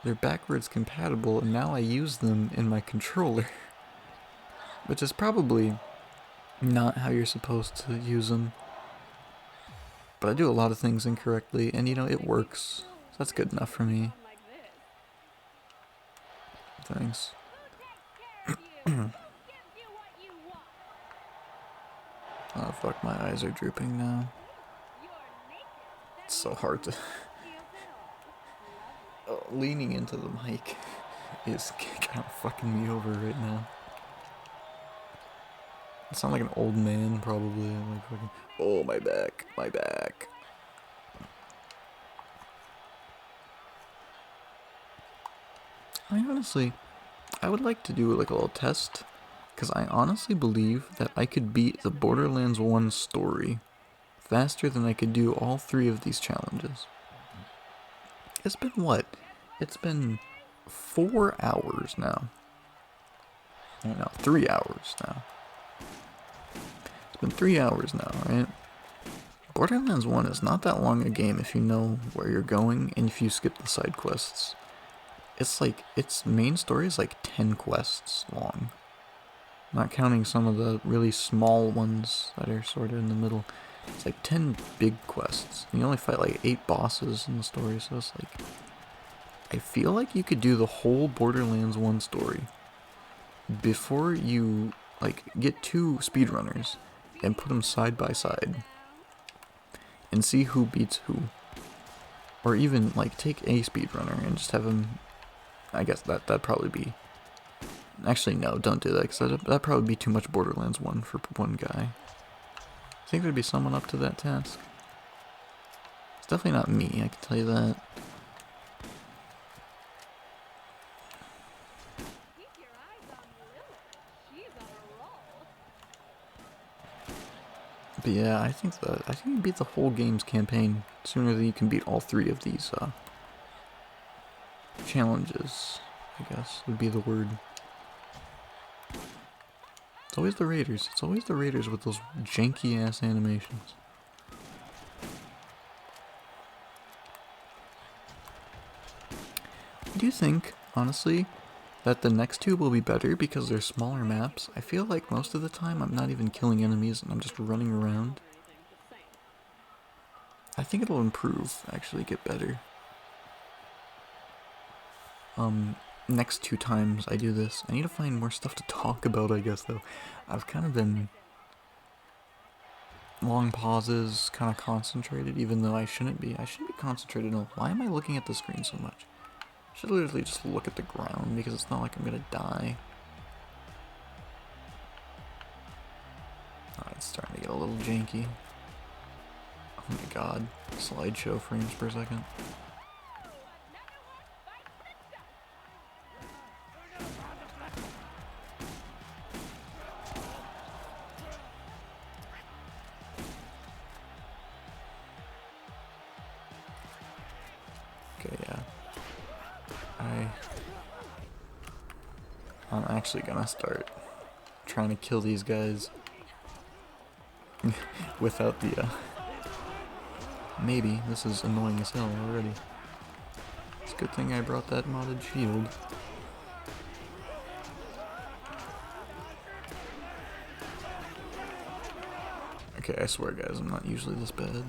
they're backwards compatible, and now I use them in my controller, which is probably not how you're supposed to use them. But I do a lot of things incorrectly, and you know, it works. So that's good enough for me. Thanks. Oh fuck, my eyes are drooping now. It's so hard to... leaning into the mic is kind of fucking me over right now. I sound like an old man, probably. I'm like fucking... Oh, my back, my back. I would like to do like a little test, because I honestly believe that I could beat the Borderlands 1 story faster than I could do all 3 of these challenges. It's been what? It's been 4 hours now. No, 3 hours now. It's been 3 hours now, right? Borderlands 1 is not that long a game if you know where you're going and if you skip the side quests. It's like, its main story is like 10 quests long. Not counting some of the really small ones that are sort of in the middle. It's like 10 big quests. And you only fight like 8 bosses in the story, so it's like... I feel like you could do the whole Borderlands 1 story before you, like, get 2 speedrunners and put them side by side and see who beats who. Or even, like, take a speedrunner and just have him... I guess that'd probably be... Actually, no, don't do that, because that'd probably be too much Borderlands 1 for one guy. I think there'd be someone up to that task. It's definitely not me, I can tell you that. But yeah, I think you beat the whole game's campaign sooner than you can beat all 3 of these challenges, I guess would be the word. It's always the raiders. It's always the raiders with those janky ass animations. Do you think, honestly, that the next 2 will be better because they're smaller maps? I feel like most of the time I'm not even killing enemies and I'm just running around. I think it'll improve, actually get better. Next 2 times I do this, I need to find more stuff to talk about, I guess, though. I've kind of been... long pauses, kind of concentrated, even though I shouldn't be. I shouldn't be concentrated. No, why am I looking at the screen so much? I should literally just look at the ground, because it's not like I'm gonna die. Oh, it's starting to get a little janky. Oh my god. Slideshow frames per second. Okay, yeah. I'm actually gonna start trying to kill these guys without the, maybe. This is annoying as hell already. It's a good thing I brought that modded shield. Okay, I swear guys, I'm not usually this bad.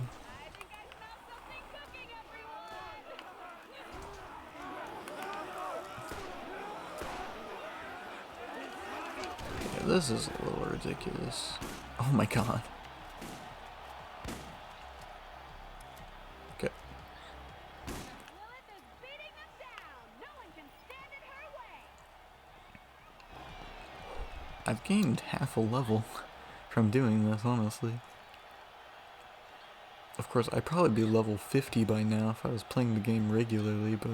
Yeah, this is a little ridiculous. Oh my god. Okay. I've gained half a level from doing this, honestly. Of course, I'd probably be level 50 by now if I was playing the game regularly, but...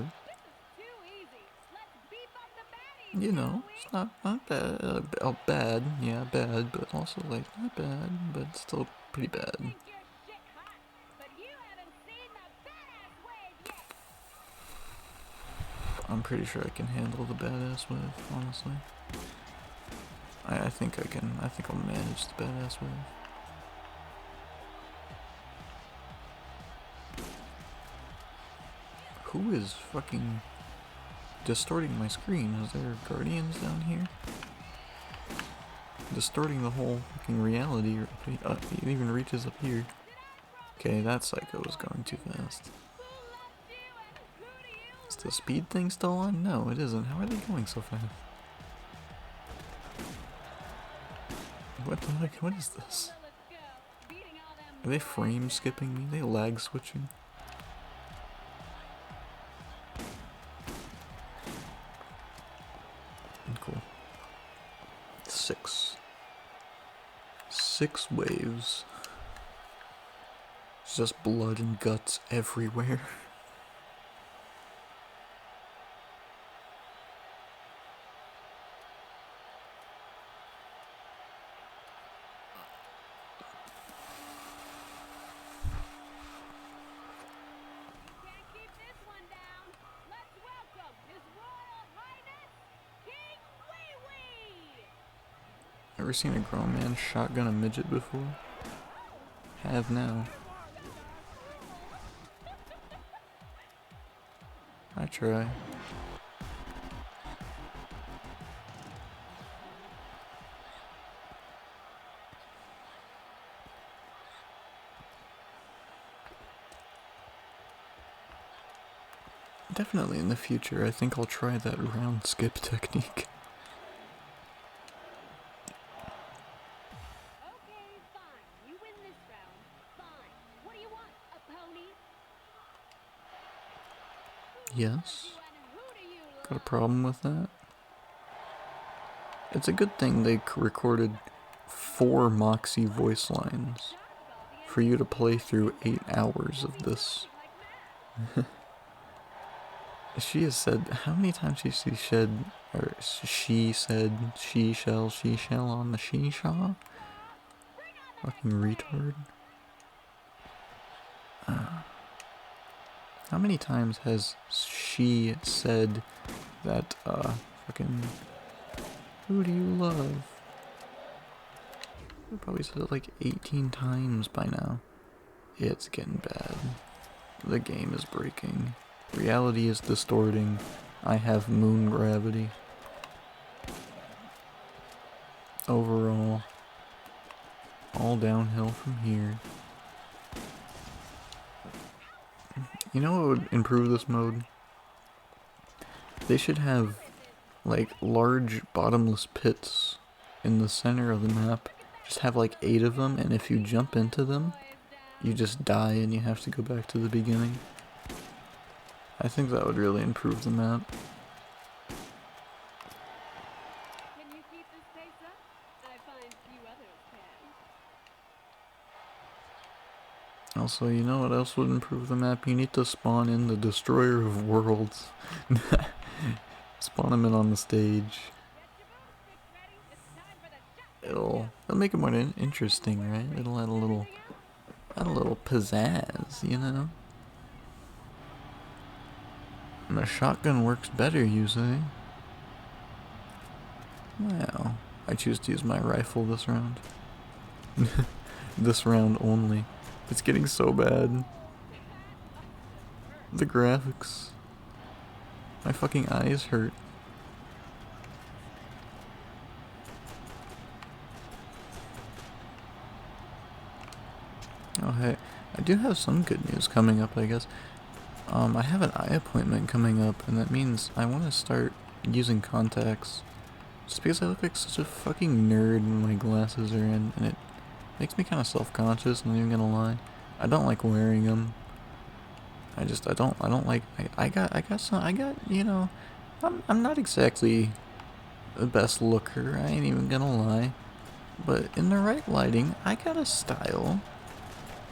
You know, it's not bad. Bad, yeah, bad, but also, like, not bad, but still pretty bad. I'm pretty sure I can handle the badass wave, honestly. I think I can. I think I'll manage the badass wave. Who is fucking distorting my screen? Is there guardians down here? Distorting the whole fucking reality. It even reaches up here. Okay, that psycho was going too fast. Is the speed thing still on? No, it isn't. How are they going so fast? What the heck? What is this? Are they frame skipping me? Are they lag switching? Cool. 6. 6 waves. It's just blood and guts everywhere. Ever seen a grown man shotgun a midget before? Have now. I try. Definitely in the future, I think I'll try that round skip technique. Yes. Got a problem with that? It's a good thing they recorded 4 Moxie voice lines for you to play through 8 hours of this. She has said, how many times has she said, or she said, she shall on the she-shaw? Fucking retard. How many times has she said that, fucking, who do you love? I probably said it like 18 times by now. It's getting bad. The game is breaking. Reality is distorting. I have moon gravity. Overall, all downhill from here. You know what would improve this mode? They should have, like, large bottomless pits in the center of the map. Just have like 8 of them, and if you jump into them, you just die and you have to go back to the beginning. I think that would really improve the map. Can you keep this pace up? I find few others can. Also, you know what else would improve the map? You need to spawn in the Destroyer of Worlds. Spawn him in on the stage. It'll make it more interesting, right? It'll add a little pizzazz, you know? And the shotgun works better usually. Well, I choose to use my rifle this round. This round only. It's getting so bad. The graphics. My fucking eyes hurt. Oh hey, I do have some good news coming up, I guess. I have an eye appointment coming up, and that means I want to start using contacts. Just because I look like such a fucking nerd when my glasses are in, and it makes me kind of self-conscious, I'm not even gonna lie. I don't like wearing them. I don't like, I got, you know, I'm not exactly the best looker, I ain't even gonna lie. But in the right lighting, I got a style.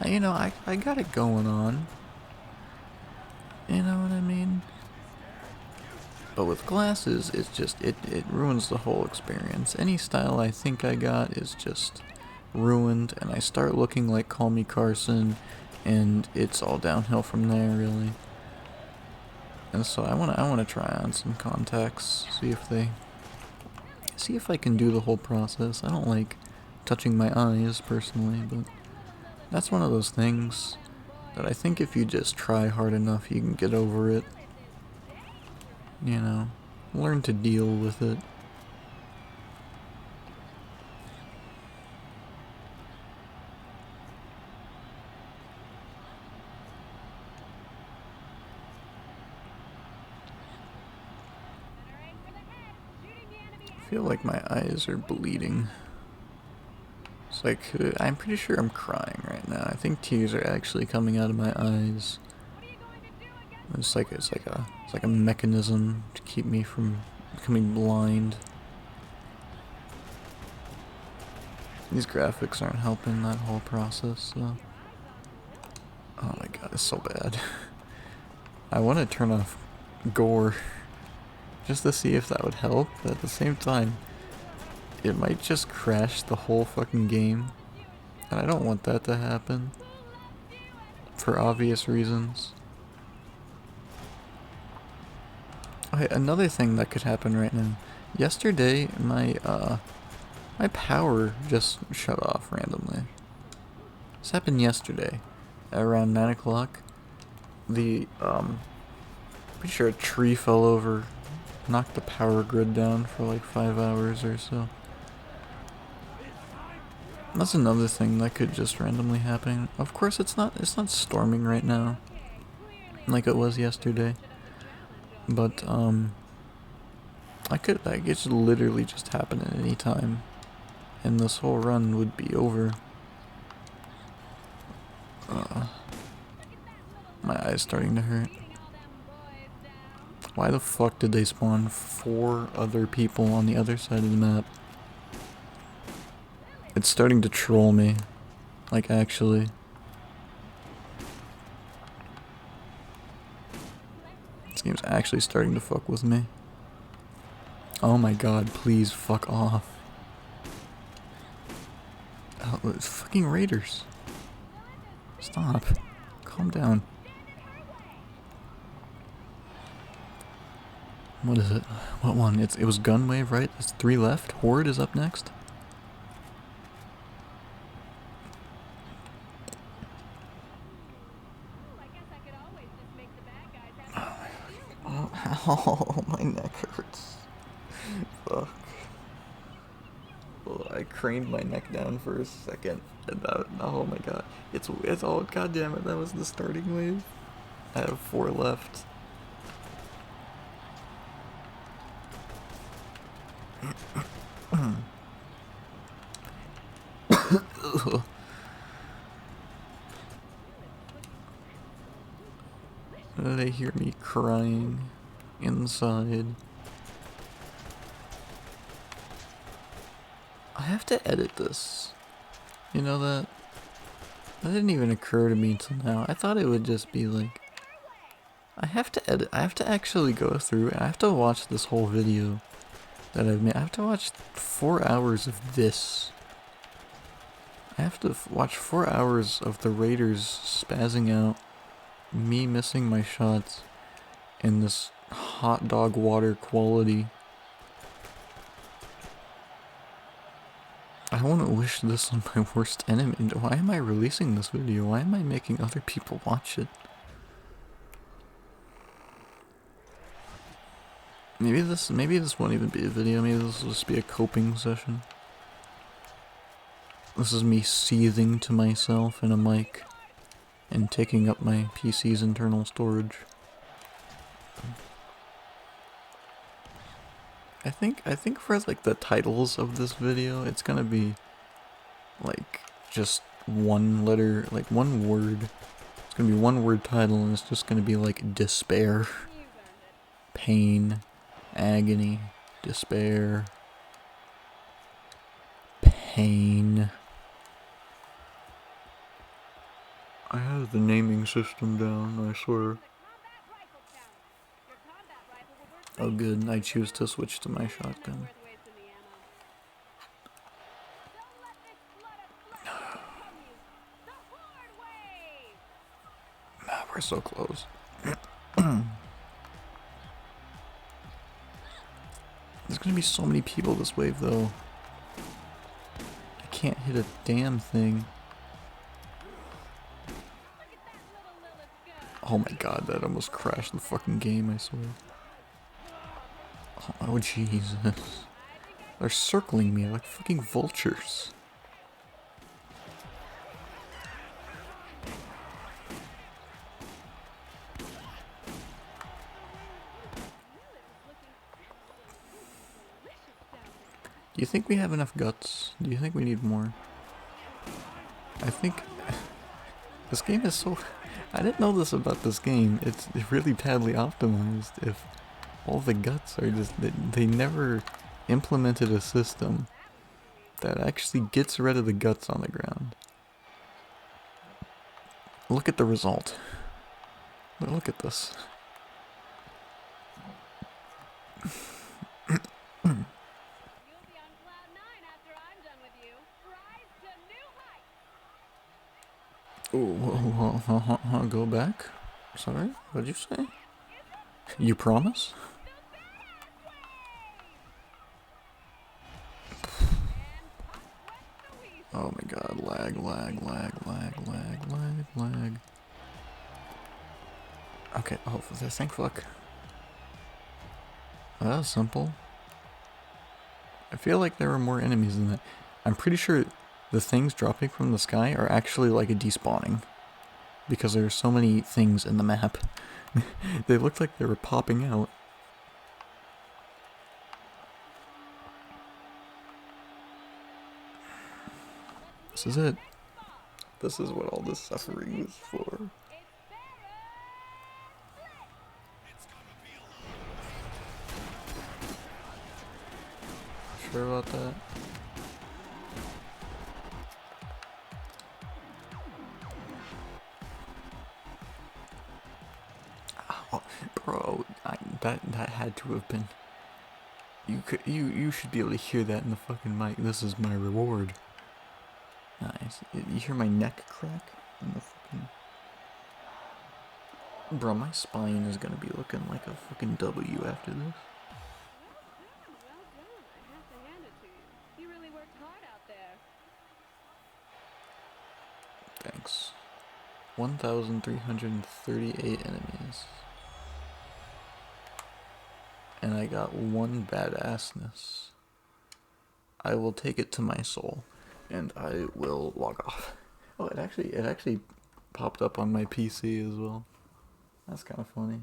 You know, I got it going on. You know what I mean? But with glasses, it's just, it ruins the whole experience. Any style I think I got is just ruined, and I start looking like Call Me Carson, and it's all downhill from there, really. And so I wanna try on some contacts, see if they see if I can do the whole process. I don't like touching my eyes personally, but that's one of those things that I think if you just try hard enough, you can get over it. You know, learn to deal with it. I feel like my eyes are bleeding. It's like, I'm pretty sure I'm crying right now. I think tears are actually coming out of my eyes. It's like a mechanism to keep me from becoming blind. These graphics aren't helping that whole process, so. Oh my god, it's so bad. I want to turn off gore just to see if that would help, but at the same time, it might just crash the whole fucking game, and I don't want that to happen, for obvious reasons. Okay, another thing that could happen right now. Yesterday, my power just shut off randomly. This happened yesterday, at around 9 o'clock. Pretty sure a tree fell over, knocked the power grid down for like 5 hours or so. That's another thing that could just randomly happen. Of course, it's not storming right now, like it was yesterday. But I could literally just happen at any time, and this whole run would be over. My eye's starting to hurt. Why the fuck did they spawn 4 other people on the other side of the map? It's starting to troll me. Like, actually. This game's actually starting to fuck with me. Oh my god, please fuck off. Oh, it's fucking raiders. Stop. Calm down. What is it? What one? It was Gunwave, right? There's 3 left. Horde is up next. Oh, my neck hurts. Fuck. Well, I craned my neck down for a second, and that, oh my god. It's all, goddamn it, that was the starting wave. I have 4 left. They hear me crying inside. I have to edit this. You know that? That didn't even occur to me until now. I thought it would just be like, I have to edit. I have to actually go through and I have to watch this whole video that I've made. I have to watch 4 hours of this. I have to watch 4 hours of the Raiders spazzing out, me missing my shots, and this hot dog water quality. I want to wish this on my worst enemy. Why am I releasing this video? Why am I making other people watch it? Maybe this won't even be a video. Maybe this will just be a coping session. This is me seething to myself in a mic and taking up my PC's internal storage. I think for like the titles of this video, it's gonna be like just one letter, like one word. It's gonna be one word title, and it's just gonna be like despair, pain, agony, despair, pain. I have the naming system down, I swear. Oh good, I choose to switch to my shotgun. We're so close. This gonna be so many people this wave, though. I can't hit a damn thing. Oh my god, that almost crashed the fucking game, I swear. Oh, Jesus. They're circling me like fucking vultures. Do you think we have enough guts? Do you think we need more? I think this game is so... I didn't know this about this game. It's really badly optimized. If all the guts are just... They never implemented a system that actually gets rid of the guts on the ground. Look at the result. Look at this. Oh, go back? Sorry? What'd you say? You promise? Oh my god, lag. Okay, oh, thank fuck. That was simple. I feel like there were more enemies than that. I'm pretty sure the things dropping from the sky are actually like a despawning. Because there are so many things in the map. They looked like they were popping out. This is it. This is what all this suffering was for. Sure about that? Oh, bro, that had to have been. You should be able to hear that in the fucking mic. This is my reward. Nice. You hear my neck crack in the fucking... Bro, my spine is gonna be looking like a fucking W after this. Well done. I have to hand it to you. You really worked hard out there. Thanks. 1,338 enemies. And I got one badassness. I will take it to my soul. And I will log off. Oh, it actually popped up on my PC as well. That's kind of funny.